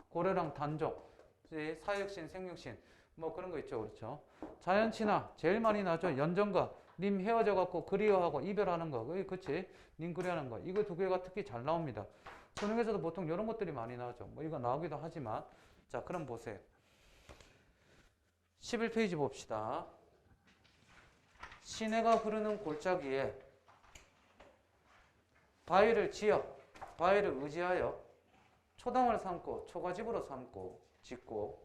Speaker 1: 고려랑 단족, 사육신, 생육신 뭐 그런 거 있죠. 그렇죠? 자연친화 제일 많이 나죠. 연정과 님 헤어져 갖고 그리워하고 이별하는 거. 그치? 님 그리워하는 거. 이거 두 개가 특히 잘 나옵니다. 수능에서도 보통 이런 것들이 많이 나오죠. 뭐 이거 나오기도 하지만. 자, 그럼 보세요. 11페이지 봅시다. 시내가 흐르는 골짜기에 바위를 지어, 바위를 의지하여 초당을 삼고 초가집으로 삼고 짓고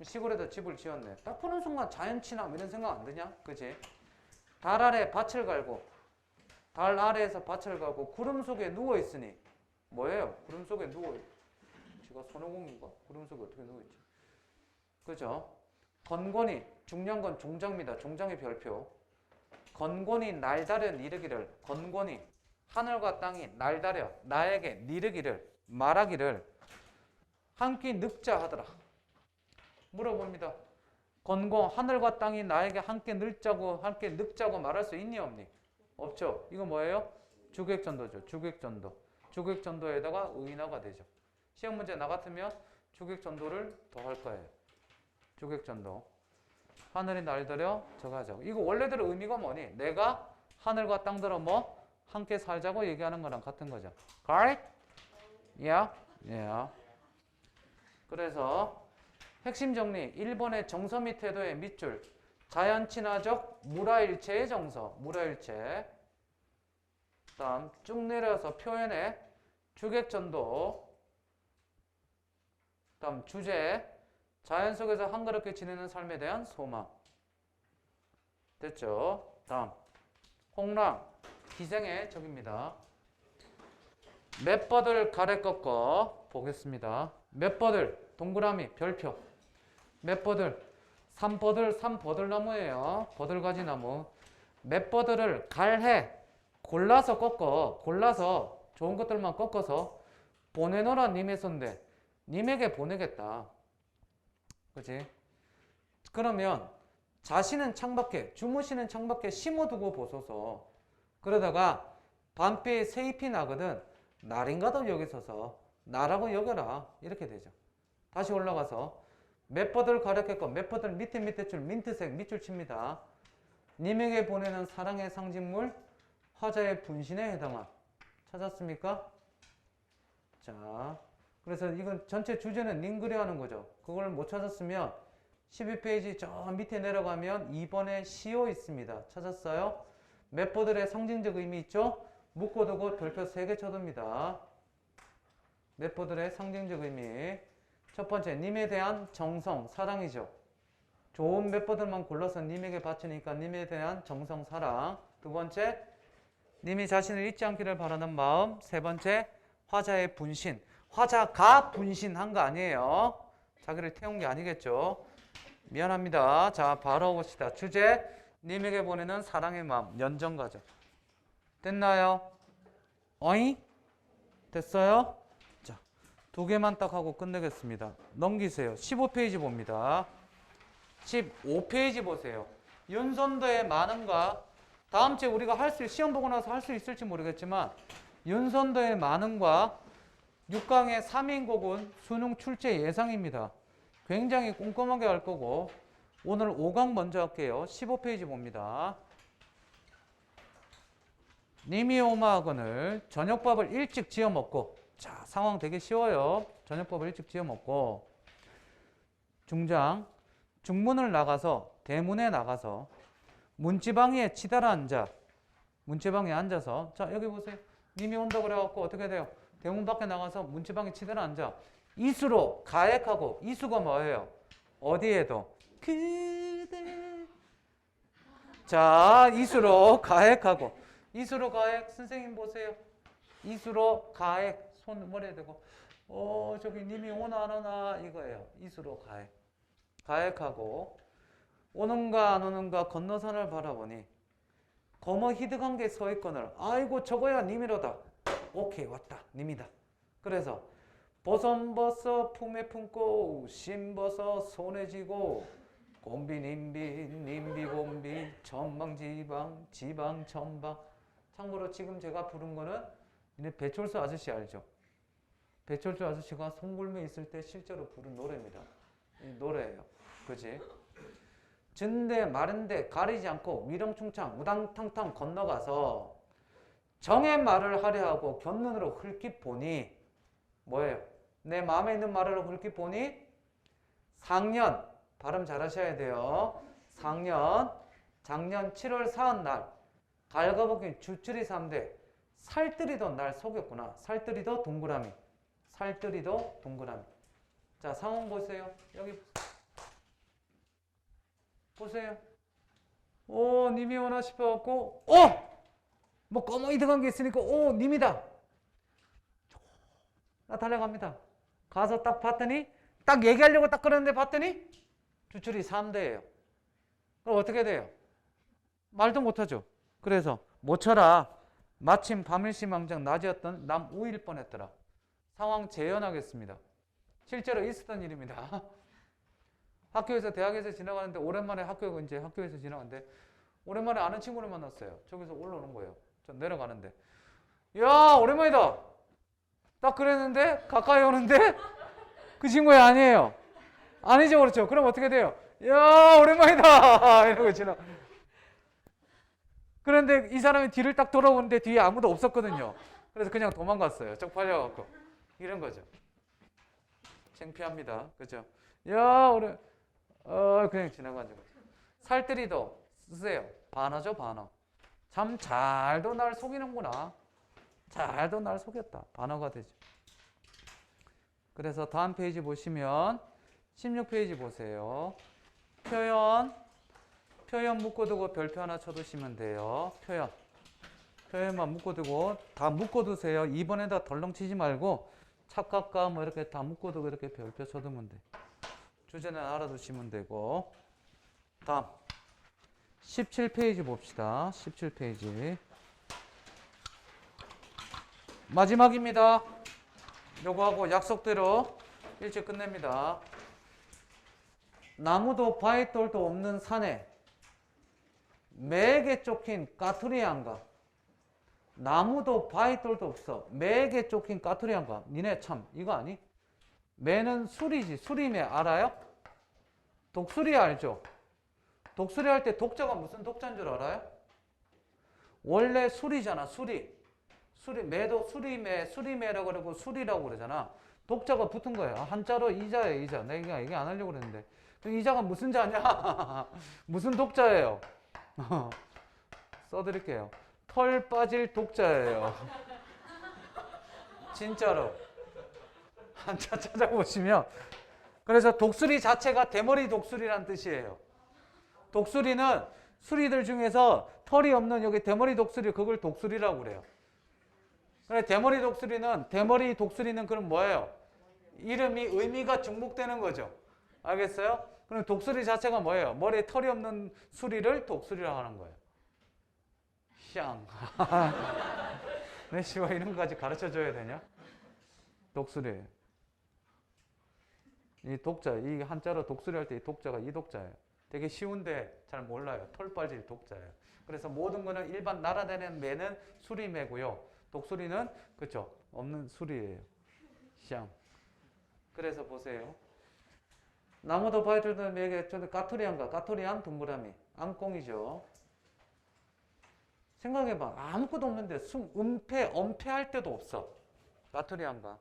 Speaker 1: 시골에다 집을 지었네. 딱 보는 순간 자연친화 이런 생각 안 드냐? 그치? 달 아래 밭을 갈고 달 아래에서 밭을 갈고 구름 속에 누워있으니 뭐예요? 구름 속에 지가 손오공인가? 구름 속에 어떻게 누워있지? 그죠? 건곤이 중요한 건 종장입니다. 종장의 별표. 건곤이 날다려 니르기를 건곤이 하늘과 땅이 날다려 나에게 니르기를 말하기를 한 끼 늙자 하더라. 물어봅니다. 건공 하늘과 땅이 나에게 함께 늙자고 말할 수 있니 없니? 없죠. 이거 뭐예요? 주객전도죠. 주객전도. 주객전도에다가 의인화가 되죠. 시험 문제 나 같으면 주객전도를 더할 거예요. 주객전도. 하늘이 날들여 저가자고. 이거 원래대로 의미가 뭐니? 내가 하늘과 땅들어 뭐 함께 살자고 얘기하는 거랑 같은 거죠. Got it? Yeah? Yeah. 그래서 핵심 정리. 1번의 정서 및 태도의 밑줄. 자연 친화적 물화일체의 정서. 물화일체. 다음 쭉 내려서 표현의 주객전도. 다음 주제. 자연 속에서 한가롭게 지내는 삶에 대한 소망. 됐죠? 다음 홍랑. 기생의 적입니다. 맷버들 가래 꺾어 보겠습니다. 맷버들 동그라미 별표. 맷버들 삼버들나무예요. 버들가지나무. 맷버들을 갈해 골라서 좋은 것들만 꺾어서 보내노라 님의 손대. 님에게 보내겠다. 그치? 그러면 자신은 창밖에, 주무시는 창밖에 심어두고 보소서. 그러다가 밤비에 새잎이 나거든 날인가도 여기 서서 나라고 여겨라. 이렇게 되죠. 다시 올라가서 맷버들 가렸겠고 맷버들 밑에 줄 민트색 밑줄 칩니다. 님에게 보내는 사랑의 상징물 화자의 분신에 해당한. 찾았습니까? 자, 그래서 이건 전체 주제는 님 그려하는 거죠. 그걸 못 찾았으면 12페이지 저 밑에 내려가면 2번에 시오 있습니다. 찾았어요? 맷버들의 상징적 의미 있죠? 묶어두고 별표 3개 쳐둡니다. 맷버들의 상징적 의미. 첫 번째, 님에 대한 정성, 사랑이죠. 좋은 맷버들만 골라서 님에게 바치니까 님에 대한 정성, 사랑. 두 번째, 님이 자신을 잊지 않기를 바라는 마음. 세 번째, 화자의 분신. 화자가 분신한 거 아니에요. 자기를 태운 게 아니겠죠. 미안합니다. 자, 바로 봅시다. 주제, 님에게 보내는 사랑의 마음. 연정가죠. 됐나요? 어이? 됐어요? 자, 2개만 딱 하고 끝내겠습니다. 넘기세요. 15페이지 봅니다. 15페이지 보세요. 윤선도의 많음과 다음 주에 우리가 시험 보고 나서 할 수 있을지 모르겠지만 윤선도의 많음과 6강의 3인곡은 수능 출제 예상입니다. 굉장히 꼼꼼하게 할 거고 오늘 5강 먼저 할게요. 15페이지 봅니다. 님이 오마하거늘 저녁밥을 일찍 지어 먹고. 자, 상황 되게 쉬워요. 저녁밥을 일찍 지어 먹고 중장 중문을 나가서 대문에 나가서 문지방에 치달아 앉아. 문지방에 앉아서 자 여기 보세요. 님이 온다고 그래갖고 어떻게 돼요? 대문 밖에 나가서 문지방에 치달아 앉아. 이수로 가액하고. 이수가 뭐예요? 어디에도 그대. 자, 이수로 가액하고. 이수로 가액. 선생님 보세요. 이수로 가액. 손 머리에 대고 저기 님이 오나 안 오나 이거예요. 이수로 가액. 가액하고. 오는가 안 오는가 건너산을 바라보니 거머 희득한 게 서 있거늘. 아이고 저거야 님이로다. 오케이 왔다 님이다. 그래서 버선버섯 품에 품고 신버섯 손에 쥐고 곰비 님비 님비 곰비 전방지방 지방 전방. 참고로 지금 제가 부른 거는 배철수 아저씨 알죠? 배철수 아저씨가 송골매 있을 때 실제로 부른 노래입니다. 이 노래예요. 그지? 진대 마른데 가리지 않고 위렁충창 우당탕탕 건너가서 정의 말을 하려 하고 곁눈으로 흘낏 보니 뭐예요? 내 마음에 있는 말을 흘낏 보니 상년. 발음 잘 하셔야 돼요. 상년 작년 7월 4날 갈가벗긴 주추리 3대 살뜰이도 날 속였구나. 살뜰이도 동그라미. 살뜰이도 동그라미. 자, 상황 보세요. 여기 보세요. 님이 오나 싶어갖고 뭐 검은 이득한 게 있으니까 님이다. 나 달려갑니다. 가서 딱 봤더니 딱 얘기하려고 딱 그랬는데 봤더니 주출이 3대예요. 그럼 어떻게 돼요? 말도 못하죠. 그래서 못 쳐라. 마침 밤일시망정 낮이었던 남 우일 뻔했더라. 상황 재현하겠습니다. 실제로 있었던 일입니다. 학교에서 대학에서 지나가는데 오랜만에 학교에서 지나가는데 오랜만에 아는 친구를 만났어요. 저기서 올라오는 거예요. 저 내려가는데 야 오랜만이다. 딱 그랬는데 가까이 오는데 그 친구야 아니에요. 아니죠 그렇죠. 그럼 어떻게 돼요? 야 오랜만이다 이러고 지나. 그런데 이 사람이 뒤를 딱 돌아보는데 뒤에 아무도 없었거든요. 그래서 그냥 도망갔어요. 쪽팔려갖고. 이런 거죠. 창피합니다. 그죠? 야, 그냥 지나가죠. 살뜰히도 쓰세요. 반어죠, 반어. 참 잘도 날 속이는구나. 잘도 날 속였다. 반어가 되죠. 그래서 다음 페이지 보시면 16페이지 보세요. 표현 묶어두고 별표 하나 쳐두시면 돼요. 표현만 묶어두고 다 묶어두세요. 2번에다 덜렁 치지 말고 착각과 뭐 이렇게 다 묶어두고 이렇게 별표 쳐두면 돼. 주제는 알아두시면 되고. 다음 17페이지 봅시다. 17페이지 마지막입니다. 요거하고 약속대로 일찍 끝냅니다. 나무도 바위돌도 없는 산에 매에게 쫓긴 까투리 안가. 나무도 바위돌도 없어. 매에게 쫓긴 까투리 안가. 니네 참 이거 아니? 매는 수리지. 수리매 알아요? 독수리 알죠? 독수리 할 때 독자가 무슨 독자인 줄 알아요? 원래 수리잖아. 수리. 매도 수리매라고 그러고 수리라고 그러잖아. 독자가 붙은 거예요. 한자로 이자예요. 이자. 내가 얘기 안 하려고 그랬는데 이자가 무슨 자냐? 무슨 독자예요? 써드릴게요. 털 빠질 독자예요. 진짜로. 한자 찾아보시면. 그래서 독수리 자체가 대머리 독수리란 뜻이에요. 독수리는 수리들 중에서 털이 없는 여기 대머리 독수리, 그걸 독수리라고 그래요. 그래, 대머리 독수리는 그럼 뭐예요? 이름이 의미가 중복되는 거죠. 알겠어요? 그럼 독수리 자체가 뭐예요? 머리에 털이 없는 수리를 독수리라고 하는 거예요. 샹. 내 씨발 이런 거까지 가르쳐 줘야 되냐? 독수리. 이 독자, 이 한자로 독수리 할 때 이 독자가 이 독자예요. 되게 쉬운데 잘 몰라요. 털 빠질 독자예요. 그래서 모든 거는 일반 날아다니는 매는 수리매고요. 독수리는 그쵸? 없는 수리예요. 샹. 그래서 보세요. 나무도 바위돌도 매에게 까투리안가. 까투리안 동그라미. 안꽁이죠. 생각해봐. 아무것도 없는데 엄폐할 데도 없어. 까투리안가.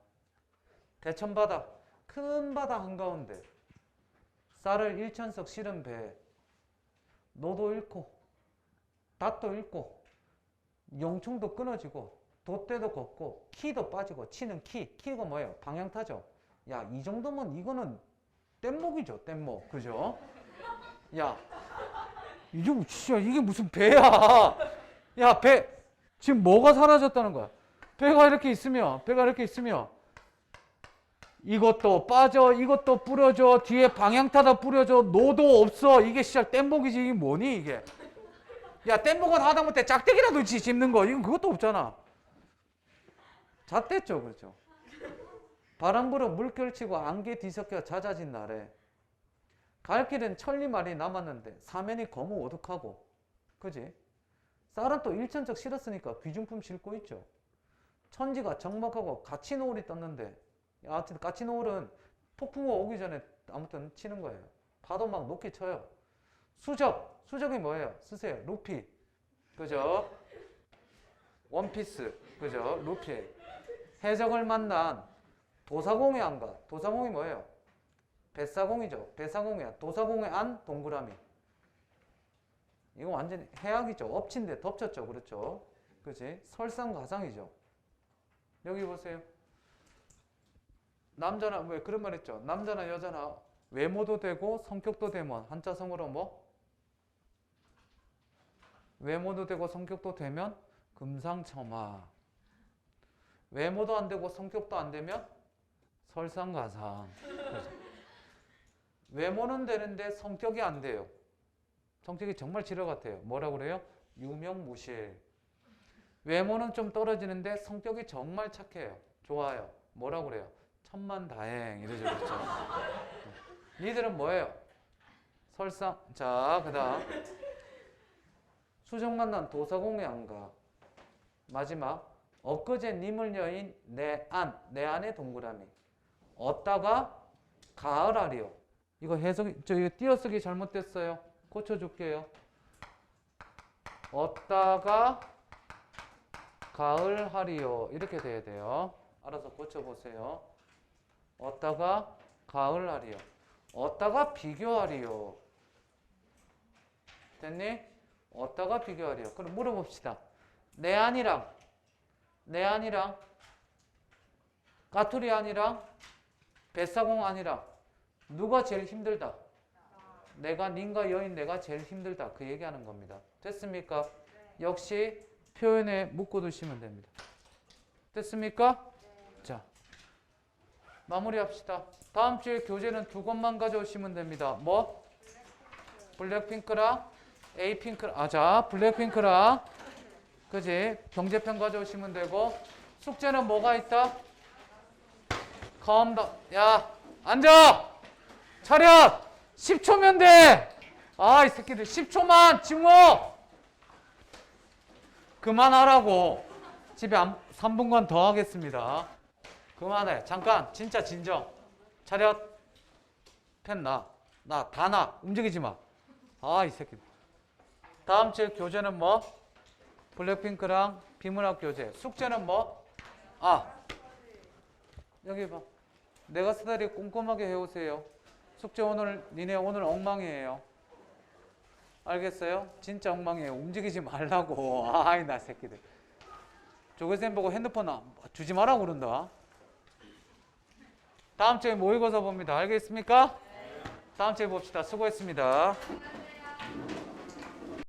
Speaker 1: 대천바다. 큰 바다 한가운데 쌀을 1천석 실은 배. 노도 잃고 닷도 잃고 용충도 끊어지고 돛대도 걷고 키도 빠지고 치는 키가 뭐예요? 방향타죠. 야, 이 정도면 이거는 뗏목이죠. 뗏목. 그죠? 야, 이게 무슨 배야? 야, 배 지금 뭐가 사라졌다는 거야? 배가 이렇게 있으면 이것도 빠져, 이것도 뿌려줘, 뒤에 방향타다 뿌려줘, 노도 없어. 이게 진짜 뗏목이지. 이게 뭐니 이게? 야, 뗏목은 하다못해 짝대기라도 짚는 거. 이건 그것도 없잖아. 잣됐죠. 그렇죠? 바람 불어 물결 치고 안개 뒤섞여 잦아진 날에 갈 길은 천리말이 남았는데 사면이 거무 오득하고, 그지? 쌀은 또 1천적 실었으니까 귀중품 싣고 있죠. 천지가 적막하고 가치노을이 떴는데, 하여튼 가치노을은 폭풍우가 오기 전에 아무튼 치는 거예요. 파도 막 높게 쳐요. 수적이 뭐예요? 쓰세요. 루피. 그죠? 원피스. 그죠? 루피. 해적을 만난 도사공의 안가. 도사공이 뭐예요? 뱃사공이죠. 뱃사공이야. 도사공의 안 동그라미. 이거 완전히 해악이죠. 엎친데 덮쳤죠. 그렇죠? 그치? 설상가상이죠. 여기 보세요. 남자나, 왜 그런 말 했죠? 남자나 여자나 외모도 되고 성격도 되면, 한자성어로 뭐? 외모도 되고 성격도 되면 금상첨화. 외모도 안 되고 성격도 안 되면 설상가상. 외모는 되는데 성격이 안 돼요. 성격이 정말 지뢰 같아요. 뭐라고 그래요? 유명무실. 외모는 좀 떨어지는데 성격이 정말 착해요. 좋아요. 뭐라고 그래요? 천만다행 이러죠. 그렇죠? 니들은 뭐예요? 설상. 자, 그다음 수정 만난 도사공의 안가. 마지막 엊그제 님을 여인 내 안의 동그라미. 얻다가 가을하리요. 이거 해석이 이거 띄어쓰기 잘못됐어요. 고쳐줄게요. 얻다가 가을하리요. 이렇게 돼야 돼요. 알아서 고쳐보세요. 얻다가 가을하리요. 얻다가 비교하리요. 됐니? 얻다가 비교하리요. 그럼 물어봅시다. 내 안이랑 까투리 안이랑 뱃사공 안이랑 누가 제일 힘들다? 내가 님과 여인 내가 제일 힘들다. 그 얘기하는 겁니다. 됐습니까? 역시 표현에 묶어두시면 됩니다. 됐습니까? 자, 마무리합시다. 다음 주에 교재는 두 권만 가져오시면 됩니다. 뭐? 블랙핑크랑 에이핑크랑. 자, 블랙핑크랑 그지? 경제편 가져오시면 되고 숙제는 뭐가 있다? 야, 앉아! 차렷! 10초면 돼! 아, 이 새끼들 10초만 징후! 그만하라고. 집에 3분간 더 하겠습니다. 그만해. 잠깐. 진짜 진정. 차렷. 펜 놔. 다 놔. 움직이지 마. 아, 이 새끼들. 다음 주에 교재는 뭐? 블랙핑크랑 비문학 교재. 숙제는 뭐? 여기 봐. 내가 쓰다리 꼼꼼하게 해오세요. 숙제 니네 오늘 엉망이에요. 알겠어요? 진짜 엉망이에요. 움직이지 말라고. 아이, 나 새끼들. 조교쌤 보고 핸드폰 주지 말라고 그런다. 다음 주에 모의고사 봅니다. 알겠습니까? 다음 주에 봅시다. 수고했습니다.